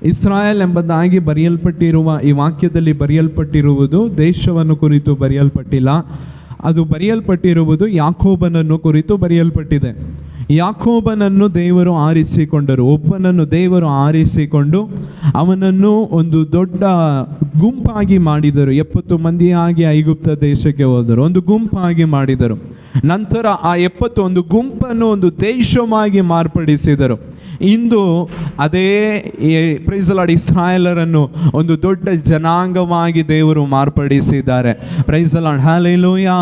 ಇಸ್ರಾಯೇಲ್ ಎಂಬುದಾಗಿ ಬರೆಯಲ್ಪಟ್ಟಿರುವ ಈ ವಾಕ್ಯದಲ್ಲಿ ಬರೆಯಲ್ಪಟ್ಟಿರುವುದು ದೇಶವನ್ನು ಕುರಿತು ಬರೆಯಲ್ಪಟ್ಟಿಲ್ಲ. ಅದು ಬರೆಯಲ್ಪಟ್ಟಿರುವುದು ಯಾಕೋಬನನ್ನು ಕುರಿತು ಬರೆಯಲ್ಪಟ್ಟಿದೆ. ಯಾಕೋಬನನ್ನು ದೇವರು ಆರಿಸಿಕೊಂಡರು. ಒಬ್ಬನನ್ನು ದೇವರು ಆರಿಸಿಕೊಂಡು ಅವನನ್ನು ಒಂದು ದೊಡ್ಡ ಗುಂಪಾಗಿ ಮಾಡಿದರು. 70 ಮಂದಿಯಾಗಿ ಐಗುಪ್ತ ದೇಶಕ್ಕೆ ಹೋದರು. ಒಂದು ಗುಂಪಾಗಿ ಮಾಡಿದರು. ನಂತರ ಆ 71 ಗುಂಪನ್ನು ಒಂದು ದೇಶವಾಗಿ ಮಾರ್ಪಡಿಸಿದರು. ಇಂದು ಅದೇ ಪ್ರೈಸ್ ದಿ ಲಾರ್ಡ್ ಇಸ್ರಾಯೇಲರನ್ನು ಒಂದು ದೊಡ್ಡ ಜನಾಂಗವಾಗಿ ದೇವರು ಮಾರ್ಪಡಿಸಿದ್ದಾರೆ. Praise the lord, hallelujah.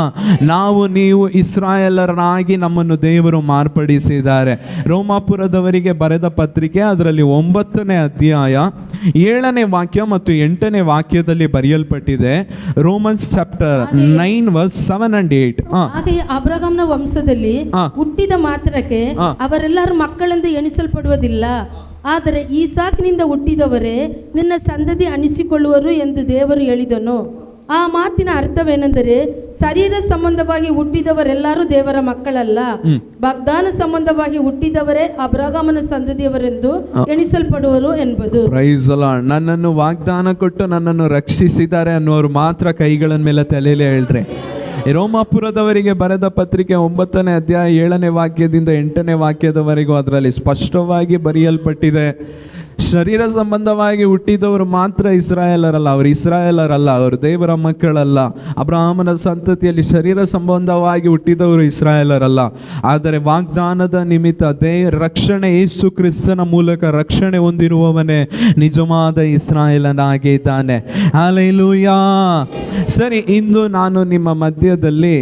ನಾವು ನೀವು ಇಸ್ರಾಯೇಲರಾಗಿ ನಮ್ಮನ್ನು ದೇವರು ಮಾರ್ಪಡಿಸಿದ್ದಾರೆ. ರೋಮಾಪುರದವರಿಗೆ ಬರೆದ ಪತ್ರಿಕೆ ಅದರಲ್ಲಿ 9ನೇ ಅಧ್ಯಾಯ 7ನೇ ವಾಕ್ಯ ಮತ್ತು 8ನೇ ವಾಕ್ಯದಲ್ಲಿ ಬರೆಯಲ್ಪಟ್ಟಿದೆ. Romans chapter 9 verse 7 and 8. ಹಾಗೆಯೇ ಅಬ್ರಹಾಮನ ವಂಶದಲ್ಲಿ ಹುಟ್ಟಿದ ಮಾತ್ರಕ್ಕೆ ಅವರೆಲ್ಲರೂ ಮಕ್ಕಳೆಂದು ಎಣಿಸಲ್ಪಡುವುದಿಲ್ಲ, ಆದರೆ ಈಸಾಕನಿಂದ ಹುಟ್ಟಿದವರೇ ನಿನ್ನ ಸಂತತಿ ಅನಿಸಿಕೊಳ್ಳುವರು ಎಂದು ದೇವರು ಹೇಳಿದನು. ಆ ಮಾತಿನ ಅರ್ಥವೇನೆಂದರೆ, ಶರೀರ ಸಂಬಂಧವಾಗಿ ಹುಟ್ಟಿದವರೆಲ್ಲರೂ ದೇವರ ಮಕ್ಕಳಲ್ಲ, ವಾಗ್ದಾನ ಸಂಬಂಧವಾಗಿ ಹುಟ್ಟಿದವರೇ ಅಬ್ರಹಾಮನ ಸಂತತಿಯವರೆಂದು ಎಣಿಸಲ್ಪಡುವರು ಎಂಬುದು. Praise the lord. ನನ್ನನ್ನು ವಾಗ್ದಾನ ಕೊಟ್ಟು ನನ್ನನ್ನು ರಕ್ಷಿಸಿದ್ದಾರೆ ಅನ್ನೋರು ಮಾತ್ರ ಕೈಗಳ ಮೇಲೆ ತಲೆಯಲ್ಲಿ ಹೇಳ್ರಿ. ರೋಮಾಪುರದವರಿಗೆ ಬರೆದ ಪತ್ರಿಕೆ 9ನೇ ಅಧ್ಯಾಯ 7ನೇ ವಾಕ್ಯದಿಂದ 8ನೇ ವಾಕ್ಯದವರೆಗೂ ಅದರಲ್ಲಿ ಸ್ಪಷ್ಟವಾಗಿ ಬರೆಯಲ್ಪಟ್ಟಿದೆ, ಶರೀರ ಸಂಬಂಧವಾಗಿ ಹುಟ್ಟಿದವರು ಮಾತ್ರ ಇಸ್ರಾಯೇಲರಲ್ಲ, ಅವರು ಇಸ್ರಾಯೇಲರಲ್ಲ, ಅವರು ದೇವರ ಮಕ್ಕಳಲ್ಲ. ಅಬ್ರಹಾಮನ ಸಂತತಿಯಲ್ಲಿ ಶರೀರ ಸಂಬಂಧವಾಗಿ ಹುಟ್ಟಿದವರು ಇಸ್ರಾಯೇಲರಲ್ಲ, ಆದರೆ ವಾಗ್ದಾನದ ನಿಮಿತ್ತ ರಕ್ಷಣೆ ಯೇಸು ಕ್ರಿಸ್ತನ ಮೂಲಕ ರಕ್ಷಣೆ ಹೊಂದಿರುವವನೇ ನಿಜವಾದ ಇಸ್ರಾಯೇಲನಾಗಿದ್ದಾನೆ. ಹಲ್ಲೆಲೂಯಾ. ಸರಿ, ಇಂದು ನಾನು ನಿಮ್ಮ ಮಧ್ಯದಲ್ಲಿ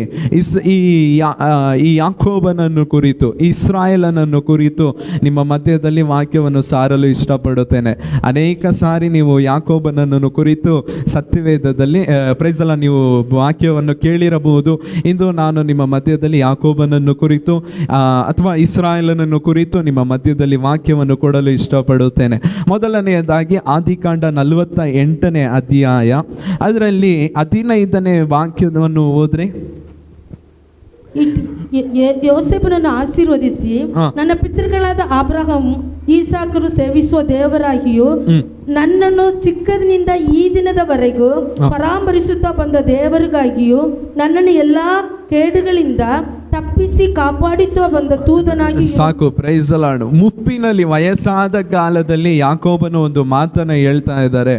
ಈ ಯಾಕೋಬನನ್ನು ಕುರಿತು, ಇಸ್ರಾಯೇಲನನ್ನು ಕುರಿತು ನಿಮ್ಮ ಮಧ್ಯದಲ್ಲಿ ವಾಕ್ಯವನ್ನು ಸಾರಲು ಇಷ್ಟಪಡುತ್ತೇನೆ. ಅನೇಕ ಸಾರಿ ನೀವು ಯಾಕೋಬನನ್ನು ಕುರಿತು ಸತ್ಯವೇದದಲ್ಲಿ ಪ್ರೈಸ್ ದಿ ಲಾರ್ಡ್ ನೀವು ವಾಕ್ಯವನ್ನು ಕೇಳಿರಬಹುದು. ಇಂದು ನಾನು ನಿಮ್ಮ ಮಧ್ಯದಲ್ಲಿ ಯಾಕೋಬನನ್ನು ಕುರಿತು ಅಥವಾ ಇಸ್ರಾಯೇಲನನ್ನು ಕುರಿತು ನಿಮ್ಮ ಮಧ್ಯದಲ್ಲಿ ವಾಕ್ಯವನ್ನು ಕೊಡಲು ಇಷ್ಟಪಡುತ್ತೇನೆ. ಮೊದಲನೆಯದಾಗಿ ಆದಿಕಾಂಡ 48ನೇ ಅಧ್ಯಾಯ ಅದರಲ್ಲಿ 15ನೇ ವಾಕ್ಯವನ್ನು ಓದ್ರಿ. ಯೋಸೇಫನನ್ನು ಆಶೀರ್ವದಿಸಿ, ನನ್ನ ಪಿತೃಗಳಾದ ಅಬ್ರಹಾಮ್ ಈಸಾಕರು ಸೇವಿಸುವ ದೇವರಾಗಿಯೂ ನನ್ನನ್ನು ಚಿಕ್ಕದಿನಿಂದ ಈ ದಿನದವರೆಗೂ ಪರಾಮರಿಸುತ್ತಾ ಬಂದ ದೇವರಿಗಾಗಿಯೂ ನನ್ನನ್ನು ಎಲ್ಲಾ ಕೇಡುಗಳಿಂದ ತಪ್ಪಿಸಿ ಕಾಪಾಡಿತು ಬಂದ ತೂತನಾಗಿ. ಸಾಕು. Praise the lord. ಮುಪ್ಪಿನಲ್ಲಿ ವಯಸ್ಸಾದ ಕಾಲದಲ್ಲಿ ಯಾಕೋಬನು ಒಂದು ಮಾತನ್ನು ಹೇಳ್ತಾ ಇದ್ದಾರೆ.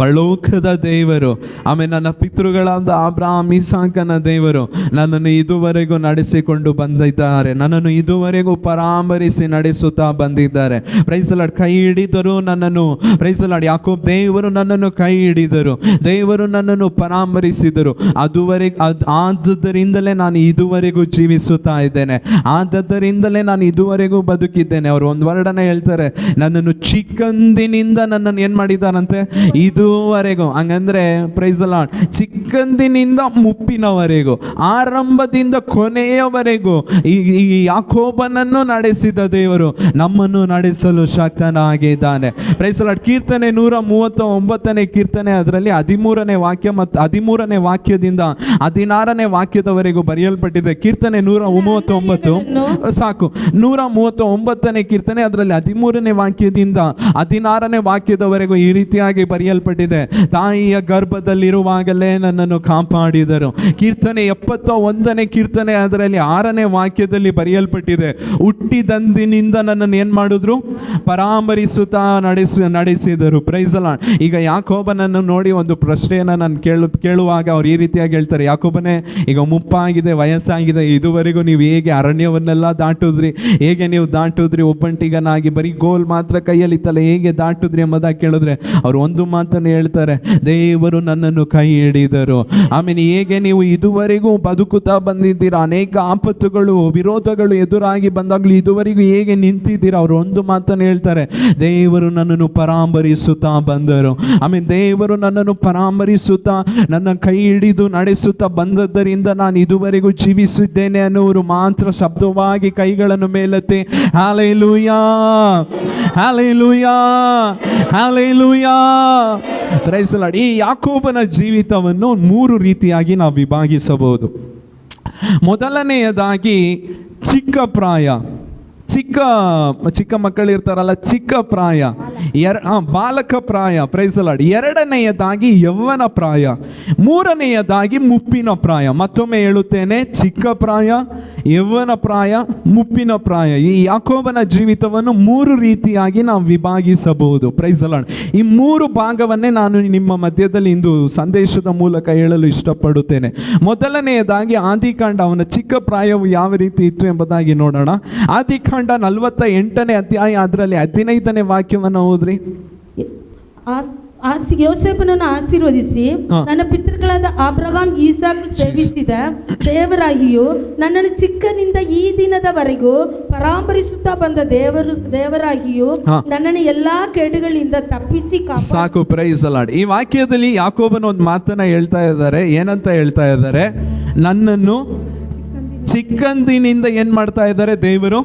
ಪರಲೋಕದ ದೇವರು, ಆಮೇಲೆ ನನ್ನ ಪಿತೃಗಳಾದ ಅಬ್ರಹಾಮ್ ಇಸಾಕನ ದೇವರು ನನ್ನನ್ನು ಇದುವರೆಗೂ ನಡೆಸಿಕೊಂಡು ಬಂದಿದ್ದಾರೆ, ನನ್ನನ್ನು ಇದುವರೆಗೂ ಪರಾಮರಿಸಿ ನಡೆಸುತ್ತಾ ಬಂದಿದ್ದಾರೆ. Praise the lord. ಕೈ ಹಿಡಿದರು ನನ್ನನ್ನು. Price the lord. ಯಾಕೋಬ್ ದೇವರು ನನ್ನನ್ನು ಕೈ ಹಿಡಿದರು, ದೇವರು ನನ್ನನ್ನು ಪರಾಮರಿಸಿದರು. ಆದ್ದರಿಂದಲೇ ನಾನು ಇದುವರೆಗೂ ಜೀವಿಸುತ್ತಾ ಇದ್ದೇನೆ, ಆದ್ದರಿಂದಲೇ ನಾನು ಇದುವರೆಗೂ ಬದುಕಿದ್ದೇನೆ. ಅವರು ಒಂದು ವರ್ಡನ್ನ ಹೇಳ್ತಾರೆ, ನನ್ನನ್ನು ಚಿಕ್ಕಂದಿನಿಂದ ನನ್ನನ್ನು ಏನು ಮಾಡಿದ್ದಾರಂತೆ ಇದುವರೆಗೂ. ಹಂಗಂದ್ರೆ ಪ್ರೈಸ್ ದಿ ಲಾರ್ಡ್, ಚಿಕ್ಕಂದಿನಿಂದ ಮುಪ್ಪಿನವರೆಗೂ, ಆರಂಭದಿಂದ ಕೊನೆಯವರೆಗೂ ಈ ಯಾಕೋಬನನ್ನು ನಡೆಸಿದ ದೇವರು ನಮ್ಮನ್ನು ನಡೆಸಲು ಶಕ್ತನಾಗಿದ್ದಾನೆ. Praise the lord. ಕೀರ್ತನೆ 139ನೇ ಕೀರ್ತನೆ ಅದರಲ್ಲಿ 13ನೇ ವಾಕ್ಯ ಮತ್ತು 13ನೇ ವಾಕ್ಯದಿಂದ 16ನೇ ವಾಕ್ಯದವರೆಗೂ ಬರೆಯಲ್ಪಟ್ಟಿದೆ. ಕೀರ್ತನೆ 139 ಸಾಕು. 139ನೇ ಕೀರ್ತನೆ ಅದರಲ್ಲಿ 13ನೇ ವಾಕ್ಯದಿಂದ 16ನೇ ವಾಕ್ಯದವರೆಗೂ ಈ ರೀತಿಯಾಗಿ ಬರೆಯಲ್ಪಟ್ಟಿದೆ. ತಾಯಿಯ ಗರ್ಭದಲ್ಲಿರುವಾಗಲೇ ನನ್ನನ್ನು ಕಾಪಾಡಿದರು. ಕೀರ್ತನೆ 71ನೇ ಕೀರ್ತನೆ ಅದರಲ್ಲಿ 6ನೇ ವಾಕ್ಯದಲ್ಲಿ ಬರೆಯಲ್ಪಟ್ಟಿದೆ, ಹುಟ್ಟಿದಂದಿನಿಂದ ನನ್ನನ್ನು ಏನು ಮಾಡಿದ್ರು, ಪರಾಮರಿಸುತ್ತಾ ನಡೆಸಿದರು. Praise the lord. ಈಗ ಯಾಕೋಬನನ್ನು ನೋಡಿ ಒಂದು ಪ್ರಶ್ನೆಯನ್ನು ನಾನು ಕೇಳುವಾಗ ಅವ್ರು ಈ ರೀತಿಯಾಗಿ ಹೇಳ್ತಾರೆ, ಯಾಕೋಬನೇ, ಈಗ ಮುಪ್ಪಾಗಿದೆ, ವಯಸ್ಸಾಗಿದೆ, ಇದುವರೆಗೂ ನೀವು ಹೇಗೆ ಅರಣ್ಯವನ್ನೆಲ್ಲ ದಾಟಿದ್ರಿ, ಹೇಗೆ ನೀವು ದಾಟಿದ್ರಿ, ಒಬ್ಬಂಟಿಗನಾಗಿ ಬರೀ ಗೋಲ್ ಮಾತ್ರ ಕೈಯಲ್ಲಿತ್ತಲ್ಲ, ಹೇಗೆ ದಾಟಿದ್ರಿ ಎಂಬುದಾಗಿ ಕೇಳಿದ್ರೆ ಅವ್ರು ಒಂದು ಮಾತನ್ನು ಹೇಳ್ತಾರೆ, ದೇವರು ನನ್ನನ್ನು ಕೈ ಹಿಡಿದರು. ಆಮೇಲೆ ಹೇಗೆ ನೀವು ಇದುವರೆಗೂ ಬದುಕುತ್ತಾ ಬಂದಿದ್ದೀರಾ, ಅನೇಕ ಆಪತ್ತುಗಳು ವಿರೋಧಗಳು ಎದುರಾಗಿ ಬಂದಾಗಲೂ ಇದುವರೆಗೂ ಹೇಗೆ ನಿಂತಿದ್ದೀರಾ, ಅವರು ಒಂದು ಮಾತನ್ನು ಹೇಳ್ತಾರೆ, ದೇವರು ನನ್ನನ್ನು ಪರಾಮರಿಸುತ್ತಾ ಬಂದರು. ಆಮೇಲೆ ದೇವರು ನನ್ನನ್ನು ಪರಾಮರಿಸುತ್ತಾ ನನ್ನ ಕೈ ಹಿಡಿದು ನಡೆಸುತ್ತಾ ಬಂದದ್ದರಿಂದ ನಾನು ಇದುವರೆಗೂ ಜೀವಿಸಿದ್ದೇನೆ ಅನ್ನೋರು ಮಾತ್ರ ಶಬ್ದವಾಗಿ ಕೈಗಳನ್ನು ಮೇಲೆತ್ತಿ hallelujah, hallelujah, hallelujah. Praise the lord. ಈ ಯಾಕೋಬನ ಜೀವಿತವನ್ನು 3 ರೀತಿಯಾಗಿ ನಾವು ವಿಭಾಗಿಸಬಹುದು. ಮೊದಲನೆಯದಾಗಿ ಚಿಕ್ಕ ಪ್ರಾಯ, ಚಿಕ್ಕ ಮಕ್ಕಳು ಇರ್ತಾರಲ್ಲ, ಚಿಕ್ಕ ಪ್ರಾಯ, ಬಾಲಕ ಪ್ರಾಯ, ಪ್ರೈಸ್ ದಿ ಲಾರ್ಡ್. ಎರಡನೆಯದಾಗಿ ಯೌವನ ಪ್ರಾಯ, ಮೂರನೆಯದಾಗಿ ಮುಪ್ಪಿನ ಪ್ರಾಯ. ಮತ್ತೊಮ್ಮೆ ಹೇಳುತ್ತೇನೆ, ಚಿಕ್ಕ ಪ್ರಾಯ, ಯೌವನ ಪ್ರಾಯ, ಮುಪ್ಪಿನ ಪ್ರಾಯ. ಈ ಯಾಕೋಬನ ಜೀವಿತವನ್ನು ಮೂರು ರೀತಿಯಾಗಿ ನಾವು ವಿಭಾಗಿಸಬಹುದು. Price the lord. ಈ ಮೂರು ಭಾಗವನ್ನೇ ನಾನು ನಿಮ್ಮ ಮಧ್ಯದಲ್ಲಿ ಇಂದು ಸಂದೇಶದ ಮೂಲಕ ಹೇಳಲು ಇಷ್ಟಪಡುತ್ತೇನೆ. ಮೊದಲನೆಯದಾಗಿ ಆದಿಕಾಂಡ, ಅವನ ಚಿಕ್ಕ ಪ್ರಾಯವು ಯಾವ ರೀತಿ ಇತ್ತು ಎಂಬುದಾಗಿ ನೋಡೋಣ. ಆದಿಕಾಂಡ 48ನೇ ಅಧ್ಯಾಯ, ಅದರಲ್ಲಿ 15ನೇ ವಾಕ್ಯವನ್ನು ಓದ್ರಿ. ಯೋಸೇಫನನ್ನು ಆಶೀರ್ವದಿಸಿ, ನನ್ನ ಪಿತೃಗಳಾದ ಅಬ್ರಹಾಂ ಈಸಾಕ್ ಸೇವಿಸಿದ ದೇವರಾಗಿಯೂ ನನ್ನನ್ನು ಚಿಕ್ಕನಿಂದ ಈ ದಿನದವರೆಗೂ ಪರಾಮರಿಸುತ್ತಾ ಬಂದ ದೇವರಾಗಿಯೂ ನನ್ನನ್ನು ಎಲ್ಲಾ ಕೇಡುಗಳಿಂದ ತಪ್ಪಿಸಿ ಸಾಕು. Praise the lord. ಈ ವಾಕ್ಯದಲ್ಲಿ ಯಾಕೋಬನ ಒಂದು ಮಾತನ್ನ ಹೇಳ್ತಾ ಇದ್ದಾರೆ. ಏನಂತ ಹೇಳ್ತಾ ಇದ್ದಾರೆ? ನನ್ನನ್ನು ಚಿಕ್ಕಂದಿನಿಂದ ಏನ್ ಮಾಡ್ತಾ ಇದ್ದಾರೆ? ದೇವರು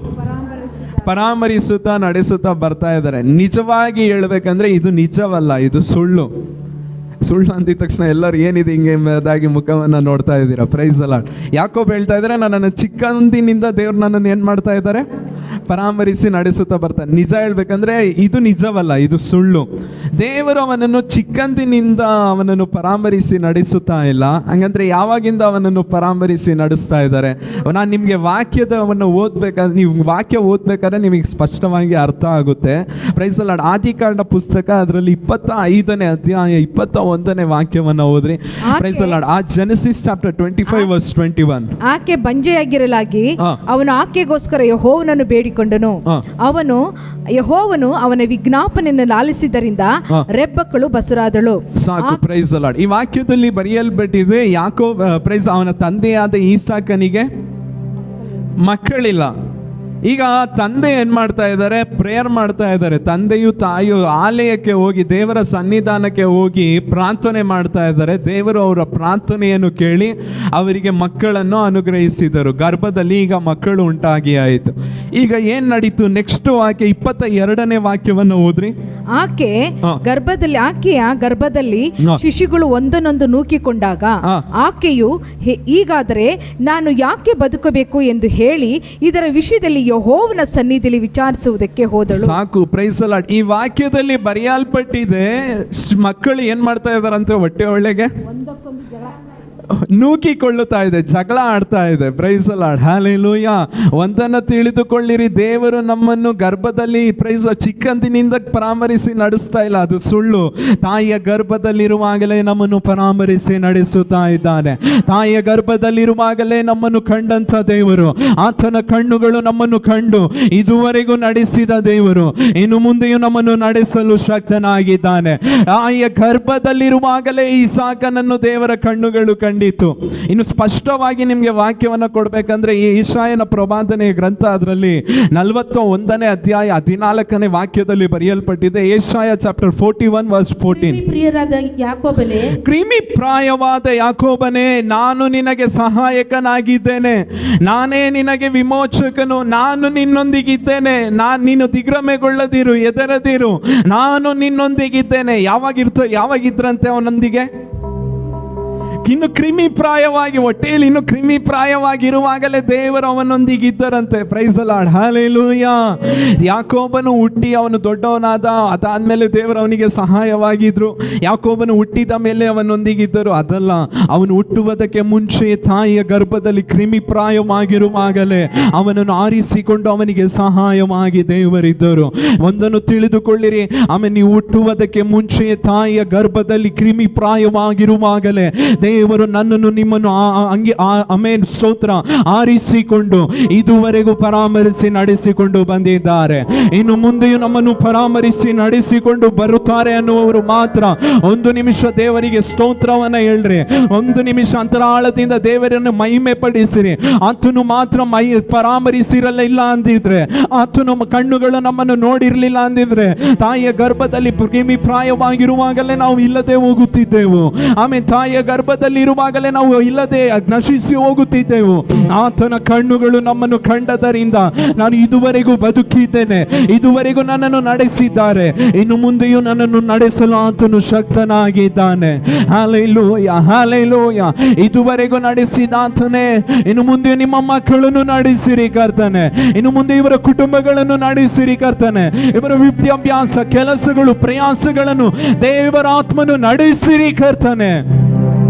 ಪರಾಮರಿಸುತ್ತಾ ನಡೆಸುತ್ತಾ ಬರ್ತಾ ಇದ್ದಾರೆ. ನಿಜವಾಗಿ ಹೇಳ್ಬೇಕಂದ್ರೆ ಇದು ನಿಜವಲ್ಲ, ಇದು ಸುಳ್ಳು. ಸುಳ್ಳು ಅಂದಿದ ತಕ್ಷಣ ಎಲ್ಲರೂ ಏನಿದೆ ಹಿಂಗೆ ಮುಖವನ್ನು ನೋಡ್ತಾ ಇದ್ದೀರಾ. Praise the lord. ಯಾಕೋಬ ಹೇಳ್ತಾ ಇದ್ದಾರೆ, ನನ್ನನ್ನು ಚಿಕ್ಕಂದಿನಿಂದ ದೇವ್ರು ನನ್ನನ್ನು ಏನು ಮಾಡ್ತಾ ಇದ್ದಾರೆ? ಪರಾಮರಿಸಿ ನಡೆಸುತ್ತಾ ಬರ್ತಾರೆ. ನಿಜ ಹೇಳ್ಬೇಕಂದ್ರೆ ಇದು ನಿಜವಲ್ಲ, ಇದು ಸುಳ್ಳು. ದೇವರು ಅವನನ್ನು ಚಿಕ್ಕಂದಿನಿಂದ ಅವನನ್ನು ಪರಾಮರಿಸಿ ನಡೆಸುತ್ತಾ ಇಲ್ಲ. ಹಂಗಂದ್ರೆ ಯಾವಾಗಿಂದ ಅವನನ್ನು ಪರಾಮರಿಸಿ ನಡೆಸ್ತಾ ಇದ್ದಾರೆ? ನಾನು ನಿಮಗೆ ವಾಕ್ಯದವನ್ನು ಓದ್ಬೇಕಾದ್ರೆ, ನೀವು ವಾಕ್ಯ ಓದ್ಬೇಕಾದ್ರೆ ನಿಮಗೆ ಸ್ಪಷ್ಟವಾಗಿ ಅರ್ಥ ಆಗುತ್ತೆ. Praise the lord. ಆದಿಕಾಂಡ ಪುಸ್ತಕ, ಅದರಲ್ಲಿ 25ನೇ ಅಧ್ಯಾಯ 21ನೇ ವಾಕ್ಯವನ್ನು ಓದ್ರಿ. Praise the lord. ಆ ಜೆನೆಸಿಸ್ ಚಾಪ್ಟರ್ 25 ವರ್ಸ್ 21. ಆಕೆ ಬಂಜೆಯಾಗಿರಲಾಗಿ ಅವನು ಆಕೆಗೋಸ್ಕರ ಯೆಹೋವನನ್ನು ಬೇಡಿಕೊಂಡನು. ಯೆಹೋವನು ಅವನ ವಿಜ್ಞಾಪನೆಯನ್ನು ಲಾಲಿಸಿದ್ದರಿಂದ ರೆಬ್ಬಕ್ಕಳು ಬಸುರಾದಳು. ಸಾಕು. Praise the lord. ಈ ವಾಕ್ಯದಲ್ಲಿ ಬರೆಯಲ್ಪಟ್ಟಿದೆ, ಯಾಕೋಬ ಅವನ ತಂದೆಯಾದ ಈಸಾಕನಿಗೆ ಮಕ್ಕಳಿಲ್ಲ. ಈಗ ತಂದೆ ಏನ್ ಮಾಡ್ತಾ ಇದ್ದಾರೆ? ಪ್ರೇಯರ್ ಮಾಡ್ತಾ ಇದ್ದಾರೆ. ತಂದೆಯು ತಾಯಿಯು ಆಲಯಕ್ಕೆ ಹೋಗಿ, ದೇವರ ಸನ್ನಿಧಾನಕ್ಕೆ ಹೋಗಿ ಪ್ರಾರ್ಥನೆ ಮಾಡ್ತಾ ಇದ್ದಾರೆ. ದೇವರು ಅವರ ಪ್ರಾರ್ಥನೆಯನ್ನು ಕೇಳಿ ಅವರಿಗೆ ಮಕ್ಕಳನ್ನು ಅನುಗ್ರಹಿಸಿದರು. ಗರ್ಭದಲ್ಲಿ ಈಗ ಮಕ್ಕಳು ಉಂಟಾಗಿ ಆಯಿತು. ಈಗ ಏನ್ ನಡೀತು? ನೆಕ್ಸ್ಟ್ ವಾಕ್ಯ 22ನೇ ವಾಕ್ಯವನ್ನು ಓದ್ರಿ. ಆಕೆಯ ಗರ್ಭದಲ್ಲಿ ಶಿಶುಗಳು ಒಂದನ್ನೊಂದು ನೂಕಿಕೊಂಡಾಗ ಆಕೆಯು ಹೀಗಾದರೆ ನಾನು ಯಾಕೆ ಬದುಕಬೇಕು ಎಂದು ಹೇಳಿ ಇದರ ವಿಷಯದಲ್ಲಿ ಯೆಹೋವನ ಸನ್ನಿಧಿಯಲ್ಲಿ ವಿಚಾರಿಸುವುದಕ್ಕೆ ಹೋದಳು. ಸಾಕು. Praise the lord. ಈ ವಾಕ್ಯದಲ್ಲಿ ಬರೆಯಲ್ಪಟ್ಟಿದೆ, ಮಕ್ಕಳು ಏನ್ ಮಾಡ್ತಾ ಇದಾರಂತೆ? ಹೊಟ್ಟೆ ಒಳಗೆ ನೂಕಿಕೊಳ್ಳುತ್ತಾ ಇದೆ, ಜಗಳ ಆಡ್ತಾ ಇದೆ. Praise the lord. ಹಲ್ಲೆಲೂಯಾ. ಒಂದನ್ನು ತಿಳಿದುಕೊಳ್ಳಿರಿ, ದೇವರು ನಮ್ಮನ್ನು ಗರ್ಭದಲ್ಲಿ ಚಿಕ್ಕಂದಿನಿಂದ ಪರಾಮರಿಸಿ ನಡೆಸ್ತಾ ಇಲ್ಲ, ಅದು ಸುಳ್ಳು. ತಾಯಿಯ ಗರ್ಭದಲ್ಲಿರುವಾಗಲೇ ನಮ್ಮನ್ನು ಪರಾಮರಿಸಿ ನಡೆಸುತ್ತಾ ಇದ್ದಾನೆ. ತಾಯಿಯ ಗರ್ಭದಲ್ಲಿರುವಾಗಲೇ ನಮ್ಮನ್ನು ಕಂಡಂಥ ದೇವರು, ಆತನ ಕಣ್ಣುಗಳು ನಮ್ಮನ್ನು ಕಂಡು ಇದುವರೆಗೂ ನಡೆಸಿದ ದೇವರು ಇನ್ನು ಮುಂದೆಯೂ ನಮ್ಮನ್ನು ನಡೆಸಲು ಶಕ್ತನಾಗಿದ್ದಾನೆ. ತಾಯಿಯ ಗರ್ಭದಲ್ಲಿರುವಾಗಲೇ ಈಸಾಕನನ್ನು ದೇವರ ಕಣ್ಣುಗಳು ಕಂಡಿತು. ಇನ್ನು ಸ್ಪಷ್ಟವಾಗಿ ನಿಮಗೆ ವಾಕ್ಯವನ್ನು ಕೊಡಬೇಕಂದ್ರೆ ಈ ಯೆಶಾಯನ ಪ್ರವಾದನೆಯ ಗ್ರಂಥ, ಅದರಲ್ಲಿ 41ನೇ ಅಧ್ಯಾಯ 14ನೇ ವಾಕ್ಯದಲ್ಲಿ ಬರೆಯಲ್ಪಟ್ಟಿದೆ. ಯೆಶಾಯ ಚಾಪ್ಟರ್ 41 ವರ್ಸ್ 14. ಕ್ರಿಮಿ ಪ್ರಾಯವಾದ ಯಾಕೋಬನೇ, ನಾನು ನಿನಗೆ ಸಹಾಯಕನಾಗಿದ್ದೇನೆ, ನಾನೇ ನಿನಗೆ ವಿಮೋಚಕನು, ನಾನು ನಿನ್ನೊಂದಿಗಿದ್ದೇನೆ, ನೀನು ದಿಗ್ಭ್ರಮೆಗೊಳ್ಳದಿರು, ಹೆದರದಿರು, ನಾನು ನಿನ್ನೊಂದಿಗಿದ್ದೇನೆ. ಯಾವಾಗಿದ್ರಂತೆ ಅವನೊಂದಿಗೆ? ಇನ್ನು ಕ್ರಿಮಿ ಪ್ರಾಯವಾಗಿ, ಹೊಟ್ಟೆಯಲ್ಲಿ ಇನ್ನು ಕ್ರಿಮಿ ಪ್ರಾಯವಾಗಿರುವಾಗಲೇ ದೇವರು ಅವನೊಂದಿಗೆ ಇದ್ದರಂತೆ. Praise the lord. ಹಲ್ಲೆಲೂಯಾ. ಯಾಕೋಬನು ಹುಟ್ಟಿ ಅವನು ದೊಡ್ಡವನಾದ, ಅದಾದ್ಮೇಲೆ ದೇವರು ಅವನಿಗೆ ಸಹಾಯವಾಗಿದ್ರು. ಯಾಕೋಬನು ಹುಟ್ಟಿದ ಮೇಲೆ ಅವನೊಂದಿಗಿದ್ದರು. ಅದಲ್ಲ, ಅವನು ಹುಟ್ಟುವುದಕ್ಕೆ ಮುಂಚೆ ತಾಯಿಯ ಗರ್ಭದಲ್ಲಿ ಕ್ರಿಮಿ ಪ್ರಾಯವಾಗಿರುವಾಗಲೇ ಅವನನ್ನು ಆರಿಸಿಕೊಂಡು ಅವನಿಗೆ ಸಹಾಯವಾಗಿ ದೇವರಿದ್ದರು. ಒಂದನ್ನು ತಿಳಿದುಕೊಳ್ಳಿರಿ, ಆಮೇಲೆ ನೀವು ಹುಟ್ಟುವುದಕ್ಕೆ ಮುಂಚೆ ತಾಯಿಯ ಗರ್ಭದಲ್ಲಿ ಕ್ರಿಮಿ ಪ್ರಾಯವಾಗಿರುವಾಗಲೇ ದೇವರು ನನ್ನನ್ನು ನಿಮ್ಮನ್ನು ಆಮೆನ್ ಸ್ತೋತ್ರ ಆರಿಸಿಕೊಂಡು ಇದುವರೆಗೂ ಪರಾಮರಿಸಿ ನಡೆಸಿಕೊಂಡು ಬಂದಿದ್ದಾರೆ. ಇನ್ನು ಮುಂದೆಯೂ ನಮ್ಮನ್ನು ಪರಾಮರಿಸಿ ನಡೆಸಿಕೊಂಡು ಬರುತ್ತಾರೆ ಅನ್ನುವರು ಮಾತ್ರ ಒಂದು ನಿಮಿಷ ದೇವರಿಗೆ ಸ್ತೋತ್ರವನ್ನ ಹೇಳ್ರಿ. ಒಂದು ನಿಮಿಷ ಅಂತರಾಳದಿಂದ ದೇವರನ್ನು ಮಹಿಮೆ ಪಡಿಸಿರಿ. ಆತನು ಮಾತ್ರ ಪರಾಮರಿಸಿರಲ್ಲ ಇಲ್ಲ ಅಂದಿದ್ರೆ, ಆತನು ಕಣ್ಣುಗಳು ನಮ್ಮನ್ನು ನೋಡಿರ್ಲಿಲ್ಲ ಅಂದಿದ್ರೆ, ತಾಯಿಯ ಗರ್ಭದಲ್ಲಿ ಕ್ರಿಮಿ ಪ್ರಾಯವಾಗಿರುವಾಗಲೇ ನಾವು ಇಲ್ಲದೆ ಹೋಗುತ್ತಿದ್ದೆವು. ಆಮೇಲೆ ತಾಯಿಯ ಗರ್ಭದಲ್ಲಿ ಲೋಕದಲ್ಲಿರುವಾಗಲೇ ನಾವು ಇಲ್ಲದೆ ನಶಿಸಿ ಹೋಗುತ್ತಿದ್ದೆವು. ಆತನ ಕಣ್ಣುಗಳು ನಮ್ಮನ್ನು ಕಂಡದರಿಂದ ನಾನು ಇದುವರೆಗೂ ಬದುಕಿದ್ದೇನೆ, ಇದುವರೆಗೂ ನನ್ನನ್ನು ನಡೆಸಿದ್ದಾರೆ, ಇನ್ನು ಮುಂದೆಯೂ ನನ್ನನ್ನು ನಡೆಸಲು ಆತನು ಶಕ್ತನಾಗಿದ್ದಾನೆ. Hallelujah, hallelujah. ಇದುವರೆಗೂ ನಡೆಸಿದ ಆತನೇ ಇನ್ನು ಮುಂದೆ ನಿಮ್ಮ ಮಕ್ಕಳನ್ನು ನಡೆಸಿರಿ ಕರ್ತನೆ, ಇನ್ನು ಮುಂದೆ ಇವರ ಕುಟುಂಬಗಳನ್ನು ನಡೆಸಿರಿ ಕರ್ತನೆ, ಇವರ ವಿದ್ಯಾಭ್ಯಾಸ, ಕೆಲಸಗಳು, ಪ್ರಯಾಸಗಳನ್ನು ದೇವರ ಆತ್ಮನು ನಡೆಸಿರಿ ಕರ್ತನೆ.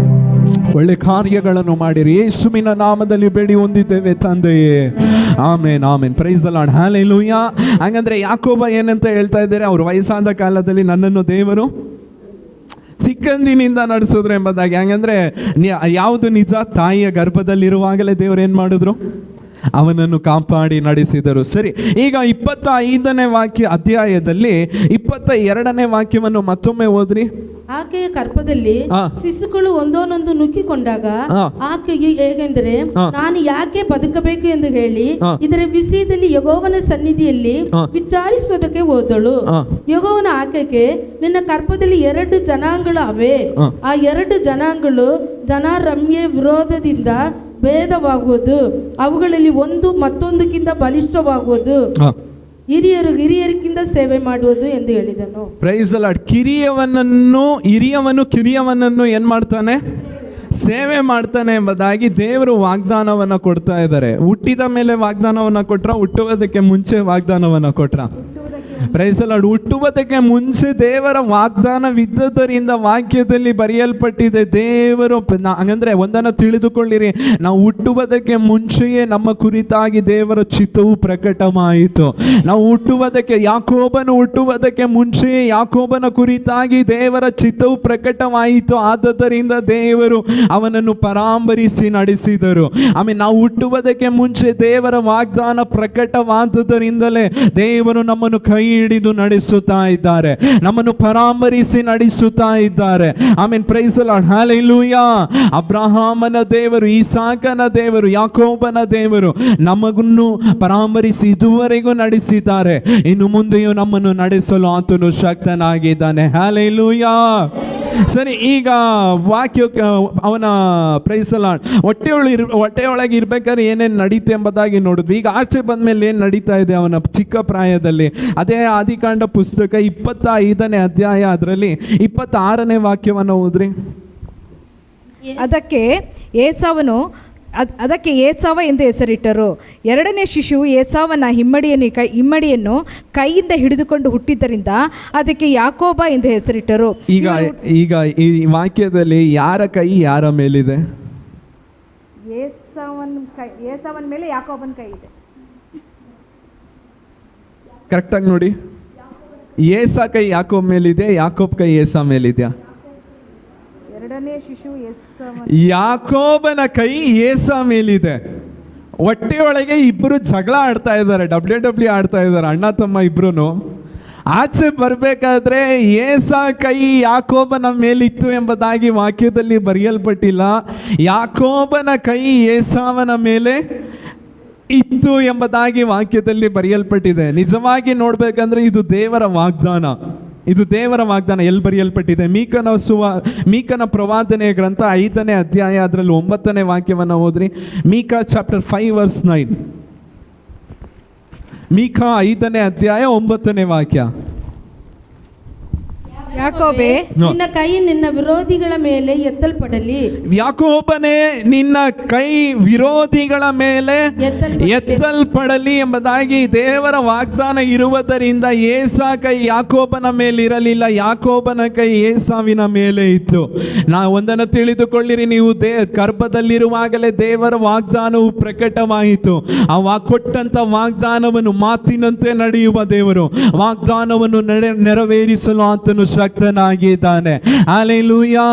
ಒಳ್ಳೆ ಕಾರ್ಯಗಳನ್ನು ಮಾಡಿರಿ, ಯೇಸುವಿನ ನಾಮದಲ್ಲಿ ಬೇಡಿ ಹೊಂದಿದ್ದೇವೆ ತಂದೆಯೇ, amen, amen. Praise the lord, hallelujah. ಹಾಗಂದ್ರೆ ಯಾಕೋಬ ಏನಂತ ಹೇಳ್ತಾ ಇದ್ದಾರೆ, ಅವ್ರ ವಯಸ್ಸಾದ ಕಾಲದಲ್ಲಿ ನನ್ನನ್ನು ದೇವರು ಚಿಕ್ಕಂದಿನಿಂದ ನಡೆಸಿದ್ರು ಎಂಬುದಾಗಿ. ಹಂಗಂದ್ರೆ ಯಾವುದು ನಿಜ? ತಾಯಿಯ ಗರ್ಭದಲ್ಲಿರುವಾಗಲೇ ದೇವರು ಏನ್ ಮಾಡಿದ್ರು? ಅವನನ್ನು ಕಾಪಾಡಿ ನಡೆಸಿದರು. ಸರಿ, ಈಗ 25ನೇ ಅಧ್ಯಾಯದಲ್ಲಿ 22ನೇ ವಾಕ್ಯವನ್ನು ಮತ್ತೊಮ್ಮೆ ಓದ್ರಿ. ಆಕೆಯ ಗರ್ಭದಲ್ಲಿ ಶಿಶುಗಳು ಒಂದೊಂದೊಂದು ನುಗ್ಗಿಕೊಂಡಾಗ ಆಕೆಯು ಹೇಗೆಂದರೆ, ನಾನು ಯಾಕೆ ಬದುಕಬೇಕು ಎಂದು ಹೇಳಿ ಇದರ ವಿಷಯದಲ್ಲಿ ಯೆಹೋವನ ಸನ್ನಿಧಿಯಲ್ಲಿ ವಿಚಾರಿಸುವುದಕ್ಕೆ ಹೋದಳು. ಯೆಹೋವನ ಆಕೆಗೆ, ನಿನ್ನ ಗರ್ಭದಲ್ಲಿ 2 ಜನಾಂಗಗಳು ಅವೆ, ಆ 2 ಜನಾಂಗಗಳು ಜನಾರಮ್ಯ ವಿರೋಧದಿಂದ ಭೇದವಾಗುವುದು, ಅವುಗಳಲ್ಲಿ ಒಂದು ಮತ್ತೊಂದಕ್ಕಿಂತ ಬಲಿಷ್ಠವಾಗುವುದು, ಹಿರಿಯರಿಗಿಂತ ಸೇವೆ ಮಾಡುವುದು ಎಂದು ಹೇಳಿದನು. Praise the lord. ಹಿರಿಯವನು ಕಿರಿಯವನನ್ನು ಏನ್ ಮಾಡ್ತಾನೆ? ಸೇವೆ ಮಾಡ್ತಾನೆ ಎಂಬುದಾಗಿ ದೇವರು ವಾಗ್ದಾನವನ್ನ ಕೊಡ್ತಾ ಇದ್ದಾರೆ. ಹುಟ್ಟಿದ ಮೇಲೆ ವಾಗ್ದಾನವನ್ನ ಕೊಟ್ರ, ಹುಟ್ಟುವುದಕ್ಕೆ ಮುಂಚೆ ವಾಗ್ದಾನವನ್ನ ಕೊಟ್ರ? Price the lord. ಹುಟ್ಟುವುದಕ್ಕೆ ಮುಂಚೆ ದೇವರ ವಾಗ್ದಾನವಿದ್ದರಿಂದ ವಾಕ್ಯದಲ್ಲಿ ಬರೆಯಲ್ಪಟ್ಟಿದೆ. ದೇವರು ಹಂಗಂದ್ರೆ ಒಂದನ್ನು ತಿಳಿದುಕೊಳ್ಳಿರಿ, ನಾವು ಹುಟ್ಟುವುದಕ್ಕೆ ಮುಂಚೆಯೇ ನಮ್ಮ ಕುರಿತಾಗಿ ದೇವರ ಚಿತ್ತವು ಪ್ರಕಟವಾಯಿತು. ನಾವು ಯಾಕೋಬನು ಹುಟ್ಟುವುದಕ್ಕೆ ಮುಂಚೆಯೇ ಯಾಕೋಬನ ಕುರಿತಾಗಿ ದೇವರ ಚಿತ್ತವು ಪ್ರಕಟವಾಯಿತು. ಆದ್ದರಿಂದ ದೇವರು ಅವನನ್ನು ಪರಾಂಬರಿಸಿ ನಡೆಸಿದರು. ಆಮೇಲೆ ನಾವು ಹುಟ್ಟುವುದಕ್ಕೆ ಮುಂಚೆ ದೇವರ ವಾಗ್ದಾನ ಪ್ರಕಟವಾದದರಿಂದಲೇ ದೇವರು ನಮ್ಮನ್ನು ಕೈ ಹಿಡಿದು ನಡೆಸುತ್ತಾ ಇದ್ದಾರೆ, ನಮ್ಮನ್ನು ಪರಾಮರಿಸಿ ನಡೆಸುತ್ತಾ ಇದ್ದಾರೆ. ಆಮೇನ್, ಪ್ರೈಸ್ ದಿ ಲಾರ್ಡ್, ಹಲ್ಲೆಲೂಯಾ. ಅಬ್ರಹಾಮನ ದೇವರು, ಇಸಾಕನ ದೇವರು, ಯಾಕೋಬನ ದೇವರು ನಮಗನ್ನು ಪರಾಮರಿಸಿ ಇದುವರೆಗೂ ನಡೆಸಿದ್ದಾರೆ, ಇನ್ನು ಮುಂದೆಯೂ ನಮ್ಮನ್ನು ನಡೆಸಲು ಆತನು ಶಕ್ತನಾಗಿದ್ದಾನೆ. ಹಲ್ಲೆಲೂಯಾ. ಸರಿ, ಈಗ ವಾಕ್ಯ ಅವನ ಪ್ರೈಸ್ ದಿ ಲಾರ್ಡ್ ಹೊಟ್ಟೆಯೊಳಗೆ ಇರ್ಬೇಕಾದ್ರೆ ಏನೇನು ನಡೀತು ಎಂಬುದಾಗಿ ನೋಡಿದ್ವಿ. ಈಗ ಆಚೆ ಬಂದ್ಮೇಲೆ ಏನು ನಡೀತಾ ಇದೆ ಅವನ ಚಿಕ್ಕ ಪ್ರಾಯದಲ್ಲಿ? ಅದೇ ಆದಿಕಾಂಡ ಪುಸ್ತಕ 25ನೇ ಅಧ್ಯಾಯ, ಅದರಲ್ಲಿ 26ನೇ ವಾಕ್ಯವನ್ನು ಓದ್ರಿ. ಅದಕ್ಕೆ ಏಸಾವ ಎಂದು ಹೆಸರಿಟ್ಟರು. 2ನೇ ಶಿಶು ಏಸಾವನ ಹಿಮ್ಮಡಿಯನ್ನು ಕೈಯಿಂದ ಹಿಡಿದುಕೊಂಡು ಹುಟ್ಟಿದ್ದರಿಂದ ಅದಕ್ಕೆ ಯಾಕೋಬ ಎಂದು ಹೆಸರಿಟ್ಟರು. ಈಗ ಈ ವಾಕ್ಯದಲ್ಲಿ ಯಾರ ಕೈ ಯಾರ ಮೇಲಿದೆ? ಏಸಾವನ ಮೇಲೆ ಯಾಕೋಬನ ಕೈ ಇದೆ. ಕರೆಕ್ಟಾಗಿ ನೋಡಿ. ಏಸಾ ಕೈ ಯಾಕೋಬ್ ಮೇಲಿದೆ, ಯಾಕೋಬ್ ಕೈ ಏಸಾ ಮೇಲಿದೆಯಾ? 2ನೇ ಶಿಶು ಯಾಕೋಬನ ಕೈ ಏಸಾ ಮೇಲಿದೆ. ಹೊಟ್ಟೆಯೊಳಗೆ ಇಬ್ಬರು ಜಗಳ ಆಡ್ತಾ ಇದ್ದಾರೆ, WWE ಆಡ್ತಾ ಇದ್ದಾರೆ, ಅಣ್ಣ ತಮ್ಮ ಇಬ್ರು. ಆಚೆ ಬರಬೇಕಾದ್ರೆ ಏಸಾ ಕೈ ಯಾಕೋಬನ ಮೇಲಿತ್ತು ಎಂಬುದಾಗಿ ವಾಕ್ಯದಲ್ಲಿ ಬರೆಯಲ್ಪಟ್ಟಿಲ್ಲ. ಯಾಕೋಬನ ಕೈ ಏಸಾವನ ಮೇಲೆ ಇತ್ತು ಎಂಬುದಾಗಿ ವಾಕ್ಯದಲ್ಲಿ ಬರೆಯಲ್ಪಟ್ಟಿದೆ. ನಿಜವಾಗಿ ನೋಡ್ಬೇಕಂದ್ರೆ ಇದು ದೇವರ ವಾಗ್ದಾನ. ಇದು ದೇವರ ವಾಗ್ದಾನ. ಎಲ್ಲಿ ಬರೆಯಲ್ಪಟ್ಟಿದೆ? ಮೀಕನ ಪ್ರವಾದನೆಯ ಗ್ರಂಥ 5ನೇ ಅಧ್ಯಾಯ, ಅದರಲ್ಲಿ 9ನೇ ವಾಕ್ಯವನ್ನು ಓದ್ರಿ. Micah chapter 5 verse 9. ಮೀಕಾ 5ನೇ ಅಧ್ಯಾಯ 9ನೇ ವಾಕ್ಯ. ಯಾಕೋಬೆ, ನಿನ್ನ ಕೈ ನಿನ್ನ ವಿರೋಧಿಗಳ ಮೇಲೆ ಎತ್ತಲ್ಪಡಲಿ. ಯಾಕೋಬನೇ, ನಿನ್ನ ಕೈ ವಿರೋಧಿಗಳ ಮೇಲೆ ಎತ್ತಲ್ಪಡಲಿ ಎಂಬುದಾಗಿ ದೇವರ ವಾಗ್ದಾನ ಇರುವುದರಿಂದ ಏಸಾ ಕೈ ಯಾಕೋಬನ ಮೇಲೆ ಇರಲಿಲ್ಲ, ಯಾಕೋಬನ ಕೈ ಏಸಾವಿನ ಮೇಲೆ ಇತ್ತು. ನಾವು ಒಂದನ್ನು ತಿಳಿದುಕೊಳ್ಳಿರಿ, ನೀವು ಗರ್ಭದಲ್ಲಿರುವಾಗಲೇ ದೇವರ ವಾಗ್ದಾನವು ಪ್ರಕಟವಾಯಿತು. ಆ ಕೊಟ್ಟಂತ ವಾಗ್ದಾನವನ್ನು ಮಾತಿನಂತೆ ನಡೆಯುವ ದೇವರು, ವಾಗ್ದಾನವನ್ನು ನೆರವೇರಿಸಲು ಆತನು ಶಕ್ತನಾಗಿದ್ದಾನೆ. ಹಲ್ಲೆಲೂಯಾ.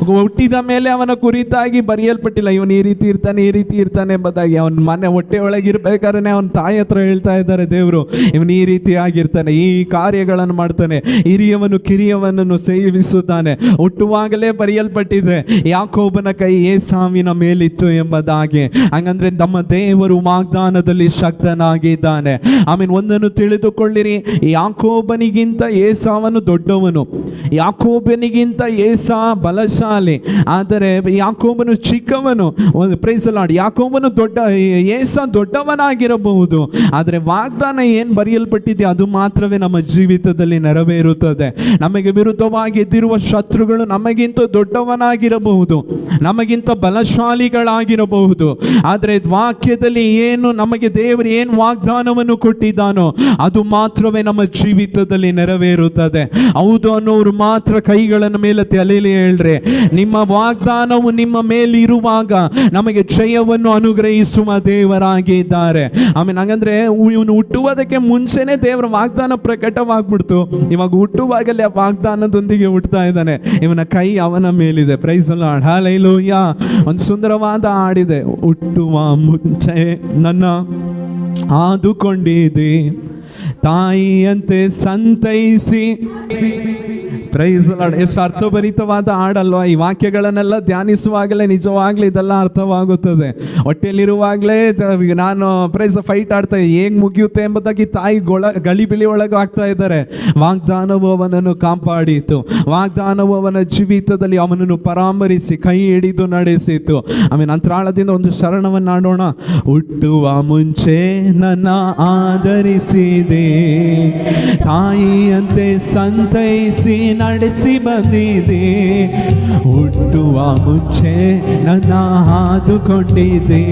ಹುಟ್ಟಿದ ಮೇಲೆ ಅವನ ಕುರಿತಾಗಿ ಬರೆಯಲ್ಪಟ್ಟಿಲ್ಲ, ಇವನು ಈ ರೀತಿ ಇರ್ತಾನೆ, ಈ ರೀತಿ ಇರ್ತಾನೆ ಎಂಬುದಾಗಿ. ಅವನ ಮನೆ ಹೊಟ್ಟೆಯೊಳಗೆ ಇರ್ಬೇಕಾದ್ರೆ ಅವನ ತಾಯಿ ಹತ್ರ ಹೇಳ್ತಾ ಇದ್ದಾರೆ ದೇವರು, ಇವನು ಈ ರೀತಿ ಆಗಿರ್ತಾನೆ, ಈ ಕಾರ್ಯಗಳನ್ನು ಮಾಡ್ತಾನೆ, ಹಿರಿಯವನು ಕಿರಿಯವನನ್ನು ಸೇವಿಸುತ್ತಾನೆ. ಹುಟ್ಟುವಾಗಲೇ ಬರೆಯಲ್ಪಟ್ಟಿದೆ ಯಾಕೋಬನ ಕೈ ಏಸಾವಿನ ಮೇಲಿತ್ತು ಎಂಬುದಾಗಿ. ಹಂಗಂದ್ರೆ ನಮ್ಮ ದೇವರು ವಾಗ್ದಾನದಲ್ಲಿ ಶಕ್ತನಾಗಿದ್ದಾನೆ. ಆಮೇಲೆ ಒಂದನ್ನು ತಿಳಿದುಕೊಳ್ಳಿರಿ, ಯಾಕೋಬನಿಗಿಂತ ಏಸಾವನು ದೊಡ್ಡವನು. ವಾಗ್ದಾನವನು. ಯಾಕೋಬನಿಗಿಂತ ಏಸಾ ಬಲಶಾಲಿ, ಆದರೆ ಯಾಕೋಬನು ಚಿಕ್ಕವನು. Price the lord. ಯಾಕೋಬನು ದೊಡ್ಡ, ಏಸಾ ದೊಡ್ಡವನಾಗಿರಬಹುದು, ಆದರೆ ವಾಗ್ದಾನ ಏನು ಬರೆಯಲ್ಪಟ್ಟಿದೆ ಅದು ಮಾತ್ರವೇ ನಮ್ಮ ಜೀವಿತದಲ್ಲಿ ನೆರವೇರುತ್ತದೆ. ನಮಗೆ ವಿರುದ್ಧವಾಗಿ ಎದ್ದಿರುವ ಶತ್ರುಗಳು ನಮಗಿಂತ ದೊಡ್ಡವನಾಗಿರಬಹುದು, ನಮಗಿಂತ ಬಲಶಾಲಿಗಳಾಗಿರಬಹುದು, ಆದರೆ ವಾಕ್ಯದಲ್ಲಿ ಏನು ನಮಗೆ ದೇವರು ಏನು ವಾಗ್ದಾನವನ್ನು ಕೊಟ್ಟಿದ್ದಾನೋ ಅದು ಮಾತ್ರವೇ ನಮ್ಮ ಜೀವಿತದಲ್ಲಿ ನೆರವೇರುತ್ತದೆ. ಹೌದು ಅನ್ನೋರು ಮಾತ್ರ ಕೈಗಳನ್ನು ಮೇಲೆ ತಲೆಯಲ್ಲಿ ಹೇಳ್ರೆ, ನಿಮ್ಮ ವಾಗ್ದಾನವು ನಿಮ್ಮ ಮೇಲೆ ಇರುವಾಗ ನಮಗೆ ಜಯವನ್ನು ಅನುಗ್ರಹಿಸುವ ದೇವರಾಗಿದ್ದಾರೆ. ಆಮೇಲೆ ಹಂಗಂದ್ರೆ ಇವನು ಹುಟ್ಟುವುದಕ್ಕೆ ಮುಂಚೆನೆ ದೇವರ ವಾಗ್ದಾನ ಪ್ರಕಟವಾಗ್ಬಿಡ್ತು. ಇವಾಗ ಹುಟ್ಟುವಾಗಲೇ ಆ ವಾಗ್ದಾನದೊಂದಿಗೆ ಹುಟ್ಟುತ್ತಾ ಇದ್ದಾನೆ. ಇವನ ಕೈ ಅವನ ಮೇಲಿದೆ. Praise the lord. ಹಲ್ಲೆಲೂಯಾ. ಒಂದು ಸುಂದರವಾದ ಹಾಡಿದೆ. ಹುಟ್ಟುವ ಮುಂಚೆ ನನ್ನ ಆದುಕೊಂಡಿದೆ, ತಾಯಿಯಂತೆ ಸಂತೈಸಿ. Price the lord. ಎಷ್ಟು ಅರ್ಥಭರಿತವಾದ ಹಾಡಲ್ವಾ? ಈ ವಾಕ್ಯಗಳನ್ನೆಲ್ಲ ಧ್ಯಾನಿಸುವಾಗಲೇ ನಿಜವಾಗ್ಲೂ ಇದೆಲ್ಲ ಅರ್ಥವಾಗುತ್ತದೆ. ಹೊಟ್ಟೆಯಲ್ಲಿರುವಾಗಲೇ ನಾನು ಪ್ರೈಸ್ ಫೈಟ್ ಆಡ್ತಾ ಹೇಗೆ ಮುಗಿಯುತ್ತೆ ಎಂಬುದಾಗಿ ತಾಯಿ ಗಲಿಬಿಲಿ ಒಳಗೆ ಆಗ್ತಾ ಇದ್ದಾರೆ. ವಾಗ್ದಾನವು ಅವನನ್ನು ಕಾಪಾಡಿತು, ವಾಗ್ದಾನವು ಅವನ ಜೀವಿತದಲ್ಲಿ ಅವನನ್ನು ಪರಾಮರಿಸಿ ಕೈ ಹಿಡಿದು ನಡೆಸಿತು. ಆಮೇಲೆ ಅಂತರಾಳದಿಂದ ಒಂದು ಶರಣವನ್ನು ಆಡೋಣ. ಹುಟ್ಟುವ ಮುಂಚೆ ನನ್ನ ಆಧರಿಸಿದೆ, ತಾಯಿಯಂತೆ ಸಂತೈಸಿ ನಡೆಸಿ ಬಂದಿದೆ. ಹುಟ್ಟುವ ಮುಂಚೆ ನನ್ನ ಆದುಕೊಂಡಿದೆ,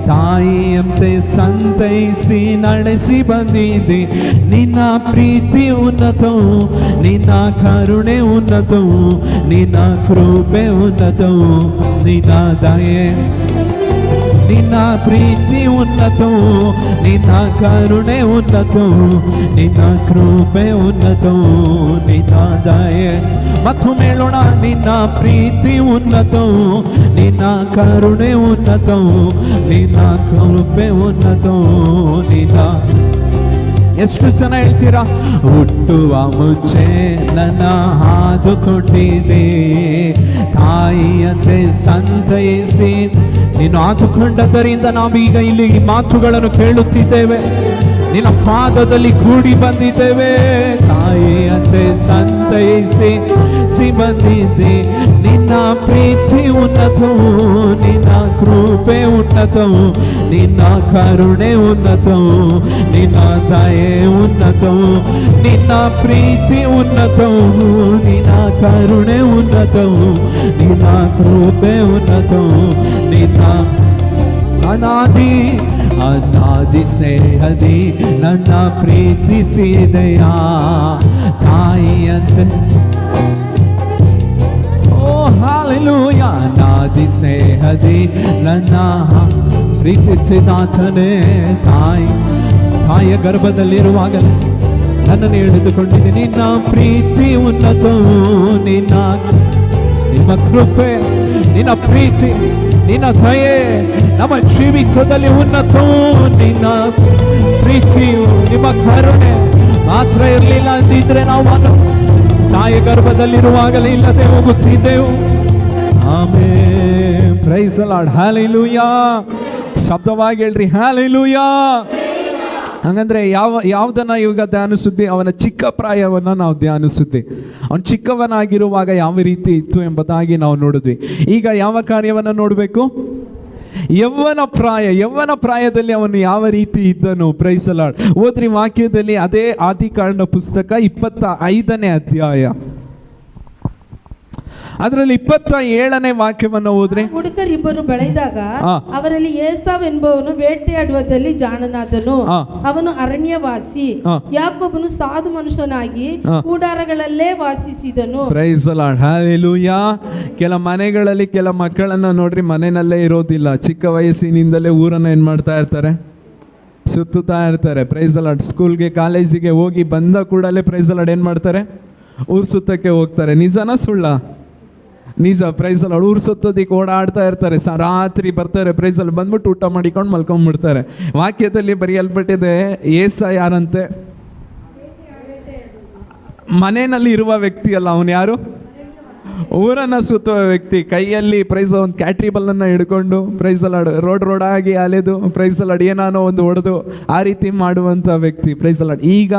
ತಾಯಿಯಂತೆ ಸಂತೈಸಿ ನಡೆಸಿ ಬಂದಿದೆ. ನಿನ್ನ ಪ್ರೀತಿ ಉನ್ನತವು, ನಿನ್ನ ಕರುಣೆ ಉನ್ನತವು, ನಿನ್ನ ಕೃಪೆ ಉನ್ನತವು, ನಿನ್ನ ದಯೆ. ನಿನ್ನ ಪ್ರೀತಿ ಉನ್ನತವು, ನಿನ್ನ ಕರುಣೆ ಉನ್ನತವು, ನಿನ್ನ ಕೃಪೆ ಉನ್ನತವು, ನಿನ್ನ ದಯೆ. ಮತ್ತು ಮೇಳೋಣ. ನಿನ್ನ ಪ್ರೀತಿ ಉನ್ನತವು, ನಿನ್ನ ಕರುಣೆ ಉನ್ನತವು, ನಿನ್ನ ಕೃಪೆ ಉನ್ನತವು, ನಿನ್ನ. ಎಷ್ಟು ಜನ ಹೇಳ್ತೀರಾ? ಹುಟ್ಟುವ ಮುಂಚೆ ನನ್ನ ಆದುಕೊಂಡಿದೆ, ತಾಯಿಯಂತೆ ಸಂತೈಸಿ. ನೀನು ಆದುಕೊಂಡದರಿಂದ ನಾವೀಗ ಇಲ್ಲಿ ಈ ಮಾತುಗಳನ್ನು ಕೇಳುತ್ತಿದ್ದೇವೆ, ನಿನ್ನ ಪಾದದಲ್ಲಿ ಕೂಡಿ ಬಂದಿದ್ದೇವೆ. ತಾಯಿಯಂತೆ ಸಂತೈಸಿ ಬಂದಿದ್ದೆ. ನಿನ್ನ ಪ್ರೀತಿ ಉನ್ನತವು, ನಿನ್ನ ಕೃಪೆ ಉನ್ನತವು, ನಿನ್ನ ಕರುಣೆ ಉನ್ನತವು, ನಿನ್ನ ದಯೆ ಉನ್ನತವು. ನಿನ್ನ ಪ್ರೀತಿ ಉನ್ನತವು, ನಿನ್ನ ಕರುಣೆ ಉನ್ನತವು, ನಿನ್ನ ಕೃಪೆ ಉನ್ನತವು, ನಿನ್ನ ಅನಾದಿ ಅನಾದಿ ಸ್ನೇಹದಿ ನನ್ನ ಪ್ರೀತಿಸಿದೆಯಾ. ತಾಯಿಯಂತೆ ಹಾಲೆಲೂಯಾ. ಅನಾದಿ ಸ್ನೇಹದಿ ನನ್ನ ಪ್ರೀತಿಸಿದಾತನೇ. ತಾಯಿಯ ಗರ್ಭದಲ್ಲಿರುವಾಗಲೇ ನನ್ನನ್ನು ಹಿಡಿದುಕೊಂಡಿದೆ. ನಿನ್ನ ಪ್ರೀತಿ ಉನ್ನತವು, ನಿಮ್ಮ ಕೃಪೆ, ನಿನ್ನ ಪ್ರೀತಿ, ನಿನ್ನ ದಯೆ ನಮ್ಮ ಜೀವಿತದಲ್ಲಿ ಉನ್ನತವು. ನಿನ್ನ ಪ್ರೀತಿಯು, ನಿಮ್ಮ ಕರುಣೆ ಮಾತ್ರ ಇರಲಿಲ್ಲ ಅಂದಿದ್ರೆ ನಾವು ತಾಯಿಯ ಗರ್ಭದಲ್ಲಿರುವಾಗಲೇ ಇಲ್ಲದೆ ಹೋಗುತ್ತಿದ್ದೆವು. Amen. Praise the lord. Hallelujah. ಶಬ್ದವಾಗಿ ಹೇಳ್ರಿ ಹಲ್ಲೆಲೂಯಾ. ಹಂಗಂದ್ರೆ ಯಾವುದನ್ನ ಇವಾಗ ಧ್ಯಾನಿಸುತ್ತಿ? ಅವನ ಚಿಕ್ಕ ಪ್ರಾಯವನ್ನು ನಾವು ಧ್ಯಾನಿಸುತ್ತಿ. ಅವನು ಚಿಕ್ಕವನಾಗಿರುವಾಗ ಯಾವ ರೀತಿ ಇತ್ತು ಎಂಬುದಾಗಿ ನಾವು ನೋಡಿದ್ವಿ. ಈಗ ಯಾವ ಕಾರ್ಯವನ್ನು ನೋಡಬೇಕು? ಯೌವನ ಪ್ರಾಯದಲ್ಲಿ ಅವನು ಯಾವ ರೀತಿ ಇದ್ದನು. Praise the lord. ಓದ್ರಿ ವಾಕ್ಯದಲ್ಲಿ ಅದೇ ಆದಿಕಾಂಡ ಪುಸ್ತಕ 25ನೇ ಅಧ್ಯಾಯ, ಅದರಲ್ಲಿ 27ನೇ ವಾಕ್ಯವನ್ನು ಓದ್ರಿ. ಹುಡುಗರಿಬ್ಬರು ಬೆಳೆದಾಗ ಅವರಲ್ಲಿ ಏಸಾವ್ ಎಂಬವನು ಬೇಟೆಯಾಡುವುದರಲ್ಲಿ ಜಾಣನಾದನು. ಅವನು ಅರಣ್ಯವಾಸಿ. ಯಾಕೋಬನು ಸಾಧು ಮನುಷ್ಯನಾಗಿ ಕೂಡಾರಗಳಲ್ಲೇ ವಾಸಿಸಿದನು. Praise the lord. ಹಲ್ಲೆಲೂಯಾ. ಕೆಲ ಮನೆಗಳಲ್ಲಿ ಕೆಲ ಮಕ್ಕಳನ್ನ ನೋಡ್ರಿ, ಮನೆಯಲ್ಲೇ ಇರೋದಿಲ್ಲ. ಚಿಕ್ಕ ವಯಸ್ಸಿನಿಂದಲೇ ಊರನ್ನ ಏನ್ ಮಾಡ್ತಾ ಇರ್ತಾರೆ, ಸುತ್ತುತ್ತಾ ಇರ್ತಾರೆ. Praise the lord. ಸ್ಕೂಲ್ಗೆ ಕಾಲೇಜಿಗೆ ಹೋಗಿ ಬಂದ ಕೂಡಲೇ ಪ್ರೈಸ್ ದಿ ಲಾರ್ಡ್ ಏನ್ ಮಾಡ್ತಾರೆ, ಊರು ಸುತ್ತಕ್ಕೆ ಹೋಗ್ತಾರೆ. ನಿಜನಾ ಸುಳ್ಳ? ನಿಜ. Praise the lord. ಊರು ಸುತ್ತೋದಿಕ್ಕೆ ಓಡಾಡ್ತಾ ಇರ್ತಾರೆ. ರಾತ್ರಿ ಬರ್ತಾರೆ. Praise the lord. ಬಂದ್ಬಿಟ್ಟು ಊಟ ಮಾಡಿಕೊಂಡು ಮಲ್ಕೊಂಡ್ಬಿಡ್ತಾರೆ. ವಾಕ್ಯದಲ್ಲಿ ಬರೆಯಲ್ಪಟ್ಟಿದೆ, ಏಸ ಯಾರಂತೆ? ಮನೆಯಲ್ಲಿ ಇರುವ ವ್ಯಕ್ತಿ ಅಲ್ಲ, ಅವನು ಯಾರು? ಊರನ್ನ ಸುತ್ತುವ ವ್ಯಕ್ತಿ, ಕೈಯಲ್ಲಿ ಪ್ರೈಸ್ ಒಂದು ಕ್ಯಾಟ್ರಿಬಲ್ ಅನ್ನ ಹಿಡ್ಕೊಂಡು ಪ್ರೈಸ್ ಅಲಾಡ್ ರೋಡ್ ಆಗಿ ಅಲೆದು ಪ್ರೈಸ್ ಅಲಾಡ್ ಏನಾನೋ ಒಂದು ಹೊಡೆದು ಆ ರೀತಿ ಮಾಡುವಂತ ವ್ಯಕ್ತಿ ಪ್ರೈಸ್ ಅಲಾಡ್. ಈಗ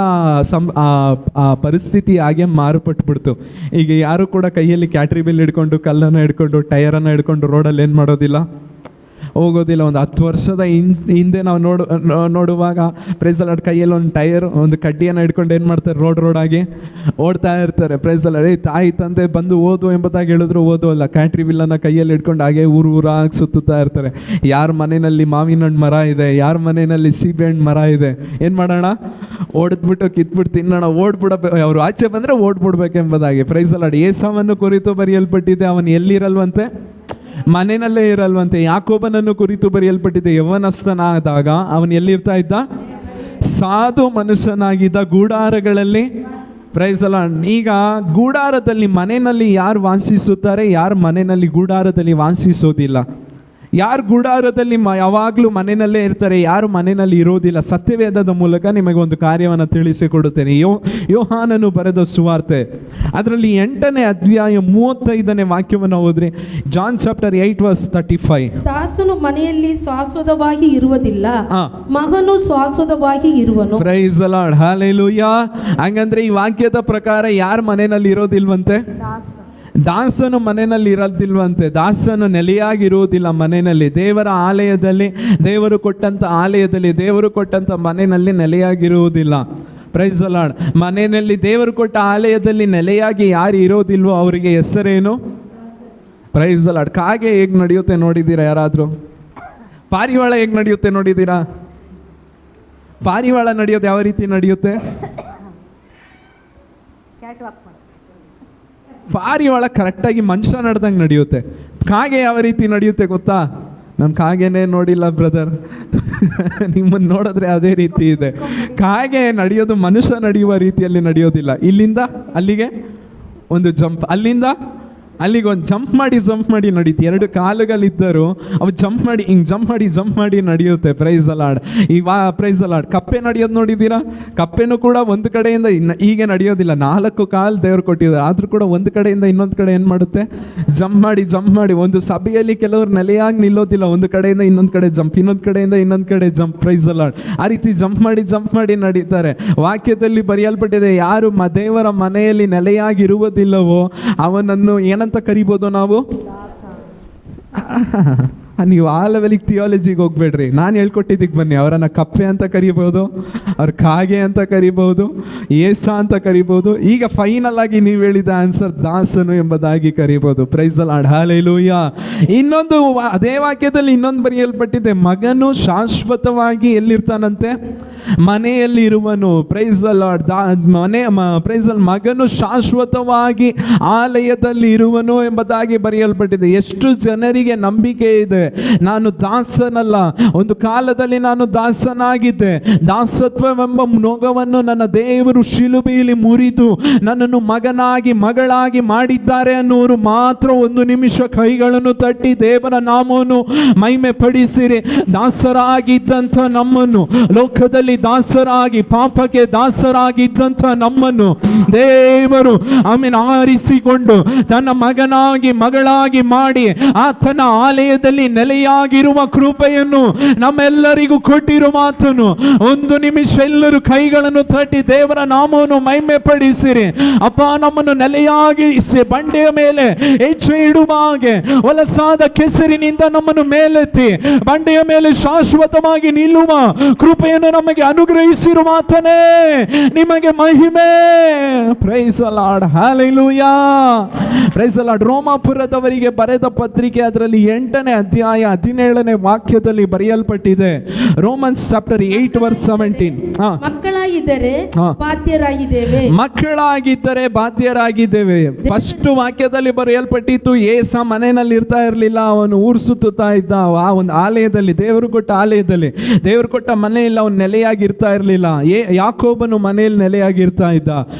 ಆ ಪರಿಸ್ಥಿತಿ ಹಾಗೆ ಮಾರುಪಟ್ಬಿಡ್ತು. ಈಗ ಯಾರು ಕೂಡ ಕೈಯಲ್ಲಿ ಕ್ಯಾಟ್ರಿಬಲ್ ಹಿಡ್ಕೊಂಡು ಕಲ್ಲನ್ನು ಹಿಡ್ಕೊಂಡು ಟೈರನ್ನು ಹಿಡ್ಕೊಂಡು ರೋಡಲ್ಲಿ ಏನು ಮಾಡೋದಿಲ್ಲ, ಹೋಗೋದಿಲ್ಲ. ಒಂದು 10 ವರ್ಷದ ಹಿಂದೆ ನಾವು ನೋಡುವಾಗ ಪ್ರೈಸ್ ಅಲಾಡ್ ಕೈಯಲ್ಲಿ ಒಂದು ಟೈರ್ ಒಂದು ಕಡ್ಡಿಯನ್ನು ಹಿಡ್ಕೊಂಡು ಏನು ಮಾಡ್ತಾರೆ, ರೋಡ್ ಆಗಿ ಓಡ್ತಾ ಇರ್ತಾರೆ. ಪ್ರೈಸ್ ಅಲಾಡ್ ತಾಯಿ ತಂದೆ ಬಂದು ಓದು ಎಂಬುದಾಗಿ ಹೇಳಿದ್ರು ಓದೋಲ್ಲ, ಕ್ಯಾಟ್ರಿ ಬಿಲ್ಲನ್ನು ಕೈಯಲ್ಲಿ ಹಿಡ್ಕೊಂಡು ಹಾಗೆ ಊರಾಗಿ ಸುತ್ತುತ್ತಾ ಇರ್ತಾರೆ. ಯಾರ ಮನೆಯಲ್ಲಿ ಮಾವಿನ ಹಣ್ಣು ಮರ ಇದೆ, ಯಾರ ಮನೆಯಲ್ಲಿ ಸೀಬೆ ಹಣ್ಣು ಮರ ಇದೆ, ಏನು ಮಾಡೋಣ, ಓಡಿದ್ಬಿಟ್ಟು ಕಿತ್ಬಿಟ್ಟು ತಿನ್ನೋಣ, ಅವ್ರು ಆಚೆ ಬಂದರೆ ಓಡ್ಬಿಡ್ಬೇಕೆಂಬುದಾಗಿ. ಪ್ರೈಸ್ ಅಲಾಡ್ ಏಸಾವನ್ನು ಕುರಿತು ಬರೆಯಲ್ಪಟ್ಟಿದೆ, ಅವನು ಎಲ್ಲಿರಲ್ವಂತೆ, ಮನೆಯಲ್ಲೇ ಇರಲ್ವಂತೆ. ಯಾಕೋಬನನ್ನು ಕುರಿತು ಬರೆಯಲ್ಪಟ್ಟಿದೆ, ಯೌವನಸ್ಥನಾದಾಗ ಅವನು ಎಲ್ಲಿರ್ತಾ ಇದ್ದ, ಸಾಧು ಮನುಷ್ಯನಾಗಿದ್ದ, ಗೂಡಾರಗಳಲ್ಲಿ. ಪ್ರೈಸ್ ಅಲಾಡ್. ಈಗ ಗೂಡಾರದಲ್ಲಿ ಮನೆಯಲ್ಲಿ ಯಾರು ವಾಸಿಸುತ್ತಾರೆ, ಯಾರು ಮನೆಯಲ್ಲಿ ಗೂಡಾರದಲ್ಲಿ ವಾಸಿಸೋದಿಲ್ಲ. ಯಾರು ಗೂಡಾರದಲ್ಲಿ ಯಾವಾಗಲೂ ಮನೆಯಲ್ಲೇ ಇರ್ತಾರೆ, ಯಾರು ಮನೆಯಲ್ಲಿ ಇರೋದಿಲ್ಲ. ಸತ್ಯವೇದದ ಮೂಲಕ ನಿಮಗೆ ಒಂದು ಕಾರ್ಯವನ್ನು ತಿಳಿಸಿಕೊಡುತ್ತೇನೆ. ಯೋಹಾನನು ಬರೆದ ಸುವಾರ್ತೆ ಅದರಲ್ಲಿ 8ನೇ ಅಧ್ಯಾಯ 35ನೇ ವಾಕ್ಯವನ್ನು ಓದ್ರಿ. John chapter 8:35. ದಾಸನು ಮನೆಯಲ್ಲಿ ಶಾಶ್ವತವಾಗಿ ಇರುವುದಿಲ್ಲ, ಮಗನು ಶಾಶ್ವತವಾಗಿ ಇರುವನು. Praise the lord, hallelujah. ಹಂಗಂದ್ರೆ ಈ ವಾಕ್ಯದ ಪ್ರಕಾರ ಯಾರು ಮನೆಯಲ್ಲಿ ಇರೋದಿಲ್ವಂತೆ, ದಾಸನು ಮನೆಯಲ್ಲಿ ಇರೋದಿಲ್ವಂತೆ. ದಾಸನು ನೆಲೆಯಾಗಿರುವುದಿಲ್ಲ ಮನೆಯಲ್ಲಿ. ದೇವರ ಆಲಯದಲ್ಲಿ, ದೇವರು ಕೊಟ್ಟಂತ ಆಲಯದಲ್ಲಿ, ದೇವರು ಕೊಟ್ಟಂತ ಮನೆಯಲ್ಲಿ ನೆಲೆಯಾಗಿರುವುದಿಲ್ಲ. Price the lord. ಮನೆಯಲ್ಲಿ ದೇವರು ಕೊಟ್ಟ ಆಲಯದಲ್ಲಿ ನೆಲೆಯಾಗಿ ಯಾರು ಇರೋದಿಲ್ವೋ ಅವರಿಗೆ ಹೆಸರೇನು, ಪ್ರೈಸ್ ದಿ ಲಾರ್ಡ್. ಕಾಗೆ ಹೇಗೆ ನಡೆಯುತ್ತೆ ನೋಡಿದ್ದೀರಾ ಯಾರಾದರೂ? ಪಾರಿವಾಳ ಹೇಗೆ ನಡೆಯುತ್ತೆ ನೋಡಿದ್ದೀರಾ? ಪಾರಿವಾಳ ನಡೆಯೋದು ಯಾವ ರೀತಿ ನಡೆಯುತ್ತೆ? ಪಾರಿವಾಳ ಕರೆಕ್ಟಾಗಿ ಮನುಷ್ಯ ನಡೆದಂಗೆ ನಡೆಯುತ್ತೆ. ಕಾಗೆ ಯಾವ ರೀತಿ ನಡೆಯುತ್ತೆ ಗೊತ್ತಾ? ನಾನು ಕಾಗೆನೇ ನೋಡಿಲ್ಲ ಬ್ರದರ್, ನಿಮ್ಮನ್ನು ನೋಡಿದ್ರೆ ಅದೇ ರೀತಿ ಇದೆ. ಕಾಗೆ ನಡೆಯೋದು ಮನುಷ್ಯ ನಡೆಯುವ ರೀತಿಯಲ್ಲಿ ನಡೆಯೋದಿಲ್ಲ. ಇಲ್ಲಿಂದ ಅಲ್ಲಿಗೆ ಒಂದು ಜಂಪ್, ಅಲ್ಲಿಂದ ಅಲ್ಲಿಗೆ ಒಂದು ಜಂಪ್ ಮಾಡಿ ನಡೀತು. 2 ಕಾಲುಗಳಿದ್ದರು, ಅವು ಜಂಪ್ ಮಾಡಿ ನಡೆಯುತ್ತೆ. Praise the lord. Praise the lord. ಕಪ್ಪೆ ನಡೆಯೋದು ನೋಡಿದ್ದೀರಾ? ಕಪ್ಪೆನೂ ಕೂಡ ಒಂದು ಕಡೆಯಿಂದ ಹೀಗೆ ನಡೆಯೋದಿಲ್ಲ, 4 ಕಾಲು ದೇವರು ಕೊಟ್ಟಿದ್ದಾರೆ. ಆದರೂ ಕೂಡ ಒಂದು ಕಡೆಯಿಂದ ಇನ್ನೊಂದು ಕಡೆ ಏನು ಮಾಡುತ್ತೆ, ಜಂಪ್ ಮಾಡಿ. ಒಂದು ಸಭೆಯಲ್ಲಿ ಕೆಲವರು ನೆಲೆಯಾಗಿ ನಿಲ್ಲೋದಿಲ್ಲ, ಒಂದು ಕಡೆಯಿಂದ ಇನ್ನೊಂದು ಕಡೆ ಜಂಪ್, ಇನ್ನೊಂದು ಕಡೆಯಿಂದ ಇನ್ನೊಂದು ಕಡೆ ಜಂಪ್. Price the lord. ಆ ರೀತಿ ಜಂಪ್ ಮಾಡಿ ನಡೀತಾರೆ. ವಾಕ್ಯದಲ್ಲಿ ಬರೆಯಲ್ಪಟ್ಟಿದೆ, ಯಾರು ದೇವರ ಮನೆಯಲ್ಲಿ ನೆಲೆಯಾಗಿರುವುದಿಲ್ಲವೋ ಅವನನ್ನು ಏನಂತ ಕರಿಬೋದು ನಾವು? ನೀವು ಆ ಲೆವೆಲಿಗೆ ಥಿಯಾಲಜಿಗೆ ಹೋಗ್ಬೇಡ್ರಿ, ನಾನು ಹೇಳ್ಕೊಟ್ಟಿದ್ದಕ್ಕೆ ಬನ್ನಿ. ಅವರನ್ನು ಕಪ್ಪೆ ಅಂತ ಕರಿಬೋದು, ಅವ್ರ ಕಾಗೆ ಅಂತ ಕರಿಬೋದು, ಏಸ ಅಂತ ಕರಿಬೋದು. ಈಗ ಫೈನಲ್ ಆಗಿ ನೀವು ಹೇಳಿದ ಆನ್ಸರ್ ದಾಸನು ಎಂಬುದಾಗಿ ಕರಿಬೋದು. Praise the lord, hallelujah. ಇನ್ನೊಂದು ಅದೇ ವಾಕ್ಯದಲ್ಲಿ ಇನ್ನೊಂದು ಬರೆಯಲ್ಪಟ್ಟಿದೆ, ಮಗನು ಶಾಶ್ವತವಾಗಿ ಎಲ್ಲಿರ್ತಾನಂತೆ, ಮನೆಯಲ್ಲಿ ಇರುವನು. Praise the lord. Praise the lord. ಮಗನು ಶಾಶ್ವತವಾಗಿ ಆಲಯದಲ್ಲಿ ಇರುವನು ಎಂಬುದಾಗಿ ಬರೆಯಲ್ಪಟ್ಟಿದೆ. ಎಷ್ಟು ಜನರಿಗೆ ನಂಬಿಕೆ ಇದೆ, ನಾನು ದಾಸನಲ್ಲ, ಒಂದು ಕಾಲದಲ್ಲಿ ನಾನು ದಾಸನಾಗಿದ್ದೆ, ದಾಸತ್ವವೆಂಬ ನೊಗವನ್ನು ನನ್ನ ದೇವರು ಶಿಲುಬೆಯಲ್ಲಿ ಮುರಿದು ನನ್ನನ್ನು ಮಗನಾಗಿ ಮಗಳಾಗಿ ಮಾಡಿದ್ದಾರೆ ಅನ್ನೋರು ಮಾತ್ರ ಒಂದು ನಿಮಿಷ ಕೈಗಳನ್ನು ತಟ್ಟಿ ದೇವರ ನಾಮವನ್ನು ಮಹಿಮೆ ಪಡಿಸಿರಿ. ದಾಸರಾಗಿದ್ದಂಥ ನಮ್ಮನ್ನು, ಲೋಕದಲ್ಲಿ ದಾಸರಾಗಿ ಪಾಪಕ್ಕೆ ದಾಸರಾಗಿದ್ದಂಥ ನಮ್ಮನ್ನು ದೇವರು ಆರಿಸಿಕೊಂಡು ತನ್ನ ಮಗನಾಗಿ ಮಗಳಾಗಿ ಮಾಡಿ ಆತನ ಆಲಯದಲ್ಲಿ ನೆಲೆಯಾಗಿರುವ ಕೃಪೆಯನ್ನು ನಮ್ಮೆಲ್ಲರಿಗೂ ಕೊಟ್ಟಿರುವ ಮಾತನ್ನು ಒಂದು ನಿಮಿಷ ಎಲ್ಲರೂ ಕೈಗಳನ್ನು ತಟ್ಟಿ ದೇವರ ನಾಮವನ್ನು ಮಹಿಮೆ ಪಡಿಸಿರಿ. ಅಪ್ಪ, ನಮ್ಮನ್ನು ನೆಲೆಯಾಗಿಸಿ ಬಂಡೆಯ ಮೇಲೆ ಹೆಜ್ಜೆ ಇಡುವ ಹಾಗೆ ಹೊಲಸಾದ ಕೆಸರಿನಿಂದ ನಮ್ಮನ್ನು ಮೇಲೆತ್ತಿ ಬಂಡೆಯ ಮೇಲೆ ಶಾಶ್ವತವಾಗಿ ನಿಲ್ಲುವ ಕೃಪೆಯನ್ನು ನಮಗೆ ಅನುಗ್ರಹಿಸಿರುವ ಮಾತನೇ ನಿಮಗೆ ಮಹಿಮೆ. Praise the lord, hallelujah. Praise the lord. ರೋಮಾಪುರದವರಿಗೆ ಬರೆದ ಪತ್ರಿಕೆ ಅದರಲ್ಲಿ 8ನೇ ಅಧ್ಯಾಯ 17ನೇ ವಾಕ್ಯದಲ್ಲಿ ಬರೆಯಲ್ಪಟ್ಟಿದೆ. Romans chapter 8:17. ಮಕ್ಕಳಾಗಿದ್ದರೆ ಬಾಧ್ಯರಾಗಿದ್ದೇವೆ. ಫಸ್ಟ್ ವಾಕ್ಯದಲ್ಲಿ ಬರೆಯಲ್ಪಟ್ಟಿತ್ತು, ಏಸ ಮನೆಯಲ್ಲಿ ಇರ್ತಾ ಇರಲಿಲ್ಲ, ಅವನು ಊರು ಸುತ್ತುತ್ತಾ ಇದ್ದ. ಆ ಒಂದು ಆಲಯದಲ್ಲಿ, ದೇವರು ಕೊಟ್ಟ ಆಲಯದಲ್ಲಿ, ದೇವರು ಕೊಟ್ಟ ಮನೆಯಲ್ಲಿ ಅವನು ನೆಲೆಯಾಗಿರ್ತಾ ಇರಲಿಲ್ಲ. ಯಾಕೋಬನು ಮನೆಯಲ್ಲಿ ನೆಲೆಯಾಗಿರ್ತಾ ಇದ್ದ.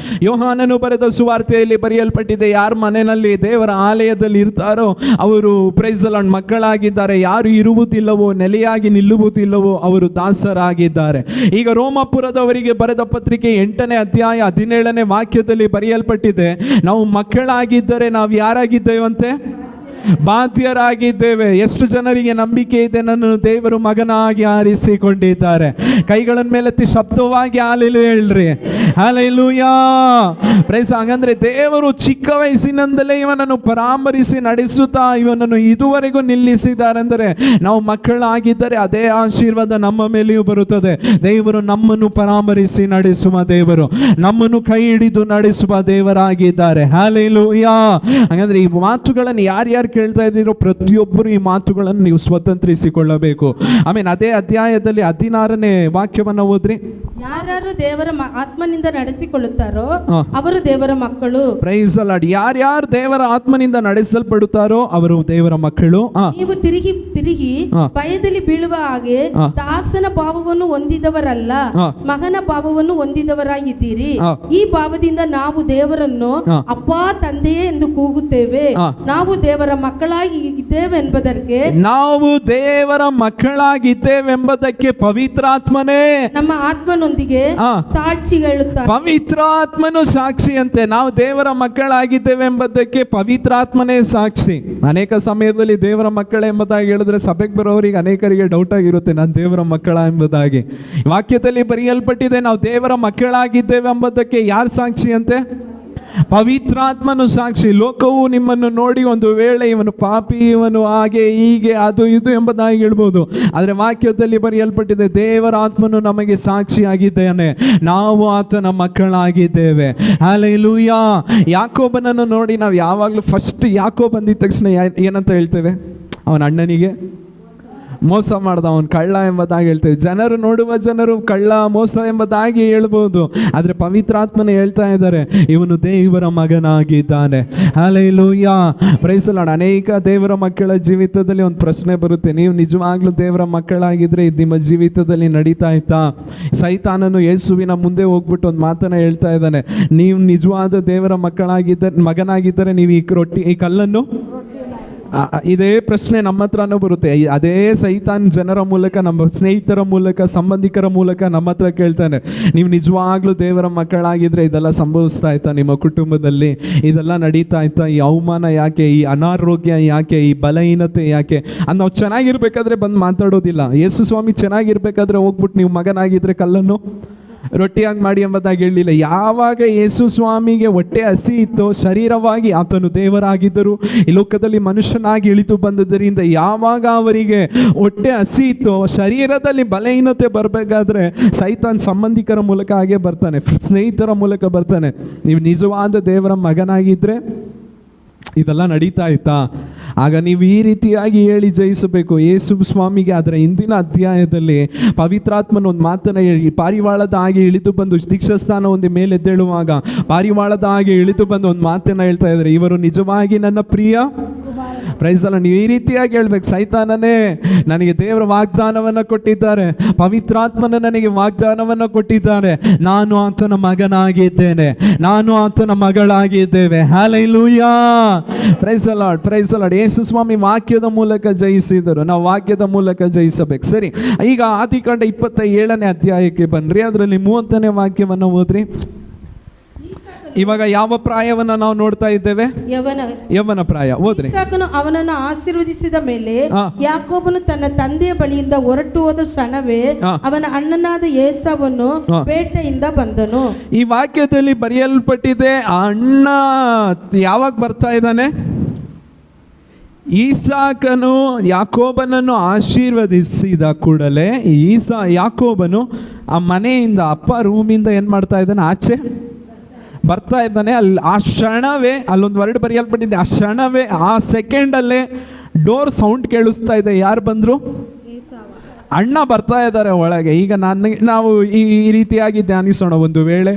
ಯೋಹಾನನು ಬರೆದ ಸುವಾರ್ತೆಯಲ್ಲಿ ಬರೆಯಲ್ಪಟ್ಟಿದೆ, ಯಾರ ಮನೆಯಲ್ಲಿ ದೇವರ ಆಲಯದಲ್ಲಿ ಇರ್ತಾರೋ ಅವರು ಪ್ರೈಸ್ ದಿ ಲಾರ್ಡ್ ಮಕ್ಕಳಾಗಿದ್ದಾರೆ. ಯಾರು ಇರುವುದಿಲ್ಲವೋ, ನೆಲೆಯಾಗಿ ನಿಲ್ಲುವುದಿಲ್ಲವೋ ಅವರು ದಾಸರಾಗಿದ್ದಾರೆ. ಈಗ ರೋಮಾಪುರದವರಿಗೆ ಬರೆದ ಪತ್ರಿಕೆ 8ನೇ ಅಧ್ಯಾಯ 17ನೇ ವಾಕ್ಯದಲ್ಲಿ ಬರೆಯಲ್ಪಟ್ಟಿದೆ, ನಾವು ಮಕ್ಕಳಾಗಿದ್ದರೆ ನಾವು ಯಾರಾಗಿದ್ದೇವಂತೆ? ಬಾಧ್ಯರಾಗಿದ್ದೇವೆ. ಎಷ್ಟು ಜನರಿಗೆ ನಂಬಿಕೆ ಇದೆ ನನ್ನನ್ನು ದೇವರು ಮಗನಾಗಿ ಆರಿಸಿಕೊಂಡಿದ್ದಾರೆ? ಕೈಗಳ ಮೇಲೆತ್ತಿ ಶಬ್ದವಾಗಿ ಹಾಲೆಲೂಯಾ ಹೇಳ್ರಿ, ಹಾಲೆಲೂಯಾ. ಪ್ರೈಸ್. ಹಾಗಂದ್ರೆ ದೇವರು ಚಿಕ್ಕ ವಯಸ್ಸಿನಿಂದಲೇ ಇವನನ್ನು ಪರಾಮರಿಸಿ ನಡೆಸುತ್ತಾ ಇವನನ್ನು ಇದುವರೆಗೂ ನಿಲ್ಲಿಸಿದ್ದಾರೆಂದರೆ ನಾವು ಮಕ್ಕಳಾಗಿದ್ದರೆ ಅದೇ ಆಶೀರ್ವಾದ ನಮ್ಮ ಮೇಲೆಯೂ ಬರುತ್ತದೆ. ದೇವರು ನಮ್ಮನ್ನು ಪರಾಮರಿಸಿ ನಡೆಸುವ ದೇವರು, ನಮ್ಮನ್ನು ಕೈ ಹಿಡಿದು ನಡೆಸುವ ದೇವರಾಗಿದ್ದಾರೆ. ಹಾಲೆಲೂಯಾ. ಹಾಗಂದ್ರೆ ಈ ಮಾತುಗಳನ್ನು ಯಾರ್ಯಾರು ಕೇಳ್ತಾ ಇದ್ದೀರೋ ಪ್ರತಿಯೊಬ್ಬರು ಈ ಮಾತುಗಳನ್ನು ನೀವು ಸ್ವತಂತ್ರಿಸಿಕೊಳ್ಳಬೇಕು. ಆಮೇಲೆ ಅದೇ ಅಧ್ಯಾಯದಲ್ಲಿ 16ನೇ ವಾಕ್ಯವನ್ನು ಓದ್ರಿ. ಯಾರ್ಯಾರು ದೇವರ ಆತ್ಮನಿಂದ ನಡೆಸಿಕೊಳ್ಳುತ್ತಾರೋ ಅವರು ದೇವರ ಮಕ್ಕಳು. Praise the lord. ಯಾರ್ಯಾರು ದೇವರ ಆತ್ಮನಿಂದ ನಡೆಸಲ್ಪಡುತ್ತಾರೋ ಅವರು ದೇವರ ಮಕ್ಕಳು. ನೀವು ತಿರುಗಿ ಭಯದಲ್ಲಿ ಬೀಳುವ ಹಾಗೆ ದಾಸನ ಭಾವವನ್ನು ಹೊಂದಿದವರಲ್ಲ, ಮಗನ ಭಾವವನ್ನು ಹೊಂದಿದವರಾಗಿದ್ದೀರಿ. ಈ ಭಾವದಿಂದ ನಾವು ದೇವರನ್ನು ಅಪ್ಪಾ ತಂದೆಯೇ ಎಂದು ಕೂಗುತ್ತೇವೆ. ನಾವು ದೇವರ ಮಕ್ಕಳಾಗಿದ್ದೇವೆಂಬುದಕ್ಕೆ ಪವಿತ್ರಾತ್ಮನೇ ನಮ್ಮ ಆತ್ಮನೊಂದಿಗೆ ಸಾಕ್ಷಿ ಹೇಳುತ್ತಾರೆ. ಪವಿತ್ರಾತ್ಮನು ಸಾಕ್ಷಿ ಅಂತೆ. ನಾವು ದೇವರ ಮಕ್ಕಳಾಗಿದ್ದೇವೆ ಎಂಬುದಕ್ಕೆ ಪವಿತ್ರಾತ್ಮನೇ ಸಾಕ್ಷಿ. ಅನೇಕ ಸಮಯದಲ್ಲಿ ದೇವರ ಮಕ್ಕಳ ಎಂಬುದಾಗಿ ಹೇಳಿದ್ರೆ ಸಭೆಗೆ ಬರೋರಿಗೆ ಅನೇಕರಿಗೆ ಡೌಟ್ ಆಗಿರುತ್ತೆ, ನಾನು ದೇವರ ಮಕ್ಕಳ ಎಂಬುದಾಗಿ. ವಾಕ್ಯದಲ್ಲಿ ಬರೆಯಲ್ಪಟ್ಟಿದೆ ನಾವು ದೇವರ ಮಕ್ಕಳಾಗಿದ್ದೇವೆ ಎಂಬುದಕ್ಕೆ ಯಾರು ಸಾಕ್ಷಿ ಅಂತೆ? ಪವಿತ್ರಾತ್ಮನು ಸಾಕ್ಷಿ. ಲೋಕವು ನಿಮ್ಮನ್ನು ನೋಡಿ ಒಂದು ವೇಳೆ ಇವನು ಪಾಪಿ, ಇವನು ಹಾಗೆ ಹೀಗೆ ಅದು ಇದು ಎಂಬುದಾಗಿ ಹೇಳ್ಬೋದು. ಆದರೆ ವಾಕ್ಯದಲ್ಲಿ ಬರೆಯಲ್ಪಟ್ಟಿದೆ ದೇವರ ಆತ್ಮನು ನಮಗೆ ಸಾಕ್ಷಿಯಾಗಿದ್ದಾನೆ, ನಾವು ಆತನ ಮಕ್ಕಳಾಗಿದ್ದೇವೆ. ಹಲ್ಲೆಲೂಯಾ. ಯಾಕೋಬನನ್ನು ನೋಡಿ ನಾವು ಯಾವಾಗಲೂ ಫಸ್ಟ್ ಯಾಕೋಬ ಬಂದಿದ ತಕ್ಷಣ ಏನಂತ ಹೇಳ್ತೇವೆ? ಅವನ ಅಣ್ಣನಿಗೆ ಮೋಸ ಮಾಡ್ದ, ಅವನು ಕಳ್ಳ ಎಂಬುದಾಗಿ ಹೇಳ್ತೇವೆ. ನೋಡುವ ಜನರು ಕಳ್ಳ, ಮೋಸ ಎಂಬುದಾಗಿ ಹೇಳ್ಬೋದು. ಆದರೆ ಪವಿತ್ರಾತ್ಮನೇ ಹೇಳ್ತಾ ಇದ್ದಾರೆ ಇವನು ದೇವರ ಮಗನಾಗಿದ್ದಾನೆ. ಹಲ್ಲೆಲೂಯಾ. Praise the lord. ಅನೇಕ ದೇವರ ಮಕ್ಕಳ ಜೀವಿತದಲ್ಲಿ ಒಂದು ಪ್ರಶ್ನೆ ಬರುತ್ತೆ, ನೀವು ನಿಜವಾಗ್ಲೂ ದೇವರ ಮಕ್ಕಳಾಗಿದ್ರೆ ಇದು ನಿಮ್ಮ ಜೀವಿತದಲ್ಲಿ ನಡೀತಾ ಇತ್ತಾ? ಸೈತಾನನು ಯೇಸುವಿನ ಮುಂದೆ ಹೋಗ್ಬಿಟ್ಟು ಒಂದು ಮಾತನ್ನ ಹೇಳ್ತಾ ಇದ್ದಾನೆ, ನೀವು ನಿಜವಾದ ದೇವರ ಮಗನಾಗಿದ್ದರೆ ನೀವು ಈ ಕಲ್ಲನ್ನು. ಇದೇ ಪ್ರಶ್ನೆ ನಮ್ಮ ಹತ್ರನೂ ಬರುತ್ತೆ. ಅದೇ ಸೈತಾನ್ ಜನರ ಮೂಲಕ, ನಮ್ಮ ಸ್ನೇಹಿತರ ಮೂಲಕ, ಸಂಬಂಧಿಕರ ಮೂಲಕ ನಮ್ಮ ಹತ್ರ ಕೇಳ್ತಾನೆ, ನೀವು ನಿಜವಾಗ್ಲೂ ದೇವರ ಮಕ್ಕಳಾಗಿದ್ರೆ ಇದೆಲ್ಲ ಸಂಭವಿಸ್ತಾ ಇತ್ತಾ ನಿಮ್ಮ ಕುಟುಂಬದಲ್ಲಿ? ಇದೆಲ್ಲ ನಡೀತಾ ಇತ್ತಾ? ಈ ಅವಮಾನ ಯಾಕೆ? ಈ ಅನಾರೋಗ್ಯ ಯಾಕೆ? ಈ ಬಲಹೀನತೆ ಯಾಕೆ? ಅದು ನಾವು ಚೆನ್ನಾಗಿರ್ಬೇಕಾದ್ರೆ ಬಂದು ಮಾತಾಡೋದಿಲ್ಲ. ಯೇಸು ಸ್ವಾಮಿ ಚೆನ್ನಾಗಿರ್ಬೇಕಾದ್ರೆ ಹೋಗ್ಬಿಟ್ಟು ನೀವು ಮಗನಾಗಿದ್ರೆ ಕಲ್ಲನ್ನು ರೊಟ್ಟಿಯಾಗಿ ಮಾಡಿ ಎಂಬುದಾಗಿ ಹೇಳಲಿಲ್ಲ. ಯಾವಾಗ ಯೇಸು ಸ್ವಾಮಿಗೆ ಹೊಟ್ಟೆ ಹಸಿ ಇತ್ತೋ, ಶರೀರವಾಗಿ ಆತನು ದೇವರಾಗಿದ್ದರು, ಈ ಲೋಕದಲ್ಲಿ ಮನುಷ್ಯನಾಗಿ ಇಳಿದು ಬಂದದರಿಂದ ಯಾವಾಗ ಅವರಿಗೆ ಹೊಟ್ಟೆ ಹಸಿ ಇತ್ತೋ, ಶರೀರದಲ್ಲಿ ಬಲಹೀನತೆ ಬರಬೇಕಾದ್ರೆ ಸೈತಾನ್ ಸಂಬಂಧಿಕರ ಮೂಲಕ ಹಾಗೆ ಬರ್ತಾನೆ, ಸ್ನೇಹಿತರ ಮೂಲಕ ಬರ್ತಾನೆ. ನೀವು ನಿಜವಾದ ದೇವರ ಮಗನಾಗಿದ್ದರೆ ಇದೆಲ್ಲ ನಡೀತಾ ಇತ್ತಾ? ಆಗ ನೀವು ಈ ರೀತಿಯಾಗಿ ಹೇಳಿ ಜಯಿಸಬೇಕು. ಯೇಸು ಸ್ವಾಮಿಗೆ ಅದರ ಹಿಂದಿನ ಅಧ್ಯಾಯದಲ್ಲಿ ಪವಿತ್ರಾತ್ಮನ ಒಂದು ಮಾತನ್ನು ಹೇಳಿ, ಪಾರಿವಾಳದ ಹಾಗೆ ಇಳಿದು ಬಂದು ದೀಕ್ಷಾಸ್ಥಾನ ಒಂದು ಮೇಲೆ ಎದ್ದೇಳುವಾಗ ಪಾರಿವಾಳದ ಹಾಗೆ ಇಳಿದು ಬಂದು ಒಂದು ಮಾತನ್ನು ಹೇಳ್ತಾ ಇದ್ದಾರೆ, ಇವರು ನಿಜವಾಗಿ ನನ್ನ ಪ್ರಿಯ. ಪ್ರೈಸ್ ಅಲ್ಲ. ನೀವು ಈ ರೀತಿಯಾಗಿ ಹೇಳ್ಬೇಕು, ಸೈತಾನನೇ ನನಗೆ ದೇವರ ವಾಗ್ದಾನವನ್ನು ಕೊಟ್ಟಿದ್ದಾರೆ, ಪವಿತ್ರಾತ್ಮನ ನನಗೆ ವಾಗ್ದಾನವನ್ನು ಕೊಟ್ಟಿದ್ದಾರೆ, ನಾನು ಆತನ ಮಗನಾಗಿದ್ದೇನೆ, ನಾನು ಆತನ ಮಗಳಾಗಿದ್ದೇವೆ. Hallelujah. Praise the lord, praise the lord. ಯೇಸು ಸ್ವಾಮಿ ವಾಕ್ಯದ ಮೂಲಕ ಜಯಿಸಿದರು, ನಾವು ವಾಕ್ಯದ ಮೂಲಕ ಜಯಿಸಬೇಕು. ಸರಿ, ಈಗ ಆದಿಕಾಂಡ 27ನೇ ಅಧ್ಯಾಯಕ್ಕೆ ಬನ್ರಿ, ಅದರಲ್ಲಿ 30ನೇ ವಾಕ್ಯವನ್ನು ಓದ್ರಿ. ಇವಾಗ ಯಾವ ಪ್ರಾಯವನ್ನು ನಾವು ನೋಡ್ತಾ ಇದ್ದೇವೆ? ಯೌವನ ಪ್ರಾಯ. ಓದ್ರಿ. ಇಸಾಕನು ಅವನನ್ನು ಆಶೀರ್ವದಿಸಿದ ಮೇಲೆ ಯಾಕೋಬನು ತನ್ನ ತಂದೆಯ ಬಳಿಯಿಂದ ಹೊರಟು ಹೋದ ಕ್ಷಣವೇ ಅವನ ಅಣ್ಣನಾದ ಏಸಾವನು ಬೇಟೆಯಿಂದ ಬಂದನು. ಈ ವಾಕ್ಯದಲ್ಲಿ ಬರೆಯಲ್ಪಟ್ಟಿದೆ, ಆ ಅಣ್ಣ ಯಾವಾಗ ಬರ್ತಾ ಇದ್ದಾನೆ? ಈಸಾಕನು ಯಾಕೋಬನನ್ನು ಆಶೀರ್ವದಿಸಿದ ಕೂಡಲೇ ಯಾಕೋಬನು ಆ ಮನೆಯಿಂದ, ಅಪ್ಪ ರೂಮಿಂದ ಏನು ಮಾಡ್ತಾ ಇದ್ದಾನೆ? ಆಚೆ ಬರ್ತಾ ಇದ್ದಾನೆ. ಅಲ್ಲಿ ಆ ಕ್ಷಣವೇ, ಅಲ್ಲೊಂದು ವರ್ಡ್ ಬರೆಯಲ್ಪಟ್ಟಿದೆ, ಆ ಕ್ಷಣವೇ, ಆ ಸೆಕೆಂಡಲ್ಲೇ ಡೋರ್ ಸೌಂಡ್ ಕೇಳಿಸ್ತಾ ಇದೆ. ಯಾರು ಬಂದರು? ಅಣ್ಣ ಬರ್ತಾ ಇದ್ದಾರೆ ಒಳಗೆ. ಈಗ ನಾವು ಈ ರೀತಿಯಾಗಿ ಧ್ಯಾನಿಸೋಣ. ಒಂದು ವೇಳೆ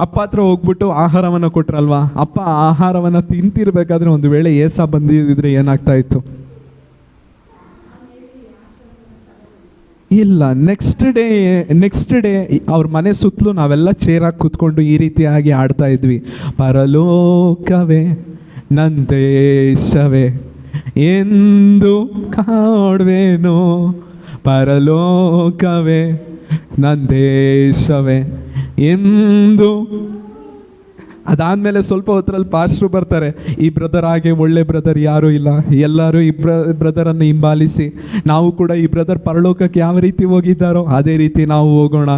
ಅಪ್ಪ ಹತ್ರ ಹೋಗ್ಬಿಟ್ಟು ಆಹಾರವನ್ನು ಕೊಟ್ರಲ್ವಾ, ಅಪ್ಪ ಆಹಾರವನ್ನು ತಿಂತಿರ್ಬೇಕಾದ್ರೆ ಒಂದು ವೇಳೆ ಏಸ ಬಂದಿದ್ರೆ ಏನಾಗ್ತಾ ಇತ್ತು? ಇಲ್ಲ. ನೆಕ್ಸ್ಟ್ ಡೇ ಅವ್ರ ಮನೆ ಸುತ್ತಲೂ ನಾವೆಲ್ಲ ಚೇರಾಗಿ ಕೂತ್ಕೊಂಡು ಈ ರೀತಿಯಾಗಿ ಆಡ್ತಾ ಇದ್ವಿ, ಪರಲೋಕವೇ ನಂದೇಶವೇ ಎಂದು ಕಾಡ್ವೇನೋ, ಪರಲೋಕವೇ ನನ್ನ ದೇಶವೇ ಎಂದು. ಅದಾದಮೇಲೆ ಸ್ವಲ್ಪ ಹೊತ್ತರಲ್ಲಿ ಪಾಸ್ಟ್ರು ಬರ್ತಾರೆ, ಈ ಬ್ರದರ್ ಹಾಗೆ ಒಳ್ಳೆ ಬ್ರದರ್ ಯಾರೂ ಇಲ್ಲ, ಎಲ್ಲರೂ ಈ ಬ್ರದರನ್ನು ಹಿಂಬಾಲಿಸಿ ನಾವು ಕೂಡ ಈ ಬ್ರದರ್ ಪರಲೋಕಕ್ಕೆ ಯಾವ ರೀತಿ ಹೋಗಿದ್ದಾರೋ ಅದೇ ರೀತಿ ನಾವು ಹೋಗೋಣ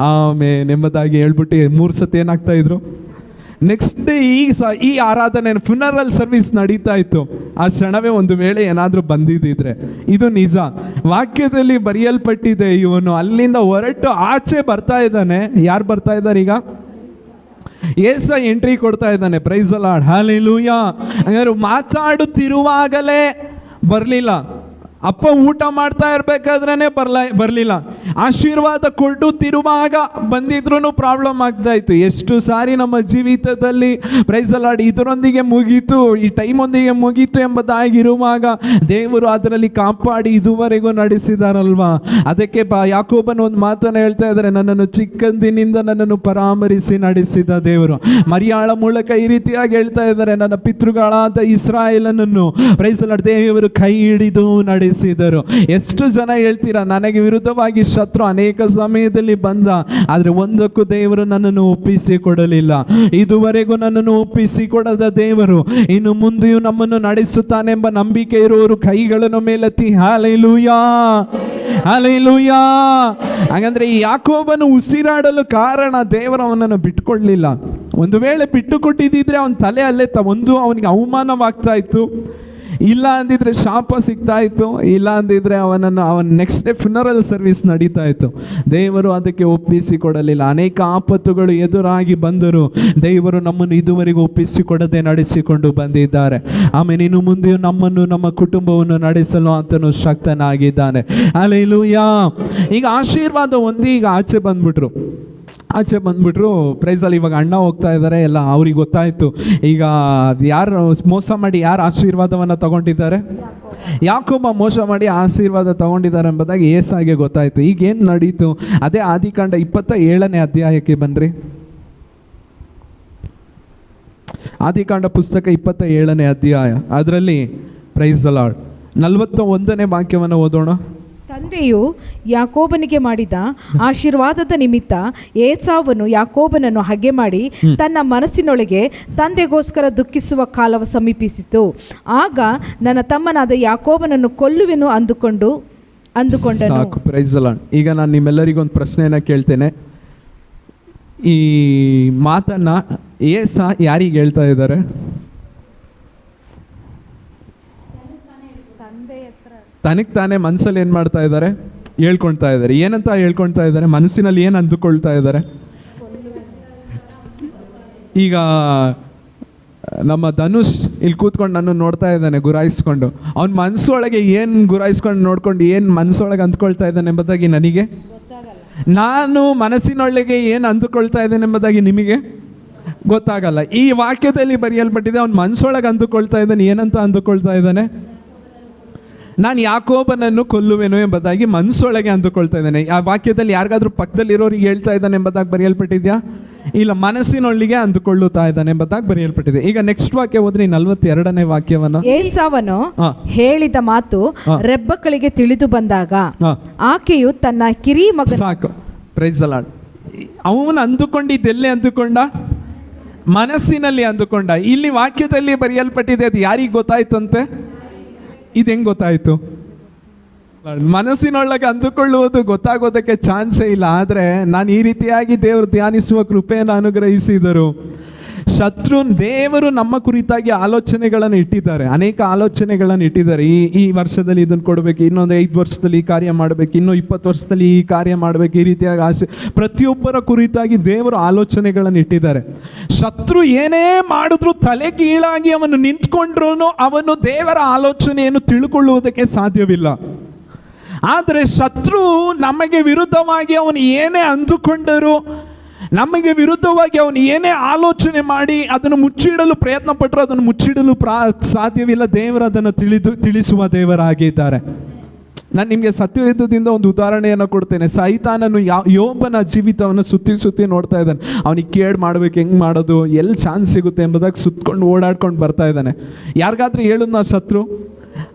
ಆಮೇಲೆ ನೆಮ್ಮದಾಗಿ ಹೇಳ್ಬಿಟ್ಟು 3 ಸತಿ ಏನಾಗ್ತಾ ಇದ್ರು. ನೆಕ್ಸ್ಟ್ ಡೇ ಈ ಆರಾಧನೆ ಫ್ಯುನರಲ್ ಸರ್ವಿಸ್ ನಡೀತಾ ಇತ್ತು. ಆ ಕ್ಷಣವೇ ಒಂದು ವೇಳೆ ಏನಾದರೂ ಬಂದಿದ್ದಿದ್ರೆ, ಇದು ನಿಜ, ವಾಕ್ಯದಲ್ಲಿ ಬರೆಯಲ್ಪಟ್ಟಿದೆ. ಇವನು ಅಲ್ಲಿಂದ ಹೊರಟು ಆಚೆ ಬರ್ತಾ ಇದ್ದಾನೆ. ಯಾರು ಬರ್ತಾ ಇದ್ದಾರೆ ಈಗ? ಏಸ ಎಂಟ್ರಿ ಕೊಡ್ತಾ ಇದ್ದಾನೆ. Praise the lord, hallelujah. ಹಂಗಾದ್ರೆ ಮಾತಾಡುತ್ತಿರುವಾಗಲೇ ಬರಲಿಲ್ಲ, ಅಪ್ಪ ಊಟ ಮಾಡ್ತಾ ಇರ್ಬೇಕಾದ್ರೇ ಬರಲಿಲ್ಲ. ಆಶೀರ್ವಾದ ಕೊಡುತ್ತಿರುವಾಗ ಬಂದಿದ್ರೂ ಪ್ರಾಬ್ಲಮ್ ಆಗ್ತಾ ಇತ್ತು. ಎಷ್ಟು ಸಾರಿ ನಮ್ಮ ಜೀವಿತದಲ್ಲಿ ಪ್ರೈಸ್ ದ ಲಾರ್ಡ್ ಇದರೊಂದಿಗೆ ಮುಗೀತು, ಈ ಟೈಮ್ ಒಂದಿಗೆ ಮುಗೀತು ಎಂಬುದಾಗಿರುವಾಗ ದೇವರು ಅದರಲ್ಲಿ ಕಾಪಾಡಿ ಇದುವರೆಗೂ ನಡೆಸಿದಾರಲ್ವಾ. ಅದಕ್ಕೆ ಯಾಕೋಬನ ಒಂದು ಮಾತನ್ನು ಹೇಳ್ತಾ ಇದ್ದಾರೆ, ನನ್ನನ್ನು ಚಿಕ್ಕಂದಿನಿಂದ ನನ್ನನ್ನು ಪರಾಮರಿಸಿ ನಡೆಸಿದ ದೇವರು. ಮರಿಯಾಳ ಮೂಲಕ ಈ ರೀತಿಯಾಗಿ ಹೇಳ್ತಾ ಇದ್ದಾರೆ, ನನ್ನ ಪಿತೃಗಳಾದ ಇಸ್ರಾಯೇಲನನ್ನು ಪ್ರೈಸ್ ದ ಲಾರ್ಡ್ ದೇವರು ಕೈ ಹಿಡಿದು ನಡೆಸಿದರು. ಎಷ್ಟು ಜನ ಹೇಳ್ತೀರಾ, ನನಗೆ ವಿರುದ್ಧವಾಗಿ ಶತ್ರು ಅನೇಕ ಸಮಯದಲ್ಲಿ ಬಂದ, ಆದರೆ ಒಂದಕ್ಕೂ ದೇವರು ನನ್ನನ್ನು ಒಪ್ಪಿಸಿ ಕೊಡಲಿಲ್ಲ. ಇದುವರೆಗೂ ನನ್ನನ್ನು ಒಪ್ಪಿಸಿ ಕೊಡದ ದೇವರು ಇನ್ನು ಮುಂದೆಯೂ ನಮ್ಮನ್ನು ನಡೆಸುತ್ತಾನೆಂಬ ನಂಬಿಕೆ ಇರುವವರು ಕೈಗಳನ್ನು ಮೇಲೆತ್ತಿ ಹಲ್ಲೆಲೂಯಾ, ಹಲ್ಲೆಲೂಯಾ. ಹಾಗಂದ್ರೆ ಈ ಯಾಕೋಬನು ಉಸಿರಾಡಲು ಕಾರಣ ದೇವರು ಅವನನ್ನು ಬಿಟ್ಟುಕೊಡ್ಲಿಲ್ಲ. ಒಂದು ವೇಳೆ ಬಿಟ್ಟು ಕೊಟ್ಟಿದ್ದಿದ್ರೆ ಅವನ ತಲೆ ಅಲ್ಲೇ ಅವನಿಗೆ ಅವಮಾನವಾಗ್ತಾ ಇತ್ತು, ಇಲ್ಲ ಅಂದಿದ್ರೆ ಶಾಪ ಸಿಗ್ತಾ ಇತ್ತು, ಇಲ್ಲ ಅಂದಿದ್ರೆ ಅವನ ನೆಕ್ಸ್ಟ್ ಡೇ ಫ್ಯುನರಲ್ ಸರ್ವಿಸ್ ನಡೀತಾ ಇತ್ತು. ದೇವರು ಅದಕ್ಕೆ ಒಪ್ಪಿಸಿ ಕೊಡಲಿಲ್ಲ. ಅನೇಕ ಆಪತ್ತುಗಳು ಎದುರಾಗಿ ಬಂದರು, ದೇವರು ನಮ್ಮನ್ನು ಇದುವರೆಗೂ ಒಪ್ಪಿಸಿಕೊಡದೆ ನಡೆಸಿಕೊಂಡು ಬಂದಿದ್ದಾರೆ. ಆಮೇಲೆ ಇನ್ನು ಮುಂದೆಯೂ ನಮ್ಮನ್ನು ನಮ್ಮ ಕುಟುಂಬವನ್ನು ನಡೆಸಲು ಆತನು ಶಕ್ತನಾಗಿದ್ದಾನೆ. ಹಲ್ಲೆಲೂಯಾ. ಈಗ ಆಶೀರ್ವಾದ ಹೊಂದಿ ಈಗ ಆಚೆ ಬಂದ್ಬಿಟ್ರು ಪ್ರೈಸಲ್ಲಿ. ಇವಾಗ ಅಣ್ಣ ಹೋಗ್ತಾ ಇದ್ದಾರೆ, ಎಲ್ಲ ಅವ್ರಿಗೆ ಗೊತ್ತಾಯಿತು. ಈಗ ಯಾರು ಮೋಸ ಮಾಡಿ ಯಾರು ಆಶೀರ್ವಾದವನ್ನು ತಗೊಂಡಿದ್ದಾರೆ? ಯಾಕೋಬ ಮೋಸ ಮಾಡಿ ಆಶೀರ್ವಾದ ತಗೊಂಡಿದ್ದಾರೆ ಎಂಬುದಾಗಿ ಏಸಾಗೆ ಗೊತ್ತಾಯಿತು. ಈಗ ಏನು ನಡೀತು? ಅದೇ ಆದಿಕಾಂಡ 27ನೇ ಅಧ್ಯಾಯಕ್ಕೆ ಬನ್ನಿರಿ. ಆದಿಕಾಂಡ ಪುಸ್ತಕ 27ನೇ ಅಧ್ಯಾಯ, ಅದರಲ್ಲಿ ಪ್ರೈಸ್ ದ ಲಾರ್ಡ್ 41ನೇ ವಾಕ್ಯವನ್ನು ಓದೋಣ. ತಂದೆಯು ಯಾಕೋಬನಿಗೆ ಮಾಡಿದ ಆಶೀರ್ವಾದದ ನಿಮಿತ್ತ ಏಸಾವನು ಯಾಕೋಬನನ್ನು ಹಗೆ ಮಾಡಿ ತನ್ನ ಮನಸ್ಸಿನೊಳಗೆ ತಂದೆಗೋಸ್ಕರ ದುಃಖಿಸುವ ಕಾಲವು ಸಮೀಪಿಸಿತು. ಆಗ ನನ್ನ ತಮ್ಮನಾದ ಯಾಕೋಬನನ್ನು ಕೊಲ್ಲುವೆನು ಅಂದುಕೊಂಡನು. ಸಾಕು, ಪ್ರೈಸ್ ದ ಲಾರ್ಡ್. ಈಗ ನಾನು ನಿಮ್ಮೆಲ್ಲರಿಗೂ ಒಂದು ಪ್ರಶ್ನೆಯನ್ನು ಕೇಳ್ತೇನೆ. ಈ ಮಾತನ್ನ ಏಸ ಯಾರಿಗೆ ಹೇಳ್ತಾ ಇದ್ದಾರೆ? ತನಗೆ ತಾನೇ ಮನಸ್ಸಲ್ಲಿ ಏನು ಮಾಡ್ತಾ ಇದ್ದಾರೆ? ಹೇಳ್ಕೊಳ್ತಾ ಇದ್ದಾರೆ. ಏನಂತ ಹೇಳ್ಕೊಳ್ತಾ ಇದ್ದಾರೆ? ಮನಸ್ಸಿನಲ್ಲಿ ಏನು ಅಂದುಕೊಳ್ತಾ ಇದ್ದಾರೆ? ಈಗ ನಮ್ಮ ಧನುಷ್ ಇಲ್ಲಿ ಕೂತ್ಕೊಂಡು ನನ್ನ ನೋಡ್ತಾ ಇದ್ದಾನೆ ಗುರಾಯಿಸ್ಕೊಂಡು. ಅವ್ನ ಮನಸ್ಸೊಳಗೆ ಏನು ಗುರಾಯಿಸ್ಕೊಂಡು ನೋಡ್ಕೊಂಡು ಏನು ಮನಸ್ಸೊಳಗೆ ಅಂದ್ಕೊಳ್ತಾ ಇದ್ದಾನೆ ಎಂಬುದಾಗಿ ನನಗೆ, ನಾನು ಮನಸ್ಸಿನೊಳಗೆ ಏನು ಅಂದುಕೊಳ್ತಾ ಇದ್ದೇನೆ ಎಂಬುದಾಗಿ ನಿಮಗೆ ಗೊತ್ತಾಗಲ್ಲ. ಈ ವಾಕ್ಯದಲ್ಲಿ ಬರೆಯಲ್ಪಟ್ಟಿದೆ, ಅವ್ನ ಮನಸ್ಸೊಳಗೆ ಅಂದುಕೊಳ್ತಾ ಇದ್ದಾನೆ. ಏನಂತ ಅಂದುಕೊಳ್ತಾ ಇದ್ದಾನೆ? ನಾನು ಯಾಕೋಬನನ್ನು ಕೊಲ್ಲುವೆನು ಎಂಬುದಾಗಿ ಮನಸ್ಸೊಳಗೆ ಅಂದುಕೊಳ್ತಾ ಇದ್ದಾನೆ. ಆ ವಾಕ್ಯದಲ್ಲಿ ಯಾರಿಗಾದ್ರೂ ಪಕ್ಕದಲ್ಲಿರೋರಿಗೆ ಹೇಳ್ತಾ ಇದ್ದಾನೆ ಎಂಬುದಾಗಿ ಬರೆಯಲ್ಪಟ್ಟಿದ್ಯಾ? ಇಲ್ಲ, ಮನಸ್ಸಿನೊಳಗೆ ಅಂದುಕೊಳ್ಳುತ್ತಾ ಇದ್ದಾನೆ ಎಂಬುದಾಗಿ ಬರೆಯಲ್ಪಟ್ಟಿದೆ. ಈಗ ನೆಕ್ಸ್ಟ್ ವಾಕ್ಯ ಓದ್ರಿ, 42ನೇ ವಾಕ್ಯವನ್ನು. ಏಸಾವನು ಹೇಳಿದ ಮಾತು ರೆಬ್ಬಕ್ಕಳಿಗೆ ತಿಳಿದು ಬಂದಾಗ ಆಕೆಯು ತನ್ನ ಕಿರಿ ಮಗ. ಸಾಕು, ಪ್ರೈಸ್ ದ ಲಾರ್ಡ್. ಅವನು ಅಂದುಕೊಂಡಿದ್ದೆಲ್ಲೇ ಅಂದುಕೊಂಡ? ಮನಸ್ಸಿನಲ್ಲಿ ಅಂದುಕೊಂಡ. ಇಲ್ಲಿ ವಾಕ್ಯದಲ್ಲಿ ಬರೆಯಲ್ಪಟ್ಟಿದೆ, ಅದು ಯಾರಿಗೆ ಗೊತ್ತಾಯ್ತಂತೆ? ಇದು ಹೆಂಗೆ ಗೊತ್ತಾಯಿತು? ಮನಸ್ಸಿನೊಳಗೆ ಅಂದುಕೊಳ್ಳುವುದು ಗೊತ್ತಾಗೋದಕ್ಕೆ ಚಾನ್ಸೇ ಇಲ್ಲ. ಆದರೆ ನಾನು ಈ ರೀತಿಯಾಗಿ ದೇವರು ಧ್ಯಾನಿಸುವ ಕೃಪೆಯನ್ನು ಅನುಗ್ರಹಿಸಿದರು. ದೇವರು ನಮ್ಮ ಕುರಿತಾಗಿ ಆಲೋಚನೆಗಳನ್ನು ಇಟ್ಟಿದ್ದಾರೆ, ಅನೇಕ ಆಲೋಚನೆಗಳನ್ನು ಇಟ್ಟಿದ್ದಾರೆ. ಈ ವರ್ಷದಲ್ಲಿ ಇದನ್ನು ಕೊಡಬೇಕು, ಇನ್ನೊಂದು 5 ವರ್ಷದಲ್ಲಿ ಈ ಕಾರ್ಯ ಮಾಡಬೇಕು, ಇನ್ನೂ 20 ವರ್ಷದಲ್ಲಿ ಈ ಕಾರ್ಯ ಮಾಡಬೇಕು, ಈ ರೀತಿಯಾಗಿ ಆಸೆ. ಪ್ರತಿಯೊಬ್ಬರ ಕುರಿತಾಗಿ ದೇವರು ಆಲೋಚನೆಗಳನ್ನು ಇಟ್ಟಿದ್ದಾರೆ. ಶತ್ರು ಏನೇ ಮಾಡಿದ್ರು ತಲೆ ಕೀಳಾಗಿ ಅವನು ನಿಂತ್ಕೊಂಡ್ರೂ ಅವನು ದೇವರ ಆಲೋಚನೆಯನ್ನು ತಿಳ್ಕೊಳ್ಳುವುದಕ್ಕೆ ಸಾಧ್ಯವಿಲ್ಲ. ಆದರೆ ಶತ್ರು ನಮಗೆ ವಿರುದ್ಧವಾಗಿ ಅವನು ಏನೇ ಅಂದುಕೊಂಡರೂ, ನಮಗೆ ವಿರುದ್ಧವಾಗಿ ಅವನು ಏನೇ ಆಲೋಚನೆ ಮಾಡಿ ಅದನ್ನು ಮುಚ್ಚಿಡಲು ಪ್ರಯತ್ನ ಪಟ್ಟರು ಅದನ್ನು ಮುಚ್ಚಿಡಲು ಸಾಧ್ಯವಿಲ್ಲ. ದೇವರು ಅದನ್ನು ತಿಳಿಸುವ ದೇವರಾಗಿದ್ದಾರೆ. ನಾನು ನಿಮಗೆ ಸತ್ಯವೇದದಿಂದ ಒಂದು ಉದಾಹರಣೆಯನ್ನು ಕೊಡ್ತೇನೆ. ಸೈತಾನನು ಯೋಬನ ಜೀವಿತವನ್ನು ಸುತ್ತಿ ನೋಡ್ತಾ ಇದ್ದಾನೆ. ಅವನಿಗೆ ಕೇಡು ಮಾಡಬೇಕು, ಹೆಂಗೆ ಮಾಡೋದು, ಎಲ್ಲಿ ಚಾನ್ಸ್ ಸಿಗುತ್ತೆ ಎಂಬುದಾಗಿ ಸುತ್ಕೊಂಡು ಓಡಾಡ್ಕೊಂಡು ಬರ್ತಾ ಇದ್ದಾನೆ. ಯಾರಿಗಾದ್ರೂ ಹೇಳೋದು ನಾ ಶತ್ರು.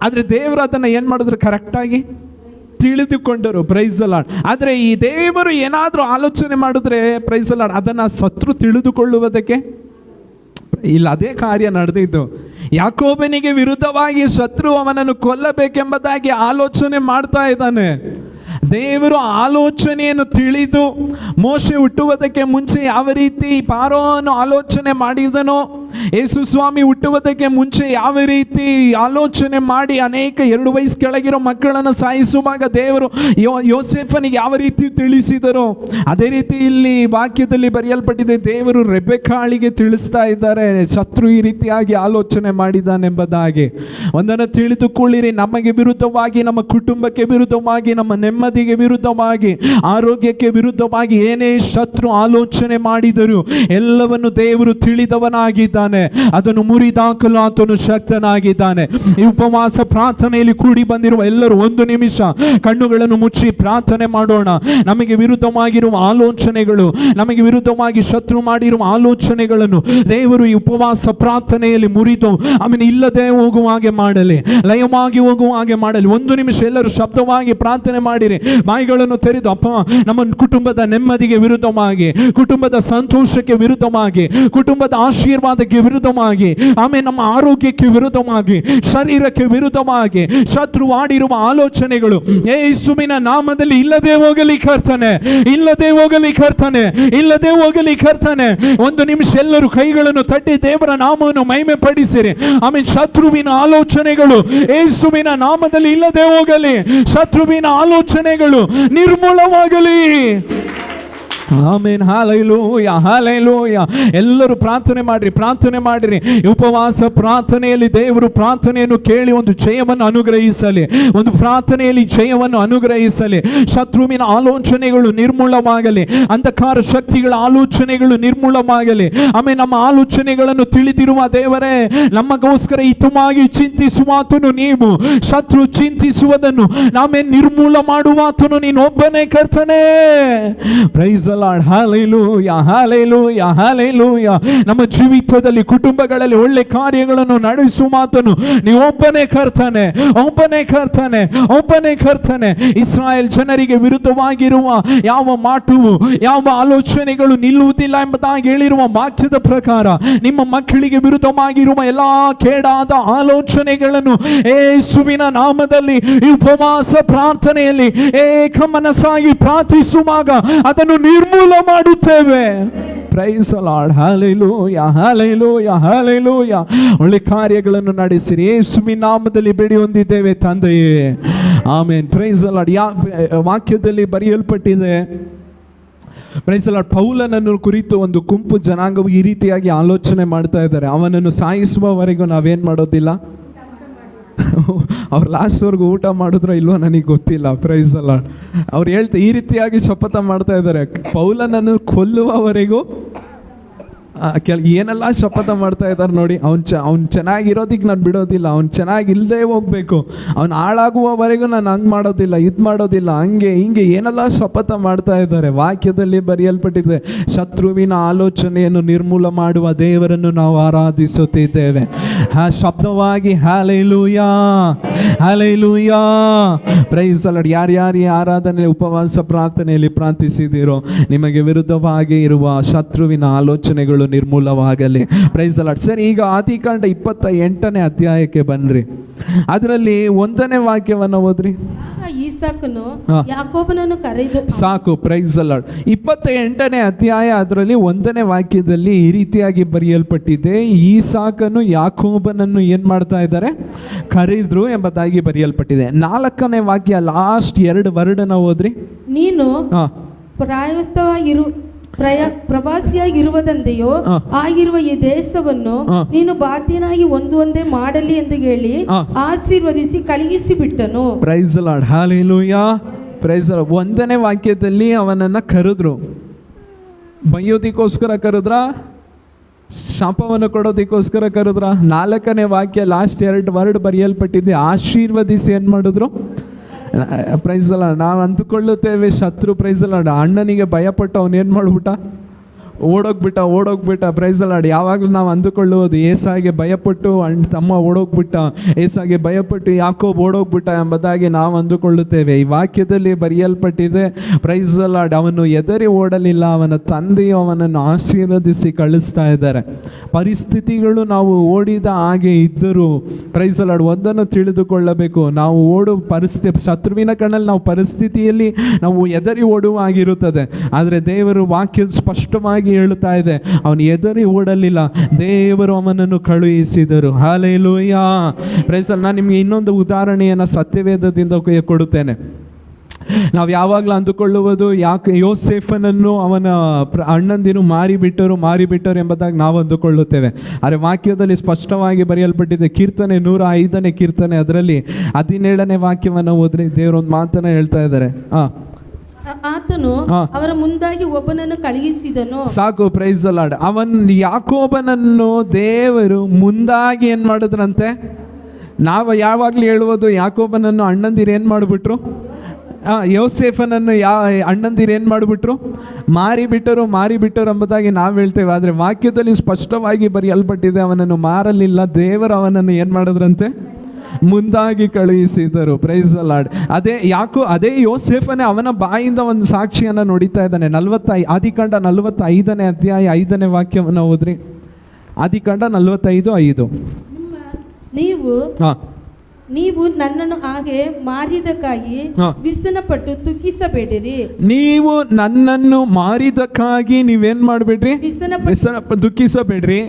ಆದರೆ ದೇವರು ಅದನ್ನು ಏನು ಮಾಡಿದ್ರು? ಕರೆಕ್ಟಾಗಿ ತಿಳಿದುಕೊಂಡರು. Price lord. ಆದರೆ ಈ ದೇವರು ಏನಾದರೂ ಆಲೋಚನೆ ಮಾಡಿದ್ರೆ ಪ್ರೈಸ್ ಲಾರ್ಡ್ ಅದನ್ನು ಶತ್ರು ತಿಳಿದುಕೊಳ್ಳುವುದಕ್ಕೆ ಇಲ್ಲ. ಅದೇ ಕಾರ್ಯ ನಡೆದಿದ್ದು. ಯಾಕೋಬನಿಗೆ ವಿರುದ್ಧವಾಗಿ ಶತ್ರು ಅವನನ್ನು ಕೊಲ್ಲಬೇಕೆಂಬುದಾಗಿ ಆಲೋಚನೆ ಮಾಡ್ತಾ ಇದ್ದಾನೆ. ದೇವರು ಆಲೋಚನೆಯನ್ನು ತಿಳಿದು ಮೋಶೆ ಹುಟ್ಟುವುದಕ್ಕೆ ಮುಂಚೆ ಯಾವ ರೀತಿ ಫಾರೋನು ಆಲೋಚನೆ ಮಾಡಿದನೋ, ಯೇಸು ಸ್ವಾಮಿ ಹುಟ್ಟುವುದಕ್ಕೆ ಮುಂಚೆ ಯಾವ ರೀತಿ ಆಲೋಚನೆ ಮಾಡಿ ಅನೇಕ 2 ವಯಸ್ಸು ಕೆಳಗಿರೋ ಮಕ್ಕಳನ್ನು ಸಾಯಿಸುವಾಗ ದೇವರು ಯೋಸೇಫನಿಗೆ ಯಾವ ರೀತಿ ತಿಳಿಸಿದರೋ, ಅದೇ ರೀತಿ ಇಲ್ಲಿ ವಾಕ್ಯದಲ್ಲಿ ಬರೆಯಲ್ಪಟ್ಟಿದೆ. ದೇವರು ರೆಬೆಕ್ಕಾಳಿಗೆ ತಿಳಿಸ್ತಾ ಇದ್ದಾರೆ, ಶತ್ರು ಈ ರೀತಿಯಾಗಿ ಆಲೋಚನೆ ಮಾಡಿದ್ದಾನೆಂಬುದಾಗಿ. ಒಂದನ್ನು ತಿಳಿದುಕೊಳ್ಳಿರಿ, ನಮಗೆ ವಿರುದ್ಧವಾಗಿ, ನಮ್ಮ ಕುಟುಂಬಕ್ಕೆ ವಿರುದ್ಧವಾಗಿ, ನಮ್ಮ ನೆಮ್ಮದಿಗೆ ವಿರುದ್ಧವಾಗಿ, ಆರೋಗ್ಯಕ್ಕೆ ವಿರುದ್ಧವಾಗಿ ಏನೇ ಶತ್ರು ಆಲೋಚನೆ ಮಾಡಿದರೂ ಎಲ್ಲವನ್ನು ದೇವರು ತಿಳಿದವನಾಗಿದ್ದಾನೆ. ಅದನ್ನು ಮುರಿದಾಕಲು ಆತನು ಶಕ್ತನಾಗಿದ್ದಾನೆ. ಈ ಉಪವಾಸ ಪ್ರಾರ್ಥನೆಯಲ್ಲಿ ಕೂಡಿ ಬಂದಿರುವ ಎಲ್ಲರೂ 1 ನಿಮಿಷ ಕಣ್ಣುಗಳನ್ನು ಮುಚ್ಚಿ ಪ್ರಾರ್ಥನೆ ಮಾಡೋಣ. ನಮಗೆ ವಿರುದ್ಧವಾಗಿರುವ ಆಲೋಚನೆಗಳು, ನಮಗೆ ವಿರುದ್ಧವಾಗಿ ಶತ್ರು ಮಾಡಿರುವ ಆಲೋಚನೆಗಳನ್ನು ದೇವರು ಈ ಉಪವಾಸ ಪ್ರಾರ್ಥನೆಯಲ್ಲಿ ಮುರಿದು ಆಮೇಲೆ ಇಲ್ಲದೆ ಹೋಗುವ ಹಾಗೆ ಮಾಡಲಿ, ಲಯವಾಗಿ ಹೋಗುವ ಹಾಗೆ ಮಾಡಲಿ. 1 ನಿಮಿಷ ಎಲ್ಲರೂ ಶಬ್ದವಾಗಿ ಪ್ರಾರ್ಥನೆ ಮಾಡಿರಿ. ಬಾಯಿಗಳನ್ನು ತೆರೆದು, ಅಪ್ಪ, ನಮ್ಮ ಕುಟುಂಬದ ನೆಮ್ಮದಿಗೆ ವಿರುದ್ಧವಾಗಿ, ಕುಟುಂಬದ ಸಂತೋಷಕ್ಕೆ ವಿರುದ್ಧವಾಗಿ, ಕುಟುಂಬದ ಆಶೀರ್ವಾದಕ್ಕೆ ವಿರುದ್ಧವಾಗಿ, ಆಮೇಲೆ ನಮ್ಮ ಆರೋಗ್ಯಕ್ಕೆ ವಿರುದ್ಧವಾಗಿ, ಶರೀರಕ್ಕೆ ವಿರುದ್ಧವಾಗಿ ಶತ್ರು ಮಾಡಿರುವ ಆಲೋಚನೆಗಳು ಯೇಸುವಿನ ನಾಮದಲ್ಲಿ ಇಲ್ಲದೆ ಹೋಗಲಿ ಕರ್ತನೆ, ಇಲ್ಲದೆ ಹೋಗಲಿ ಕರ್ತನೆ, ಇಲ್ಲದೆ ಹೋಗಲಿ ಕರ್ತನೆ. 1 ನಿಮಿಷ ಎಲ್ಲರೂ ಕೈಗಳನ್ನು ತಟ್ಟಿ ದೇವರ ನಾಮವನ್ನು ಮಹಿಮೆ ಪಡಿಸಿರಿ. ಆಮೇಲೆ ಶತ್ರುವಿನ ಆಲೋಚನೆಗಳು ಯೇಸುವಿನ ನಾಮದಲ್ಲಿ ಇಲ್ಲದೆ ಹೋಗಲಿ, ಶತ್ರುವಿನ ಆಲೋಚನೆಗಳು ನಿರ್ಮೂಲವಾಗಲಿ. ಆಮೆನ್. Hallelujah, hallelujah. ಎಲ್ಲರೂ ಪ್ರಾರ್ಥನೆ ಮಾಡಿರಿ, ಪ್ರಾರ್ಥನೆ ಮಾಡಿರಿ. ಉಪವಾಸ ಪ್ರಾರ್ಥನೆಯಲ್ಲಿ ದೇವರು ಪ್ರಾರ್ಥನೆಯನ್ನು ಕೇಳಿ ಒಂದು ಜಯವನ್ನು ಅನುಗ್ರಹಿಸಲಿ, ಒಂದು ಪ್ರಾರ್ಥನೆಯಲ್ಲಿ ಜಯವನ್ನು ಅನುಗ್ರಹಿಸಲಿ. ಶತ್ರುವಿನ ಆಲೋಚನೆಗಳು ನಿರ್ಮೂಲವಾಗಲಿ, ಅಂಧಕಾರ ಶಕ್ತಿಗಳ ಆಲೋಚನೆಗಳು ನಿರ್ಮೂಲವಾಗಲಿ. ಆಮೇಲೆ ನಮ್ಮ ಆಲೋಚನೆಗಳನ್ನು ತಿಳಿದಿರುವ ದೇವರೇ, ನಮಗೋಸ್ಕರ ಹಿತವಾಗಿ ಚಿಂತಿಸುವಾತನು ನೀವು, ಶತ್ರು ಚಿಂತಿಸುವುದನ್ನು ನಾವೇ ನಿರ್ಮೂಲ ಮಾಡುವಾತನು ನೀನು ಒಬ್ಬನೇ ಕರ್ತನೇ. Praise lord. Hallelujah, hallelujah, hallelujah. ನಮ್ಮ ಜೀವಿತದಲ್ಲಿ, ಕುಟುಂಬಗಳಲ್ಲಿ ಒಳ್ಳೆ ಕಾರ್ಯಗಳನ್ನು ನಡೆಸುವ ಮಾತನು ನೀವು ಒಬ್ಬನೇ ಕರ್ತನೆ, ಒಬ್ಬನೇ ಕರ್ತನೆ, ಒಬ್ಬನೇ ಕರ್ತನೆ. ಇಸ್ರಾಯೇಲ್ ಜನರಿಗೆ ವಿರುದ್ಧವಾಗಿರುವ ಯಾವ ಮಾಟುವು, ಯಾವ ಆಲೋಚನೆಗಳು ನಿಲ್ಲುವುದಿಲ್ಲ ಎಂಬುದಾಗಿ ಹೇಳಿರುವ ವಾಕ್ಯದ ಪ್ರಕಾರ ನಿಮ್ಮ ಮಕ್ಕಳಿಗೆ ವಿರುದ್ಧವಾಗಿರುವ ಎಲ್ಲಾ ಕೇಡಾದ ಆಲೋಚನೆಗಳನ್ನು ಯೇಸುವಿನ ನಾಮದಲ್ಲಿ ಈ ಉಪವಾಸ ಪ್ರಾರ್ಥನೆಯಲ್ಲಿ ಏಕ ಮನಸ್ಸಾಗಿ ಪ್ರಾರ್ಥಿಸುವಾಗ ಅದನ್ನು ನಿರ್ಮೂಲ ಮಾಡುತ್ತೇವೆ. Praise lord. Hallelujah, hallelujah, hallelujah. ಒಳ್ಳೆ ಕಾರ್ಯಗಳನ್ನು ನಡೆಸಿರಿ. ಯೇಸುವಿನ ನಾಮದಲ್ಲಿ ಬೇಡಿ ಹೊಂದಿದ್ದೇವೆ ತಂದೆಯೇ, ಆಮೆನ್. Price lord. ವಾಕ್ಯದಲ್ಲಿ ಬರೆಯಲ್ಪಟ್ಟಿದೆ, ಪ್ರೈಸ್ ಲಾರ್ಡ್, ಪೌಲನನ್ನು ಕುರಿತು ಒಂದು ಗುಂಪು ಜನಾಂಗವು ಈ ರೀತಿಯಾಗಿ ಆಲೋಚನೆ ಮಾಡ್ತಾ ಇದ್ದಾರೆ. ಅವನನ್ನು ಸಾಯಿಸುವವರೆಗೂ ನಾವೇನು ಮಾಡೋದಿಲ್ಲ. ಅವ್ರು ಲಾಸ್ಟ್ವರೆಗೂ ಊಟ ಮಾಡಿದ್ರೋ ಇಲ್ವೋ ನನಗೆ ಗೊತ್ತಿಲ್ಲ. Praise lord. ಅವ್ರು ಈ ರೀತಿಯಾಗಿ ಶಪಥ ಮಾಡ್ತಾ ಇದ್ದಾರೆ, ಪೌಲನನ್ನು ಕೊಲ್ಲುವವರೆಗೂ ಏನೆಲ್ಲ ಶಪಥ ಮಾಡ್ತಾ ಇದ್ದಾರೆ ನೋಡಿ. ಅವ್ನು ಚೆನ್ನಾಗಿರೋದಿಕ್ಕೆ ನಾನು ಬಿಡೋದಿಲ್ಲ, ಅವ್ನು ಚೆನ್ನಾಗಿಲ್ಲದೆ ಹೋಗ್ಬೇಕು, ಅವ್ನು ಹಾಳಾಗುವವರೆಗೂ ನಾನು ಹಂಗೆ ಮಾಡೋದಿಲ್ಲ, ಇದು ಮಾಡೋದಿಲ್ಲ, ಹಂಗೆ ಹಿಂಗೆ ಏನೆಲ್ಲ ಶಪಥ ಮಾಡ್ತಾ ಇದ್ದಾರೆ. ವಾಕ್ಯದಲ್ಲಿ ಬರೆಯಲ್ಪಟ್ಟಿದೆ, ಶತ್ರುವಿನ ಆಲೋಚನೆಯನ್ನು ನಿರ್ಮೂಲ ಮಾಡುವ ದೇವರನ್ನು ನಾವು ಆರಾಧಿಸುತ್ತಿದ್ದೇವೆ. ಶಬ್ದವಾಗಿ ಹಾಲೆಲೂಯಾ, ಹಾಲೆಲೂಯಾ. Praise lord. ಯಾರ್ಯಾರು ಈ ಆರಾಧನೆ ಉಪವಾಸ ಪ್ರಾರ್ಥನೆಯಲ್ಲಿ ಪ್ರಾರ್ಥಿಸಿದಿರೋ ನಿಮಗೆ ವಿರುದ್ಧವಾಗಿ ಇರುವ ಶತ್ರುವಿನ ಆಲೋಚನೆಗಳು ನಿರ್ಮೂಲವಾಗಲಿ. Price lord. ಸರಿ, ಈಗ ಆದಿಕಾಂಡ 28ನೇ ಅಧ್ಯಾಯಕ್ಕೆ ಬನ್ರಿ. ಅದರಲ್ಲಿ 1ನೇ ವಾಕ್ಯವನ್ನು ಓದ್ರಿ. ಈಸಾಕನು ಯಾಕೋಬನನ್ನು ಕರೆದು ಸಾಕು. Price lord. 28ನೇ ಅಧ್ಯಾಯ ಅದರಲ್ಲಿ 1ನೇ ವಾಕ್ಯದಲ್ಲಿ ಈ ರೀತಿಯಾಗಿ ಬರೆಯಲ್ಪಟ್ಟಿದೆ, ಈಸಾಕನು ಯಾಕೋಬನನ್ನು ಏನ್ ಮಾಡ್ತಾ ಇದ್ದಾರೆ, ಕರೆದ್ರು ಎಂಬುದಾಗಿ ಬರೆಯಲ್ಪಟ್ಟಿದೆ. 4ನೇ ವಾಕ್ಯ ಲಾಸ್ಟ್ 2 ವರ್ಡನ್ನ ಓದ್ರಿ. ನೀನು ಪ್ರವಾಸಿಯಾಗಿರುವುದಂತೆಯೋ ಆಗಿರುವ ಈ ದೇಶವನ್ನು ನೀನು ಬಾಧ್ಯನಾಗಿ ಒಂದೇ ಮಾಡಲಿ ಎಂದು ಹೇಳಿ ಆಶೀರ್ವದಿಸಿ ಕಳುಹಿಸಿ ಬಿಟ್ಟನು. Praise lord. Hallelujah. Praise lord. 1ನೇ ವಾಕ್ಯದಲ್ಲಿ ಅವನನ್ನ ಕರೆದ್ರು. ಬೈಯೋದಿಕ್ಕೋಸ್ಕರ ಕರೆದ್ರ, ಶಾಪವನ್ನು ಕೊಡೋದಕ್ಕೋಸ್ಕರ ಕರೆದ್ರ? 4ನೇ ವಾಕ್ಯ ಲಾಸ್ಟ್ 2 ವರ್ಡ್ ಬರೆಯಲ್ಪಟ್ಟಿದೆ, ಆಶೀರ್ವದಿಸಿ ಏನ್ ಮಾಡಿದ್ರು. Praise lord. ನಾವು ಅಂದುಕೊಳ್ಳುತ್ತೇವೆ ಶತ್ರು ಪ್ರೈಸ್ ಲಾರ್ಡ್ ಅಣ್ಣನಿಗೆ ಭಯಪಟ್ಟು ಅವನೇನು ಮಾಡ್ಬಿಟ್ಟ, ಓಡೋಗ್ಬಿಟ್ಟ ಪ್ರೈಸ್ ಲಾರ್ಡ್. ಯಾವಾಗಲೂ ನಾವು ಅಂದುಕೊಳ್ಳುವುದು ಏಸಾಗೆ ಭಯಪಟ್ಟು ತಮ್ಮ ಓಡೋಗ್ಬಿಟ್ಟ, ಏಸಾಗೆ ಭಯಪಟ್ಟು ಯಾಕೋಬ್ ಓಡೋಗ್ಬಿಟ್ಟ ಎಂಬುದಾಗಿ ನಾವು ಅಂದುಕೊಳ್ಳುತ್ತೇವೆ. ಈ ವಾಕ್ಯದಲ್ಲಿ ಬರೆಯಲ್ಪಟ್ಟಿದೆ ಪ್ರೈಸ್ ಲಾರ್ಡ್, ಅವನು ಎದರಿ ಓಡಲಿಲ್ಲ, ಅವನ ತಂದೆಯು ಅವನನ್ನು ಆಶೀರ್ವದಿಸಿ ಕಳಿಸ್ತಾ ಇದ್ದಾರೆ. ಪರಿಸ್ಥಿತಿಗಳು ನಾವು ಓಡಿದ ಹಾಗೆ ಇದ್ದರೂ ಪ್ರೈಸ್ ಲಾರ್ಡ್ ಒಂದನ್ನು ತಿಳಿದುಕೊಳ್ಳಬೇಕು, ನಾವು ಓಡುವ ಪರಿಸ್ಥಿತಿ ಶತ್ರುವಿನ ಕಣ್ಣಲ್ಲಿ ನಾವು ಪರಿಸ್ಥಿತಿಯಲ್ಲಿ ನಾವು ಎದರಿ ಓಡುವ ಆಗಿರುತ್ತದೆ. ಆದರೆ ದೇವರು ವಾಕ್ಯ ಸ್ಪಷ್ಟವಾಗಿ ಹೇಳುತ್ತಾ ಇದೆ, ಅವನು ಎದರಿ ಓಡಲಿಲ್ಲ, ದೇವರು ಅವನನ್ನು ಕಳುಹಿಸಿದರು. Hallelujah praise lord. ನಾನು ನಿಮಗೆ ಇನ್ನೊಂದು ಉದಾಹರಣೆಯನ್ನು ಸತ್ಯವೇದದಿಂದ ಕೊಡುತ್ತೇನೆ. ನಾವು ಯಾವಾಗಲೂ ಅಂದುಕೊಳ್ಳುವುದು ಯಾಕೆ ಯೋಸೇಫನನ್ನು ಅವನ ಅಣ್ಣಂದಿರು ಮಾರಿಬಿಟ್ಟರು ಎಂಬುದಾಗಿ ನಾವು ಅಂದುಕೊಳ್ಳುತ್ತೇವೆ. ಆದರೆ ವಾಕ್ಯದಲ್ಲಿ ಸ್ಪಷ್ಟವಾಗಿ ಬರೆಯಲ್ಪಟ್ಟಿದೆ. ಕೀರ್ತನೆ 105ನೇ ಕೀರ್ತನೆ ಅದರಲ್ಲಿ 17ನೇ ವಾಕ್ಯವನ್ನು ಓದಿ ದೇವರೊಂದು ಮಾತನ್ನು ಹೇಳ್ತಾ ಇದ್ದಾರೆ. ಆತನು ಅವರ ಮುಂದಾಗಿ ಒಬ್ಬನನ್ನು ಕಳುಹಿಸಿದನು. ಸಾಕು ಪ್ರೈಸ್ ದಿ ಲಾರ್ಡ್. ಯಾಕೋಬನನ್ನು ದೇವರು ಮುಂದಾಗಿ ಏನ್ ಮಾಡಿದ್ರಂತೆ? ನಾವು ಯಾವಾಗಲೂ ಹೇಳುವುದು ಯಾಕೋಬನನ್ನು ಅಣ್ಣಂದಿರು ಏನು ಮಾಡಿಬಿಟ್ರು? ಯೋಸೇಫನನ್ನು ಅಣ್ಣಂದಿರು ಏನು ಮಾಡಿಬಿಟ್ರು? ಮಾರಿಬಿಟ್ಟರು ಎಂಬುದಾಗಿ ನಾವು ಹೇಳ್ತೇವೆ. ಆದರೆ ವಾಕ್ಯದಲ್ಲಿ ಸ್ಪಷ್ಟವಾಗಿ ಬರೆಯಲ್ಪಟ್ಟಿದೆ, ಅವನನ್ನು ಮಾರಲಿಲ್ಲ, ದೇವರು ಅವನನ್ನು ಏನು ಮಾಡಿದ್ರಂತೆ? ಮುಂದಾಗಿ ಕಳುಹಿಸಿದರು. Praise the lord. ಅದೇ ಯೋಸೇಫನೇ ಅವನ ಬಾಯಿಂದ ಒಂದು ಸಾಕ್ಷಿಯನ್ನು ನುಡಿತಾ ಇದ್ದಾನೆ. ಆದಿಕಾಂಡ 45ನೇ ಅಧ್ಯಾಯ 5ನೇ ವಾಕ್ಯವನ್ನು ಓದ್ರಿ. ಆದಿಕಾಂಡ 45:5. ನೀವು ನನ್ನನ್ನು ಹಾಗೆ ಮಾರಿದಕ್ಕಾಗಿ ವ್ಯಸನಪಟ್ಟು ದುಃಖಿಸಬೇಡಿರಿ. ನೀವು ನನ್ನನ್ನು ಮಾರಿದಕ್ಕಾಗಿ ನೀವೇನ್ ಮಾಡಬೇಡ್ರಿ? ದುಃಖಿಸಬೇಡ್ರಿ.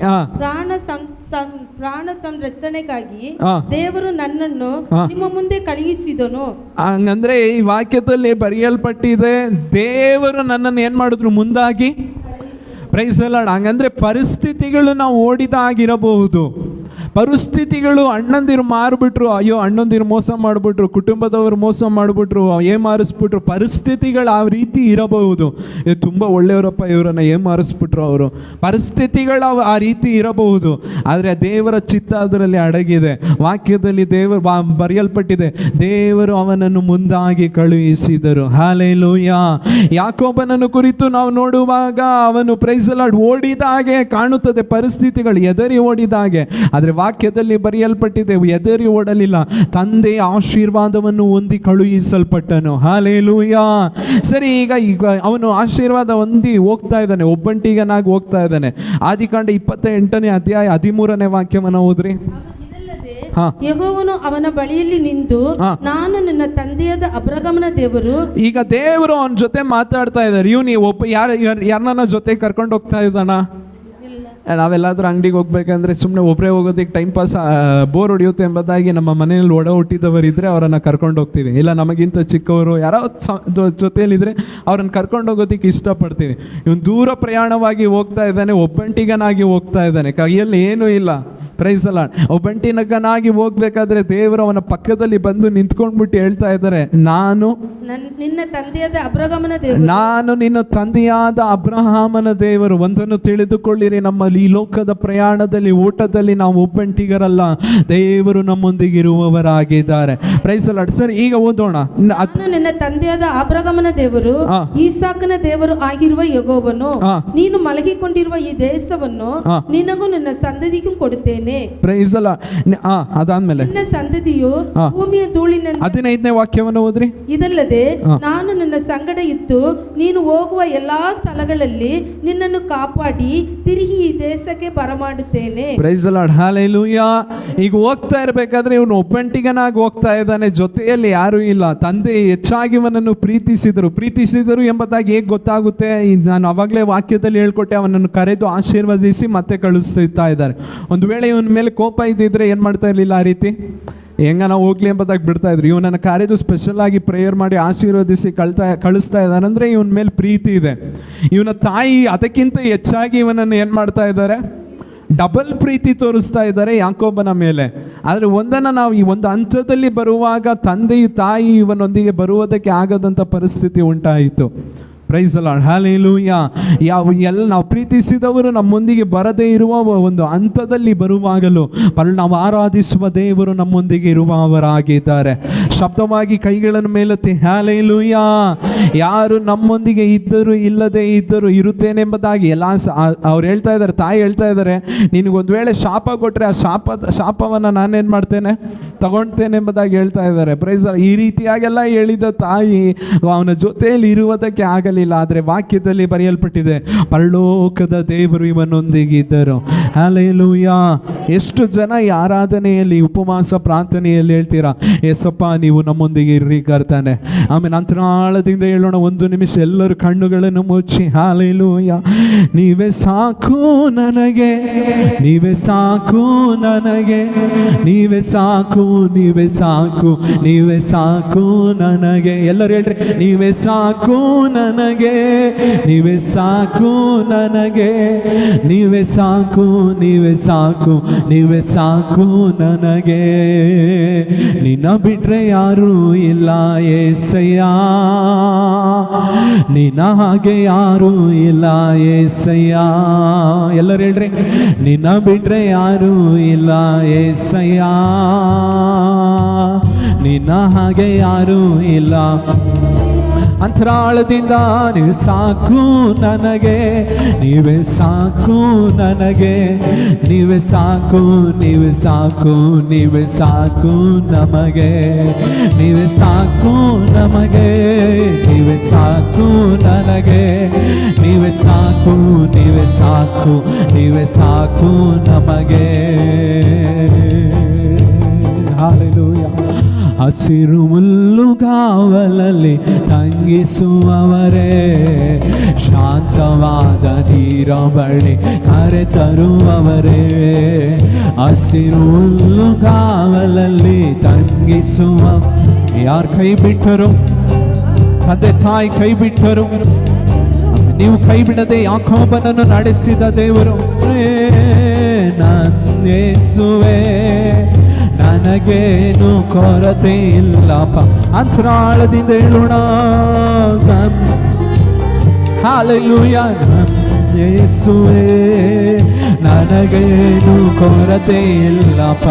ಪ್ರಾಣ ಸಂರಕ್ಷಣೆಗಾಗಿ ದೇವರು ನನ್ನನ್ನು ನಿಮ್ಮ ಮುಂದೆ ಕಳುಹಿಸಿದನು. ಹಂಗಂದ್ರೆ ಈ ವಾಕ್ಯದಲ್ಲಿ ಬರೆಯಲ್ಪಟ್ಟಿದೆ, ದೇವರು ನನ್ನನ್ನು ಏನ್ ಮಾಡಿದ್ರು? ಮುಂದಾಗಿ. Praise the lord. ಹಂಗಂದ್ರೆ ಪರಿಸ್ಥಿತಿಗಳು ನಾವು ಓಡಿದಾಗಿರಬಹುದು. ಪರಿಸ್ಥಿತಿಗಳು ಅಣ್ಣಂದಿರು ಮಾರ್ಬಿಟ್ರು, ಅಯ್ಯೋ ಅಣ್ಣಂದಿರು ಮೋಸ ಮಾಡಿಬಿಟ್ರು, ಕುಟುಂಬದವರು ಮೋಸ ಮಾಡಿಬಿಟ್ರು, ಏಮಾರಿಸ್ಬಿಟ್ರು, ಪರಿಸ್ಥಿತಿಗಳು ಆ ರೀತಿ ಇರಬಹುದು. ತುಂಬ ಒಳ್ಳೆಯವರಪ್ಪ, ಇವರನ್ನು ಏಮಾರಿಸ್ಬಿಟ್ರು ಅವರು, ಪರಿಸ್ಥಿತಿಗಳು ಆ ರೀತಿ ಇರಬಹುದು. ಆದರೆ ದೇವರ ಚಿತ್ತ ಅದರಲ್ಲಿ ಅಡಗಿದೆ. ವಾಕ್ಯದಲ್ಲಿ ದೇವರು ಬರೆಯಲ್ಪಟ್ಟಿದೆ, ದೇವರು ಅವನನ್ನು ಮುಂದಾಗಿ ಕಳುಹಿಸಿದರು. ಹಲ್ಲೆಲೂಯಾ. ಯಾಕೋಬನನ್ನು ಕುರಿತು ನಾವು ನೋಡುವಾಗ ಅವನು ಪ್ರೈಸ್ ದಿ ಲಾರ್ಡ್ ಓಡಿದ ಹಾಗೆ ಕಾಣುತ್ತದೆ, ಪರಿಸ್ಥಿತಿಗಳು ಎದರಿ ಓಡಿದ ಹಾಗೆ. ಆದರೆ ವಾಕ್ಯದಲ್ಲಿ ಬರೆಯಲ್ಪಟ್ಟಿದೆ, ಎದರಿ ಓಡಲಿಲ್ಲ, ತಂದೆಯ ಆಶೀರ್ವಾದವನ್ನು ಹೊಂದಿ ಕಳುಹಿಸಲ್ಪಟ್ಟನು. ಹಲ್ಲೆಲೂಯಾ. ಸರಿ, ಈಗ ಅವನು ಆಶೀರ್ವಾದ ಹೊಂದಿ ಹೋಗ್ತಾ ಇದ್ದಾನೆ, ಒಬ್ಬಂಟಿಗನಾಗಿ ಹೋಗ್ತಾ ಇದ್ದಾನೆ. ಆದಿಕಾಂಡ 28ನೇ ಅಧ್ಯಾಯ 13ನೇ ವಾಕ್ಯವನ್ನು ಓದ್ರಿ. ಯೆಹೋವನು ಅವನ ಬಳಿಯಲ್ಲಿ ನಿಂತು, ನಾನು ನಿನ್ನ ತಂದೆಯಾದ ಅಬ್ರಹಾಮನ ದೇವರು. ಈಗ ದೇವರು ಅವನ ಜೊತೆ ಮಾತಾಡ್ತಾ ಇದ್ದಾರೆ. ಇವನು ಯಾರನ್ನ ಜೊತೆ ಕರ್ಕೊಂಡು ಹೋಗ್ತಾ ಇದ್ದಾನ? ನಾವೆಲ್ಲಾದ್ರೂ ಅಂಗಡಿಗೆ ಹೋಗ್ಬೇಕಂದ್ರೆ ಸುಮ್ಮನೆ ಒಬ್ಬರೇ ಹೋಗೋದಕ್ಕೆ ಟೈಮ್ ಪಾಸ್ ಬೋರ್ ಹೊಡೆಯುತ್ತೆ ಎಂಬುದಾಗಿ ನಮ್ಮ ಮನೆಯಲ್ಲಿ ಹುಟ್ಟಿದವರಿದ್ರೆ ಅವರನ್ನು ಕರ್ಕೊಂಡು ಹೋಗ್ತೀವಿ. ಇಲ್ಲ ನಮಗಿಂತ ಚಿಕ್ಕವರು ಯಾರೋ ಜೊತೆಯಲ್ಲಿದ್ದರೆ ಅವ್ರನ್ನ ಕರ್ಕೊಂಡು ಹೋಗೋದಕ್ಕೆ ಇಷ್ಟಪಡ್ತೀವಿ. ಇವನು ದೂರ ಪ್ರಯಾಣವಾಗಿ ಹೋಗ್ತಾ ಇದ್ದಾನೆ, ಒಬ್ಬಂಟಿಗನಾಗಿ ಹೋಗ್ತಾ ಇದ್ದಾನೆ, ಕೈಯಲ್ಲಿ ಏನೂ ಇಲ್ಲ. Price the lord. ಒಬ್ಬಂಟಿಗನಾಗಿ ಹೋಗ್ಬೇಕಾದ್ರೆ ದೇವರು ಅವನ ಪಕ್ಕದಲ್ಲಿ ಬಂದು ನಿಂತ್ಕೊಂಡ್ಬಿಟ್ಟು ಹೇಳ್ತಾ ಇದ್ದಾರೆ, ನಾನು ನಿನ್ನ ತಂದೆಯಾದ ಅಬ್ರಹಾಮನ ದೇವರು. ನಾನು ನಿನ್ನ ತಂದೆಯಾದ ಅಬ್ರಹಾಮನ ದೇವರು. ಒಂದನ್ನು ತಿಳಿದುಕೊಳ್ಳಿರಿ, ನಮ್ಮಲ್ಲಿ ಈ ಲೋಕದ ಪ್ರಯಾಣದಲ್ಲಿ ಓಟದಲ್ಲಿ ನಾವು ಒಬ್ಬಂಟಿಗರಲ್ಲ, ದೇವರು ನಮ್ಮೊಂದಿಗೆ ಇರುವವರಾಗಿದ್ದಾರೆ. Price the lord. ಸರಿ, ಈಗ ಓದೋಣ. ನಿನ್ನ ತಂದೆಯಾದ ಅಬ್ರಹಾಮನ ದೇವರು, ಈಸಾಕನ ದೇವರು ಆಗಿರುವ ಯೆಹೋವನು, ನೀನು ಮಲಗಿಕೊಂಡಿರುವ ಈ ದೇಶವನ್ನು ನಿನಗೂ ನಿನ್ನ ಸಂತತಿಗೂ ಕೊಡುತ್ತೇನೆ. Praise the lord. ಅದಾದ್ಮೇಲೆ ನಿನ್ನ ಸಂತತಿಯು ಭೂಮಿಯ ಧೂಳಿನ 15ನೇ ವಾಕ್ಯವನ್ನು ಓದ್ರಿ. ಇದಲ್ಲದೆ ನಾನು ನಿನ್ನ ಸಂಗಡ ಇದ್ದು ನೀನು ಹೋಗುವ ಎಲ್ಲಾ ಸ್ಥಳಗಳಲ್ಲಿ ನಿನ್ನನ್ನು ಕಾಪಾಡಿ ತಿರುಗಿ ಈ ದೇಶಕ್ಕೆ ಬರಮಾಡುತ್ತೇನೆ. Praise the lord. ಹಲ್ಲೆಲೂಯಾ. ಈಗ ಹೋಗ್ತಾ ಇರಬೇಕಾದ್ರೆ ಇವನು ಒಬ್ಬಂಟಿಗನಾಗಿ ಹೋಗ್ತಾ ಇದ್ದಾನೆ, ಜೊತೆಯಲ್ಲಿ ಯಾರೂ ಇಲ್ಲ. ತಂದೆ ಹೆಚ್ಚಾಗಿ ಇವನನ್ನು ಪ್ರೀತಿಸಿದರು ಎಂಬುದಾಗಿ ಹೇಗೆ ಗೊತ್ತಾಗುತ್ತೆ? ನಾನು ಅವಾಗಲೇ ವಾಕ್ಯದಲ್ಲಿ ಹೇಳ್ಕೊಟ್ಟೆ, ಅವನನ್ನು ಕರೆದು ಆಶೀರ್ವದಿಸಿ ಮತ್ತೆ ಕಳಿಸ್ತಾ ಇದ್ದಾರೆ. ಒಂದು ವೇಳೆ ಇವನ ಮೇಲೆ ಕೋಪ ಇದ್ದಿದ್ರೆ ಏನು ಮಾಡ್ತಾ ಇರಲಿಲ್ಲ, ಆ ರೀತಿ ಹೆಂಗ ನಾವು ಹೋಗ್ಲಿ ಎಂಬುದಾಗಿ ಬಿಡ್ತಾ ಇದ್ರು. ಇವನನ್ನು ಕರೆದು ಸ್ಪೆಷಲ್ ಆಗಿ ಪ್ರೇಯರ್ ಮಾಡಿ ಆಶೀರ್ವದಿಸಿ ಕಳಿಸ್ತಾ ಇದ್ದಾರೆ ಅಂದರೆ ಇವನ ಮೇಲೆ ಪ್ರೀತಿ ಇದೆ. ಇವನ ತಾಯಿ ಅದಕ್ಕಿಂತ ಹೆಚ್ಚಾಗಿ ಇವನನ್ನು ಏನು ಮಾಡ್ತಾ ಇದ್ದಾರೆ? ಡಬಲ್ ಪ್ರೀತಿ ತೋರಿಸ್ತಾ ಇದ್ದಾರೆ ಯಾಕೋಬನ ಮೇಲೆ. ಆದರೆ ಒಂದನ್ನು ನಾವು ಈ ಒಂದು ಹಂತದಲ್ಲಿ ಬರುವಾಗ ತಂದೆಯು ತಾಯಿ ಇವನೊಂದಿಗೆ ಬರುವುದಕ್ಕೆ ಆಗದಂಥ ಪರಿಸ್ಥಿತಿ ಉಂಟಾಯಿತು. Praise the lord, hallelujah. ನಾವು ಪ್ರೀತಿಸಿದವರು ನಮ್ಮೊಂದಿಗೆ ಬರದೇ ಇರುವ ಒಂದು ಹಂತದಲ್ಲಿ ಬರುವಾಗಲೂ ನಾವು ಆರಾಧಿಸುವ ದೇವರು ನಮ್ಮೊಂದಿಗೆ ಇರುವವರಾಗಿದ್ದಾರೆ. ಶಬ್ದವಾಗಿ ಕೈಗಳನ್ನು ಮೇಲೆತ್ತಿ ಹಲ್ಲೆಲೂಯಾ. ಯಾರು ನಮ್ಮೊಂದಿಗೆ ಇದ್ದರೂ ಇಲ್ಲದೇ ಇದ್ದರೂ ಇರುತ್ತೇನೆ ಎಂಬುದಾಗಿ ಎಲ್ಲ ಅವ್ರು ಹೇಳ್ತಾ ಇದ್ದಾರೆ, ತಾಯಿ ಹೇಳ್ತಾ ಇದ್ದಾರೆ, ನಿನಗೊಂದು ವೇಳೆ ಶಾಪ ಕೊಟ್ಟರೆ ಆ ಶಾಪವನ್ನು ನಾನೇನು ಮಾಡ್ತೇನೆ, ತಗೊಳ್ತೇನೆ ಎಂಬುದಾಗಿ ಹೇಳ್ತಾ ಇದ್ದಾರೆ. ಪ್ರೈಸ್ ಈ ರೀತಿಯಾಗೆಲ್ಲ ಹೇಳಿದ ತಾಯಿ ಅವನ ಜೊತೆಯಲ್ಲಿ ಇರುವುದಕ್ಕೆ ಆಗಲಿಲ್ಲ. ಆದರೆ ವಾಕ್ಯದಲ್ಲಿ ಬರೆಯಲ್ಪಟ್ಟಿದೆ, ಪರಲೋಕದ ದೇವರು ಇವನೊಂದಿಗಿದ್ದರು. ಹಲ್ಲೆಲೂಯಾ. ಎಷ್ಟು ಜನ ಈ ಆರಾಧನೆಯಲ್ಲಿ ಉಪವಾಸ ಪ್ರಾರ್ಥನೆಯಲ್ಲಿ ಹೇಳ್ತೀರಾ, ಎಸಪ್ಪ ನೀವು ನಮ್ಮೊಂದಿಗೆ ಇರ್ರಿ ಕರ್ತಾನೆ. ಆಮೇಲೆ ಅಂತರಾಳದಿಂದ ಹೇಳೋಣ, ಒಂದು ನಿಮಿಷ ಎಲ್ಲರೂ ಕಣ್ಣುಗಳನ್ನು ಮುಚ್ಚಿ ಹಲ್ಲೆಲೂಯಾ. ನೀವೇ ಸಾಕು ನನಗೆ, ನೀವೇ ಸಾಕು ನನಗೆ, ನೀವೇ ಸಾಕು, ನೀವೇ ಸಾಕು, ನೀವೇ ಸಾಕು ನನಗೆ. ಎಲ್ಲರೂ ಹೇಳ್ರಿ, ನೀವೇ ಸಾಕು ನನಗೆ, ನೀವೇ ಸಾಕು ನನಗೆ, ನೀವೇ ಸಾಕು, ನೀವೇ ಸಾಕು, ನೀವೇ ಸಾಕು ನನಗೆ. ನಿನ್ನ ಬಿಟ್ರೆ ಯಾರೂ ಇಲ್ಲ ಏಸಯ್ಯ, ನಿನ್ನ ಹಾಗೆ ಯಾರೂ ಇಲ್ಲ ಏಸಯ್ಯ. ಎಲ್ಲರೂ ಹೇಳ್ರಿ, ನಿನ್ನ ಬಿಟ್ರೆ ಯಾರೂ ಇಲ್ಲ ಏಸಯ್ಯ, ನಿನ್ನ ಹಾಗೆ ಯಾರೂ ಇಲ್ಲ. ಅಂತರಾಳದಿಂದ ನೀವು ಸಾಕು ನನಗೆ, ನೀವೇ ಸಾಕು ನನಗೆ, ನೀವೇ ಸಾಕು, ನೀವೇ ಸಾಕು, ನೀವೇ ಸಾಕು ನಮಗೆ, ನೀವೇ ಸಾಕು ನಮಗೆ, ನೀವೇ ಸಾಕು ನನಗೆ, ನೀವೇ ಸಾಕು, ನೀವೇ ಸಾಕು, ನೀವೇ ಸಾಕು ನಮಗೆ. ಹಲ್ಲೆಲೂಯಾ. ಹಸಿರು ಹುಲ್ಲುಗಾವಲಲ್ಲಿ ತಂಗಿಸುವವರೇ, ಶಾಂತವಾದ ನೀರ ಬಳಿ ಕರೆ ತರುವವರೇ, ಹಸಿರು ಹುಲ್ಲುಗಾವಲಲ್ಲಿ ತಂಗಿಸುವ. ಯಾರು ಕೈ ಬಿಟ್ಟರು? ತಂದೆ ತಾಯಿ ಕೈ ಬಿಟ್ಟರು. ನೀವು ಕೈ ಬಿಡದೆ ಯಾಕೋಬನನ್ನು ನಡೆಸಿದ ದೇವರು. ನನ್ನೇಸುವೆ, ನನಗೇನು ಕೊರತೆ ಇಲ್ಲಪ್ಪ. ಅಂತರಾಳದಿಂದ ಹೇಳೋಣ, ಹಲ್ಲೆಲೂಯಾ. ಯೇಸುವೇ, ನನಗೇನು ಕೊರತೆ ಇಲ್ಲಪ್ಪ.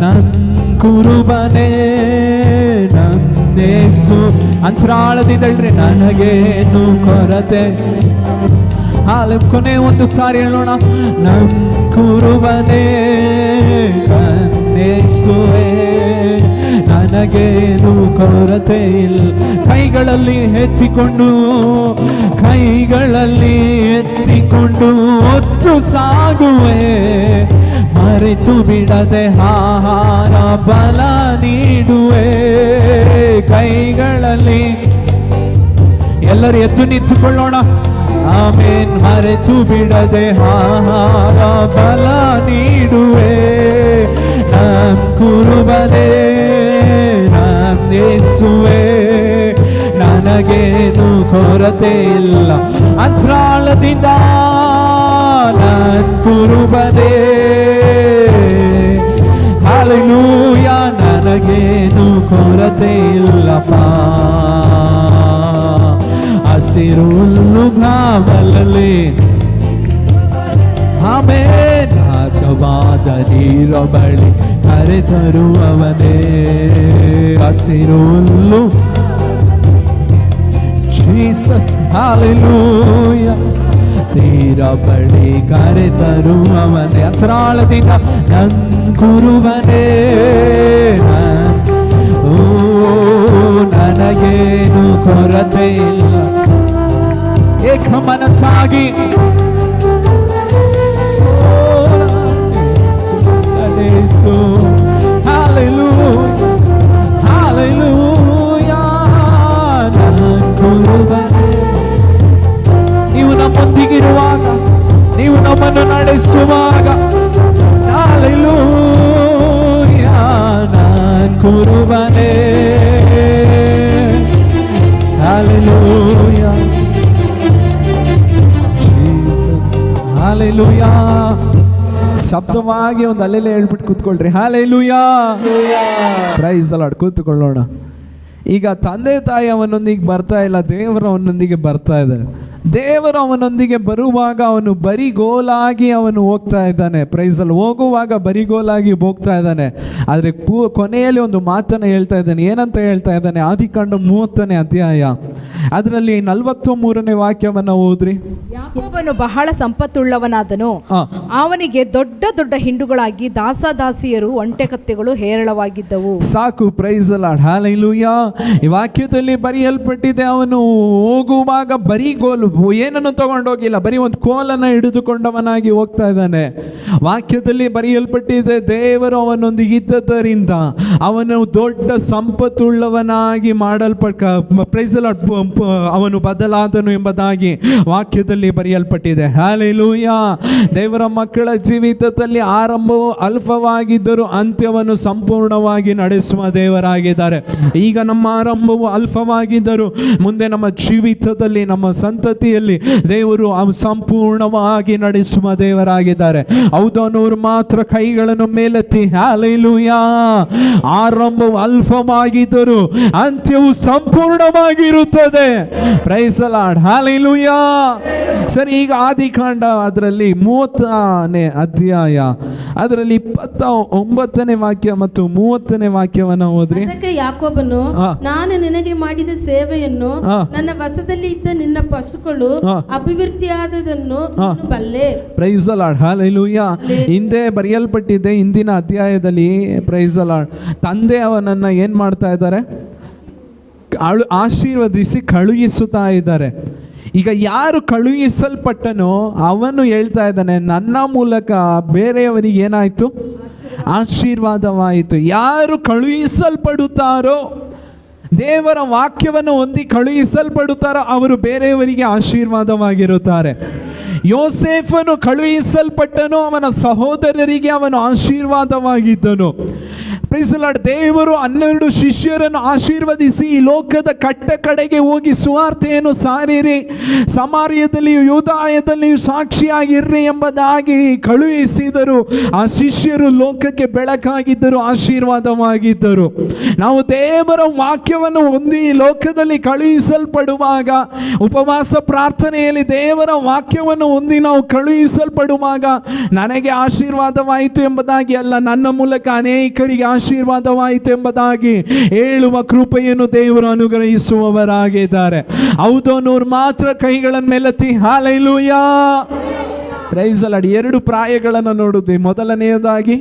ನನ್ನ ಕುರುಬನೇ ನನ್ನೇಸು. ಅಂತರಾಳದಿಂದ ಹೇಳ್ರಿ, ನನಗೇನು ಕೊರತೆ. ಕೊನೆ ಒಂದು ಸಾರಿ ಹೇಳೋಣ, ನಮ್ಮ ಕುರುಬನೇ ನನ್ನೇಸುವೆ, ನನಗೇನು ಕೊರತೆ ಇಲ್ಲ. ಕೈಗಳಲ್ಲಿ ಎತ್ತಿಕೊಂಡು, ಕೈಗಳಲ್ಲಿ ಎತ್ತಿಕೊಂಡು ಹೊತ್ತು ಸಾಗುವೆ, ಮರೆತು ಬಿಡದೆ ಆಹಾರ ಬಲ ನೀಡುವೆ. ಕೈಗಳಲ್ಲಿ ಎಲ್ಲರೂ ಎದ್ದು ನಿಂತುಕೊಳ್ಳೋಣ. ಆಮೇನ್. ಮರೆತು ಬಿಡದೆ ಆಹಾರ ಬಲ ನೀಡುವೆ. ನಮ್ ಕುರುಬನೇ ನನ್ನೇಸುವೆ, ನನಗೇನು ಕೊರತೆ ಇಲ್ಲ. ಅಂತರಾಳದಿಂದ ನನ್ ಕುರುಬನೇ, ಹಲ್ಲೆಲೂಯಾ, ನನಗೇನು ಕೊರತೆ ಇಲ್ಲಪ್ಪ. ಹಸಿರು ಹುಲ್ಲುಗಾವಲಲ್ಲಿ ಆಮೇನ್, ನಾಗವಾದ ನೀರ ಬಳಿ ಕರೆ ತರುವವನೇ. ಹಸಿರು ಹುಲ್ಲು ಜೀಸಸ್, ಹಲ್ಲೆಲೂಯಾ, ನೀರ ಬಳಿ ಕರೆ ತರುವವನೇ. ಅಂತರಾಳದಿಂದ ನನ್ ಕುರುಬನೇ, ನನಗೇನು ಕೊರತೆ ಇಲ್ಲ. ಏಕ ಮನಸ್ಸಾಗಿ ನೀವು ನಮ್ಮೊಂದಿಗಿರುವಾಗ, ನೀವು ನಮ್ಮನ್ನು ನಡೆಸುವಾಗ, ಹಲ್ಲೆಲೂಯಾ, ನಾನ್ ಕುರುಬನೇ. Hallelujah, Jesus, hallelujah. ಶಬ್ದವಾಗಿ ಒಂದು ಅಲ್ಲೆಲ್ಲ ಹೇಳ್ಬಿಟ್ಟು ಕೂತ್ಕೊಳ್ರಿ. Hallelujah, praise the lord. ಕೂತ್ಕೊಳ್ಳೋಣ. ಈಗ ತಂದೆ ತಾಯಿ ಅವನೊಂದಿಗೆ ಬರ್ತಾ ಇಲ್ಲ, ದೇವರು ಅವನೊಂದಿಗೆ ಬರ್ತಾ ಇದ್ದಾರೆ. ದೇವರು ಅವನೊಂದಿಗೆ ಬರುವಾಗ ಅವನು ಬರಿಗೋಲಾಗಿ ಅವನು ಹೋಗ್ತಾ ಇದ್ದಾನೆ. ಪ್ರೈಸಲ್ಲಿ ಹೋಗುವಾಗ ಬರಿಗೋಲಾಗಿ ಹೋಗ್ತಾ ಇದ್ದಾನೆ. ಆದರೆ ಕೊನೆಯಲ್ಲಿ ಒಂದು ಮಾತನ್ನು ಹೇಳ್ತಾ ಇದ್ದಾನೆ. ಏನಂತ ಹೇಳ್ತಾ ಇದ್ದಾನೆ? ಆದಿಕಾಂಡ 30ನೇ ಅಧ್ಯಾಯ ಅದರಲ್ಲಿ 43ನೇ ವಾಕ್ಯವನ್ನು ಓದ್ರಿ. ಯಾಕೋಬನು ಬಹಳ ಸಂಪತ್ತುಳ್ಳವನಾದನು, ಅವನಿಗೆ ದೊಡ್ಡ ದೊಡ್ಡ ಹಿಂಡುಗಳಾಗಿ ದಾಸದಾಸಿಯರು ಒಂಟೆಕತ್ತೆಗಳು ಹೇರಳವಾಗಿದ್ದವು. ಸಾಕು. Praise the lord, hallelujah. ಈ ವಾಕ್ಯದಲ್ಲಿ ಬರೆಯಲ್ಪಟ್ಟಿದೆ, ಅವನು ಹೋಗುವಾಗ ಬರಿಗೋಲು, ಏನನ್ನು ತಗೊಂಡೋಗಿಲ್ಲ, ಬರೀ ಒಂದು ಕೋಲನ್ನು ಹಿಡಿದುಕೊಂಡವನಾಗಿ ಹೋಗ್ತಾ ಇದ್ದಾನೆ. ವಾಕ್ಯದಲ್ಲಿ ಬರೆಯಲ್ಪಟ್ಟಿದೆ, ದೇವರು ಅವನೊಂದಿಗೆ ಇದ್ದದರಿಂದ ಅವನು ದೊಡ್ಡ ಸಂಪತ್ತುಳ್ಳವನಾಗಿ ಪ್ರೈಸ್ ದಿ ಲಾರ್ಡ್, ಅವನು ಬದಲಾದನು ಎಂಬುದಾಗಿ ವಾಕ್ಯದಲ್ಲಿ ಬರೆಯಲ್ಪಟ್ಟಿದೆ. ಹಲ್ಲೆಲೂಯಾ. ದೇವರ ಮಕ್ಕಳ ಜೀವಿತದಲ್ಲಿ ಆರಂಭವು ಅಲ್ಪವಾಗಿದ್ದರೂ ಅಂತ್ಯವನ್ನು ಸಂಪೂರ್ಣವಾಗಿ ನಡೆಸುವ ದೇವರಾಗಿದ್ದಾರೆ. ಈಗ ನಮ್ಮ ಆರಂಭವು ಅಲ್ಪವಾಗಿದ್ದರೂ ಮುಂದೆ ನಮ್ಮ ಜೀವಿತದಲ್ಲಿ, ನಮ್ಮ ಸಂತತಿಯಲ್ಲಿ ದೇವರು ಸಂಪೂರ್ಣವಾಗಿ ನಡೆಸುವ ದೇವರಾಗಿದ್ದಾರೆ. ಹೌದನವರು ಮಾತ್ರ ಕೈಗಳನ್ನು ಮೇಲೆತ್ತಿ ಹಲ್ಲೆಲೂಯಾ. ಆರಂಭವು ಅಲ್ಪವಾಗಿದ್ದರೂ ಅಂತ್ಯವು ಸಂಪೂರ್ಣವಾಗಿರುತ್ತದೆ. Praise the lord, hallelujah. ಸರಿ, ಈಗ ಆದಿಕಾಂಡ ಅದರಲ್ಲಿ 30ನೇ ಅಧ್ಯಾಯ ಅದರಲ್ಲಿ 29ನೇ ವಾಕ್ಯ ಮತ್ತು 30ನೇ ವಾಕ್ಯವನ್ನು ಓದ್ರಿ. ಅದಕ್ಕೆ ಯಾಕೋಬನು, ನಾನು ನಿನಗೆ ಮಾಡಿದ ಸೇವೆಯನ್ನು, ನನ್ನ ವಶದಲ್ಲಿ ಇದ್ದ ನಿನ್ನ ಪಶುಗಳು ಅಭಿವೃದ್ಧಿಯಾದದನ್ನು ಬಲ್ಲೆ. Praise the lord, hallelujah. ಹಿಂದೆ ಬರೆಯಲ್ಪಟ್ಟಿದೆ, ಹಿಂದಿನ ಅಧ್ಯಾಯದಲ್ಲಿ ಪ್ರೈಸ್ ದಿ ಲಾರ್ಡ್, ತಂದೆ ಅವನನ್ನ ಏನ್ ಮಾಡ್ತಾ ಇದ್ದಾರೆ? ಆಶೀರ್ವದಿಸಿ ಕಳುಹಿಸುತ್ತಾ ಇದ್ದಾರೆ. ಈಗ ಯಾರು ಕಳುಹಿಸಲ್ಪಟ್ಟನೋ ಅವನು ಹೇಳ್ತಾ ಇದ್ದಾನೆ, ನನ್ನ ಮೂಲಕ ಬೇರೆಯವರಿಗೆ ಏನಾಯ್ತು? ಆಶೀರ್ವಾದವಾಯಿತು. ಯಾರು ಕಳುಹಿಸಲ್ಪಡುತ್ತಾರೋ, ದೇವರ ವಾಕ್ಯವನ್ನು ಹೊಂದಿ ಕಳುಹಿಸಲ್ಪಡುತ್ತಾರೋ ಅವರು ಬೇರೆಯವರಿಗೆ ಆಶೀರ್ವಾದವಾಗಿರುತ್ತಾರೆ. ಯೋಸೇಫನು ಕಳುಹಿಸಲ್ಪಟ್ಟನು, ಅವನ ಸಹೋದರರಿಗೆ ಅವನು ಆಶೀರ್ವಾದವಾಗಿದ್ದನು. Price the lord. ದೇವರು 12 ಶಿಷ್ಯರನ್ನು ಆಶೀರ್ವದಿಸಿ ಈ ಲೋಕದ ಕಟ್ಟ ಕಡೆಗೆ ಹೋಗಿ ಸುವಾರ್ತೆಯನ್ನು ಸಾರಿರಿ, ಸಮಾರ್ಯದಲ್ಲಿಯೂ ಯೂದಾಯದಲ್ಲಿಯೂ ಸಾಕ್ಷಿಯಾಗಿರ್ರಿ ಎಂಬುದಾಗಿ ಕಳುಹಿಸಿದರು. ಆ ಶಿಷ್ಯರು ಲೋಕಕ್ಕೆ ಬೆಳಕಾಗಿದ್ದರು, ಆಶೀರ್ವಾದವಾಗಿದ್ದರು. ನಾವು ದೇವರ ವಾಕ್ಯವನ್ನು ಹೊಂದಿ ಲೋಕದಲ್ಲಿ ಕಳುಹಿಸಲ್ಪಡುವಾಗ, ಉಪವಾಸ ಪ್ರಾರ್ಥನೆಯಲ್ಲಿ ದೇವರ ವಾಕ್ಯವನ್ನು ಹೊಂದಿ ನಾವು ಕಳುಹಿಸಲ್ಪಡುವಾಗ, ನನಗೆ ಆಶೀರ್ವಾದವಾಯಿತು ಎಂಬುದಾಗಿ ಅಲ್ಲ, ನನ್ನ ಮೂಲಕ ಅನೇಕರಿಗೆ ಆಶೀರ್ವಾದವಾಯಿತು ಎಂಬುದಾಗಿ ಹೇಳುವ ಕೃಪೆಯನ್ನು ದೇವರು ಅನುಗ್ರಹಿಸುವವರಾಗಿದ್ದಾರೆ. ಹೌದನವರು ಮಾತ್ರ ಕೈಗಳನ್ನು ಮೇಲೆತ್ತಿ ಹಲ್ಲೆಲೂಯಾ. Praise the lord. 2 ಪ್ರಾಯಗಳನ್ನು ನೋಡಿದ್ವಿ. ಮೊದಲನೆಯದಾಗಿ,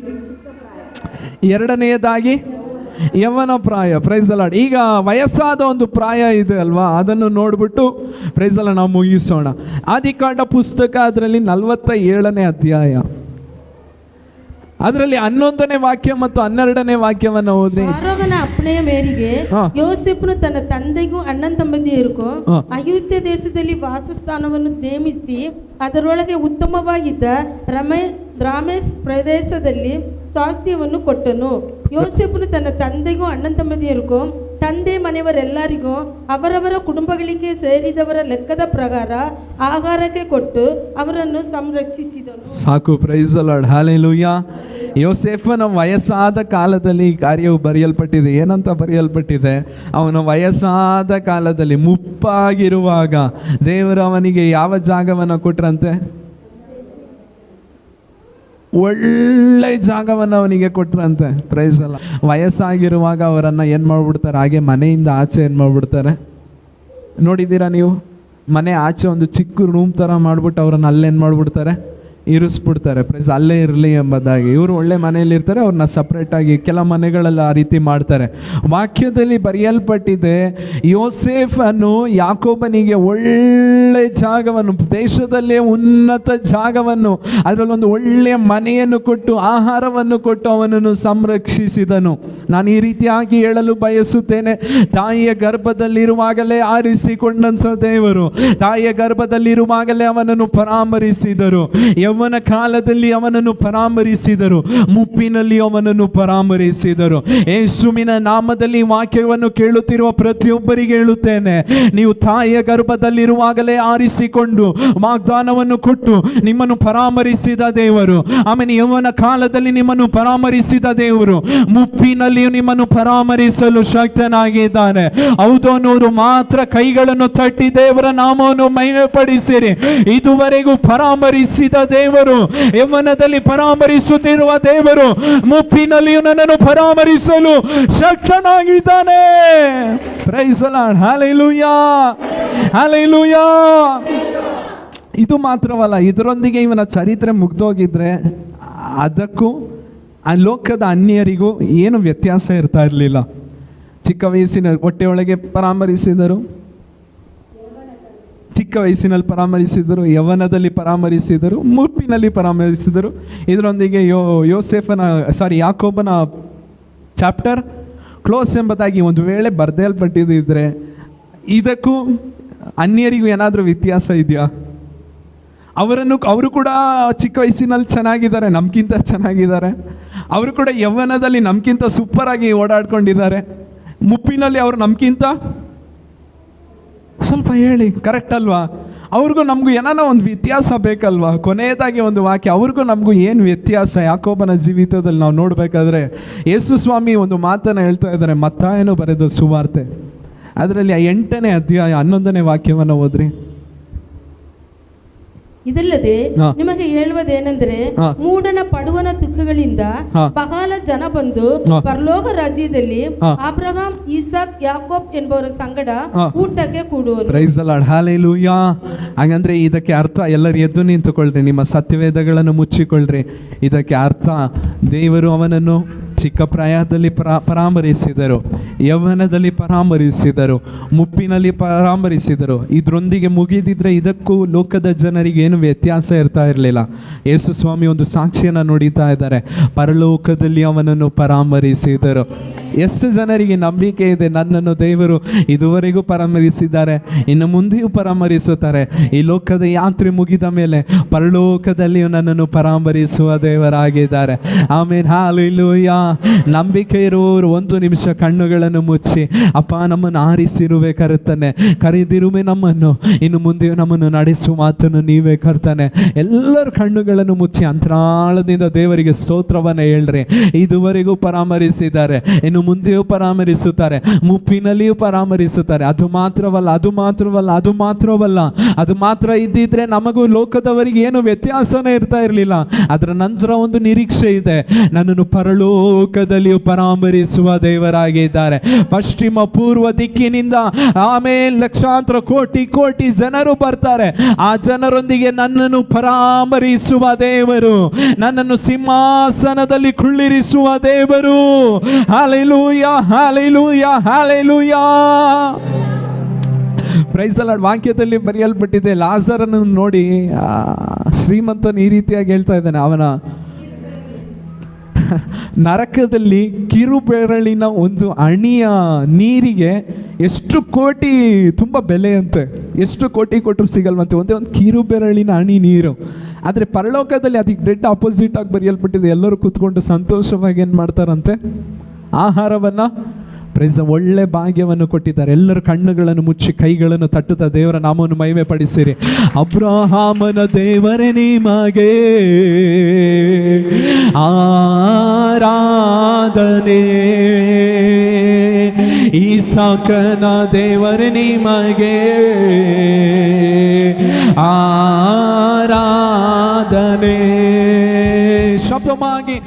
ಎರಡನೆಯದಾಗಿ ಯವನ ಪ್ರಾಯ. Praise the lord. ಈಗ ವಯಸ್ಸಾದ ಒಂದು ಪ್ರಾಯ ಇದೆ ಅಲ್ವಾ, ಅದನ್ನು ನೋಡ್ಬಿಟ್ಟು ಪ್ರೈಸ್ ದಿ ಲಾರ್ಡ್ ನಾವು ಮುಗಿಸೋಣ. ಆದಿಕಾಂಡ ಪುಸ್ತಕ ಅದರಲ್ಲಿ 47ನೇ ಅಧ್ಯಾಯ ಅದರಲ್ಲಿ 11ನೇ ವಾಕ್ಯ ಮತ್ತು 12ನೇ ವಾಕ್ಯವನ್ನು ಓದ್ರಿ. ಫರೋಹನ ಅಪ್ಪಣೆಯ ಮೇರೆಗೆ ಯೋಸೇಫನು ತನ್ನ ತಂದೆಗೂ ಅಣ್ಣನ ತಮ್ಮಂದಿರಿಗೂ ಐಗುಪ್ತ ದೇಶದಲ್ಲಿ ವಾಸಸ್ಥಾನವನ್ನು ನೇಮಿಸಿ ಅದರೊಳಗೆ ಉತ್ತಮವಾಗಿದ್ದ ರಾಮೇಸ್ ಪ್ರದೇಶದಲ್ಲಿ ಸ್ವಾಸ್ಥ್ಯವನ್ನು ಕೊಟ್ಟನು. ಯೋಸೇಫನು ತನ್ನ ತಂದೆಗೂ ಅಣ್ಣನ ತಮ್ಮಂದಿರಿಗೂ ತಂದೆ ಮನೆಯವರೆಲ್ಲರಿಗೂ ಅವರವರ ಕುಟುಂಬಗಳಿಗೆ ಸೇರಿದವರ ಲೆಕ್ಕದ ಪ್ರಕಾರ ಆಹಾರಕ್ಕೆ ಕೊಟ್ಟು ಅವರನ್ನು ಸಂರಕ್ಷಿಸಿದನು. ಸಾಕು. Praise the lord, hallelujah. ಯೋಸೇಫನ ವಯಸ್ಸಾದ ಕಾಲದಲ್ಲಿ ಈ ಕಾರ್ಯವು ಬರೆಯಲ್ಪಟ್ಟಿದೆ. ಏನಂತ ಬರೆಯಲ್ಪಟ್ಟಿದೆ? ಅವನ ವಯಸ್ಸಾದ ಕಾಲದಲ್ಲಿ ಮುಪ್ಪಾಗಿರುವಾಗ ದೇವರು ಅವನಿಗೆ ಯಾವ ಜಾಗವನ್ನು ಕೊಟ್ರಂತೆ? ಒಳ್ಳೆ ಜಾಗವನ್ನು ಅವನಿಗೆ ಕೊಟ್ರಂತೆ. ಪ್ರೈಸ್ ಅಲ್ಲ. ವಯಸ್ಸಾಗಿರುವಾಗ ಅವರನ್ನು ಏನು ಮಾಡಿಬಿಡ್ತಾರೆ? ಹಾಗೆ ಮನೆಯಿಂದ ಆಚೆ ಏನು ಮಾಡಿಬಿಡ್ತಾರೆ? ನೋಡಿದ್ದೀರಾ ನೀವು? ಮನೆ ಆಚೆ ಒಂದು ಚಿಕ್ಕ ರೂಮ್ ಥರ ಮಾಡಿಬಿಟ್ಟು ಅವರನ್ನು ಅಲ್ಲೇನು ಮಾಡಿಬಿಡ್ತಾರೆ? ಇರಿಸ್ಬಿಡ್ತಾರೆ. ಪ್ರೈಸ್ ಅಲ್ಲೇ ಇರಲಿ ಎಂಬುದಾಗಿ. ಇವರು ಒಳ್ಳೆ ಮನೆಯಲ್ಲಿ ಇರ್ತಾರೆ, ಅವ್ರನ್ನ ಸಪ್ರೇಟಾಗಿ ಕೆಲ ಮನೆಗಳಲ್ಲಿ ಆ ರೀತಿ ಮಾಡ್ತಾರೆ. ವಾಕ್ಯದಲ್ಲಿ ಬರೆಯಲ್ಪಟ್ಟಿದೆ, ಯೋಸೇಫನು ಯಾಕೋಬನಿಗೆ ಒಳ್ಳೆ ಜಾಗವನ್ನು, ದೇಶದಲ್ಲೇ ಉನ್ನತ ಜಾಗವನ್ನು, ಅದರಲ್ಲೊಂದು ಒಳ್ಳೆಯ ಮನೆಯನ್ನು ಕೊಟ್ಟು ಆಹಾರವನ್ನು ಕೊಟ್ಟು ಅವನನ್ನು ಸಂರಕ್ಷಿಸಿದನು. ನಾನು ಈ ರೀತಿಯಾಗಿ ಹೇಳಲು ಬಯಸುತ್ತೇನೆ, ತಾಯಿಯ ಗರ್ಭದಲ್ಲಿರುವಾಗಲೇ ಆರಿಸಿಕೊಂಡಂಥ ದೇವರು ತಾಯಿಯ ಗರ್ಭದಲ್ಲಿರುವಾಗಲೇ ಅವನನ್ನು ಪರಾಮರಿಸಿದರು. ಯೌವನ ಕಾಲದಲ್ಲಿ ಅವನನ್ನು ಪರಾಮರಿಸಿದರು, ಮುಪ್ಪಿನಲ್ಲಿ ಅವನನ್ನು ಪರಾಮರಿಸಿದರು. ಯೇಸುವಿನ ನಾಮದಲ್ಲಿ ವಾಕ್ಯವನ್ನು ಕೇಳುತ್ತಿರುವ ಪ್ರತಿಯೊಬ್ಬರಿಗೆ ಹೇಳುತ್ತೇನೆ, ನೀವು ತಾಯಿಯ ಗರ್ಭದಲ್ಲಿರುವಾಗಲೇ ಆರಿಸಿಕೊಂಡು ವಾಗ್ದಾನವನ್ನು ಕೊಟ್ಟು ನಿಮ್ಮನ್ನು ಪರಾಮರಿಸಿದ ದೇವರು, ಆಮೇಲೆ ಯೌವನ ಕಾಲದಲ್ಲಿ ನಿಮ್ಮನ್ನು ಪರಾಮರಿಸಿದ ದೇವರು ಮುಪ್ಪಿನಲ್ಲಿಯೂ ನಿಮ್ಮನ್ನು ಪರಾಮರಿಸಲು ಶಕ್ತನಾಗಿದ್ದಾನೆ. ಹೌದು ಅನ್ನೋರು ಮಾತ್ರ ಕೈಗಳನ್ನು ತಟ್ಟಿ ದೇವರ ನಾಮವನ್ನು ಮಹಿಮೆಪಡಿಸಿರಿ. ಇದುವರೆಗೂ ಪರಾಮರಿಸಿದ ದೇವರು, ಯೌವನದಲ್ಲಿ ಪರಾಮರಿಸುತ್ತಿರುವ ದೇವರು ಮುಪ್ಪಿನಲ್ಲಿಯೂ ನನ್ನನ್ನು ಪರಾಮರಿಸಲು ಶಕ್ತನಾಗಿದ್ದಾನೆ. Praise the lord. Hallelujah, hallelujah. ಇದು ಮಾತ್ರವಲ್ಲ, ಇದರೊಂದಿಗೆ ಇವನ ಚರಿತ್ರೆ ಮುಗ್ದೋಗಿದ್ರೆ ಅದಕ್ಕೂ ಆ ಲೋಕದ ಅನ್ಯರಿಗೂ ಏನು ವ್ಯತ್ಯಾಸ ಇರ್ತಾ ಇರಲಿಲ್ಲ. ಚಿಕ್ಕ ವಯಸ್ಸಿನ ಹೊಟ್ಟೆಯೊಳಗೆ ಪರಾಮರಿಸಿದರು, ಚಿಕ್ಕ ವಯಸ್ಸಿನಲ್ಲಿ ಪರಾಮರಿಸಿದರು, ಯೌವನದಲ್ಲಿ ಪರಾಮರಿಸಿದರು, ಮುಪ್ಪಿನಲ್ಲಿ ಪರಾಮರಿಸಿದರು. ಇದರೊಂದಿಗೆ ಯಾಕೋಬನ ಚಾಪ್ಟರ್ ಕ್ಲೋಸ್ ಎಂಬುದಾಗಿ ಒಂದು ವೇಳೆ ಬರ್ದೇಲ್ಪಟ್ಟಿದ್ದರೆ ಇದಕ್ಕೂ ಅನ್ಯರಿಗೂ ಏನಾದರೂ ವ್ಯತ್ಯಾಸ ಇದೆಯಾ? ಅವರು ಕೂಡ ಚಿಕ್ಕ ವಯಸ್ಸಿನಲ್ಲಿ ಚೆನ್ನಾಗಿದ್ದಾರೆ, ನಮ್ಗಿಂತ ಚೆನ್ನಾಗಿದ್ದಾರೆ. ಅವರು ಕೂಡ ಯೌವನದಲ್ಲಿ ನಮ್ಗಿಂತ ಸೂಪರಾಗಿ ಓಡಾಡ್ಕೊಂಡಿದ್ದಾರೆ, ಮುಪ್ಪಿನಲ್ಲಿ ಅವರು ನಮ್ಗಿಂತ ಸ್ವಲ್ಪ ಹೇಳಿ, ಕರೆಕ್ಟ್ ಅಲ್ವಾ? ಅವ್ರಿಗೂ ನಮಗೂ ಏನಾನ ಒಂದು ವ್ಯತ್ಯಾಸ ಬೇಕಲ್ವಾ? ಕೊನೆಯದಾಗಿ ಒಂದು ವಾಕ್ಯ, ಅವ್ರಿಗೂ ನಮಗೂ ಏನು ವ್ಯತ್ಯಾಸ? ಯಾಕೋಬನ ಜೀವಿತದಲ್ಲಿ ನಾವು ನೋಡಬೇಕಾದ್ರೆ ಯೇಸು ಸ್ವಾಮಿ ಒಂದು ಮಾತನ್ನು ಹೇಳ್ತಾ ಇದ್ದಾರೆ, ಮತ್ತಾಯನು ಬರೆದ ಸುವಾರ್ತೆ ಅದರಲ್ಲಿ 8ನೇ ಅಧ್ಯಾಯ 11ನೇ ವಾಕ್ಯವನ್ನು ಓದ್ರಿ. ಇದಲ್ಲದೆ ನಿಮಗೆ ಹೇಳುವುದೇನೆಂದರೆ, ಮೂಡನ ಪಡುವನ ದುಃಖಗಳಿಂದ ಬಹಳ ಜನ ಬಂದು ಪರಲೋಕ ರಾಜ್ಯದಲ್ಲಿ ಅಬ್ರಹಾಂ, ಇಸಾಕ್, ಯಾಕೋಬ್ ಎಂಬವರ ಸಂಗಡ ಊಟಕ್ಕೆ ಕೂಡುವರು. Praise the lord. ಹಲ್ಲೆಲೂಯಾ. ಹಾಗಂದ್ರೆ ಇದಕ್ಕೆ ಅರ್ಥ, ಎಲ್ಲರೂ ಎದ್ದು ನಿಂತುಕೊಳ್ಳ್ರಿ, ನಿಮ್ಮ ಸತ್ಯವೇದಗಳನ್ನು ಮುಚ್ಚಿಕೊಳ್ಳ್ರಿ. ಇದಕ್ಕೆ ಅರ್ಥ, ದೇವರು ಅವನನ್ನು ಚಿಕ್ಕ ಪ್ರಾಯದಲ್ಲಿ ಪರಾಮರಿಸಿದರು, ಯೌವನದಲ್ಲಿ ಪರಾಮರಿಸಿದರು, ಮುಪ್ಪಿನಲ್ಲಿ ಪರಾಮರಿಸಿದರು. ಇದರೊಂದಿಗೆ ಮುಗಿದಿದ್ರೆ ಇದಕ್ಕೂ ಲೋಕದ ಜನರಿಗೆ ಏನು ವ್ಯತ್ಯಾಸ ಇರ್ತಾ ಇರಲಿಲ್ಲ. ಯೇಸು ಸ್ವಾಮಿ ಒಂದು ಸಾಕ್ಷಿಯನ್ನು ನುಡಿತಾ ಇದ್ದಾರೆ, ಪರಲೋಕದಲ್ಲಿ ಅವನನ್ನು ಪರಾಮರಿಸಿದರು. ಎಷ್ಟು ಜನರಿಗೆ ನಂಬಿಕೆ ಇದೆ, ನನ್ನನ್ನು ದೇವರು ಇದುವರೆಗೂ ಪರಾಮರಿಸಿದ್ದಾರೆ, ಇನ್ನು ಮುಂದೆಯೂ ಪರಾಮರಿಸುತ್ತಾರೆ. ಈ ಲೋಕದ ಯಾತ್ರೆ ಮುಗಿದ ಮೇಲೆ ಪರಲೋಕದಲ್ಲಿಯೂ ನನ್ನನ್ನು ಪರಾಮರಿಸುವ ದೇವರಾಗಿದ್ದಾರೆ. ಆಮೇಲೆ ಹಲ್ಲೆಲೂಯಾ. ನಂಬಿಕೆ ಇರುವವರು ಒಂದು ನಿಮಿಷ ಕಣ್ಣುಗಳನ್ನು ಮುಚ್ಚಿ, ಅಪ್ಪ ನಮ್ಮನ್ನು ಆರಿಸಿರುವೆ ಕರ್ತನೆ, ಕರೆದಿರುವೆ ನಮ್ಮನ್ನು, ಇನ್ನು ಮುಂದೆಯೂ ನಮ್ಮನ್ನು ನಡೆಸುವ ಮಾತನ್ನು ನೀವೇ ಕರ್ತನೆ. ಎಲ್ಲರ ಕಣ್ಣುಗಳನ್ನು ಮುಚ್ಚಿ ಅಂತರಾಳದಿಂದ ದೇವರಿಗೆ ಸ್ತೋತ್ರವನ್ನು ಹೇಳ್ರಿ. ಇದುವರೆಗೂ ಪರಾಮರಿಸಿದ್ದಾರೆ, ಇನ್ನು ಮುಂದೆಯೂ ಪರಾಮರಿಸುತ್ತಾರೆ, ಮುಪ್ಪಿನಲ್ಲಿಯೂ ಪರಾಮರಿಸುತ್ತಾರೆ. ಅದು ಮಾತ್ರ ಇದ್ದಿದ್ರೆ ನಮಗೂ ಲೋಕದವರಿಗೆ ಏನು ವ್ಯತ್ಯಾಸನೇ ಇರ್ತಾ ಇರಲಿಲ್ಲ. ಅದರ ನಂತರ ಒಂದು ನಿರೀಕ್ಷೆ ಇದೆ, ನನ್ನನ್ನು ಪರಲೋಕದಲ್ಲಿಯೂ ಪರಾಮರಿಸುವ ದೇವರಾಗಿದ್ದಾರೆ. ಪಶ್ಚಿಮ ಪೂರ್ವ ದಿಕ್ಕಿನಿಂದ ಆಮೇಲೆ ಲಕ್ಷಾಂತರ ಕೋಟಿ ಜನರು ಬರ್ತಾರೆ. ಆ ಜನರೊಂದಿಗೆ ನನ್ನನ್ನು ಪರಾಮರಿಸುವ ದೇವರು, ನನ್ನನ್ನು ಸಿಂಹಾಸನದಲ್ಲಿ ಕುಳ್ಳಿರಿಸುವ ದೇವರು. Hallelujah, hallelujah, hallelujah. Praise the lord. ವಾಕ್ಯದಲ್ಲಿ ಬರೆಯಲ್ಪಟ್ಟಿದೆ, ಲಾಜರನ್ನು ನೋಡಿ ಶ್ರೀಮಂತನು ಈ ರೀತಿಯಾಗಿ ಹೇಳ್ತಾ ಇದ್ದಾನೆ, ಅವನ ನರಕದಲ್ಲಿ ಕಿರುಬೆರಳಿನ ಒಂದು ಅಣಿಯ ನೀರಿಗೆ ಎಷ್ಟು ಕೋಟಿ ತುಂಬ ಬೆಲೆ ಅಂತೆ, ಎಷ್ಟು ಕೋಟಿ ಕೊಟ್ಟರು ಸಿಗಲ್ವಂತೆ, ಒಂದೇ ಒಂದು ಕಿರುಬೆರಳಿನ ಅಣಿ ನೀರು. ಆದರೆ ಪರಲೋಕದಲ್ಲಿ ಅದಕ್ಕೆ ಡೆಡ್ ಆಪೋಸಿಟ್ ಆಗಿ ಬರೆಯಲ್ಪಟ್ಟಿದೆ, ಎಲ್ಲರೂ ಕೂತ್ಕೊಂಡು ಸಂತೋಷವಾಗಿ ಏನು ಮಾಡ್ತಾರಂತೆ, ಆಹಾರವನ್ನು ಪ್ರೈಸ್ ಒಳ್ಳೆ ಭಾಗ್ಯವನ್ನು ಕೊಟ್ಟಿದ್ದಾರೆ. ಎಲ್ಲರ ಕಣ್ಣುಗಳನ್ನು ಮುಚ್ಚಿ ಕೈಗಳನ್ನು ತಟ್ಟುತ್ತಾ ದೇವರ ನಾಮವನ್ನು ಮಹಿಮೆ ಪಡಿಸಿರಿ. ಅಬ್ರಹಾಮನ ದೇವರೇ ನಿಮಗೆ ಆರಾಧನೆ, ಇಸಾಕನ ದೇವರೇ ನಿಮಗೆ ಆರಾಧನೆ. ಶಬ್ದವಾಗಿ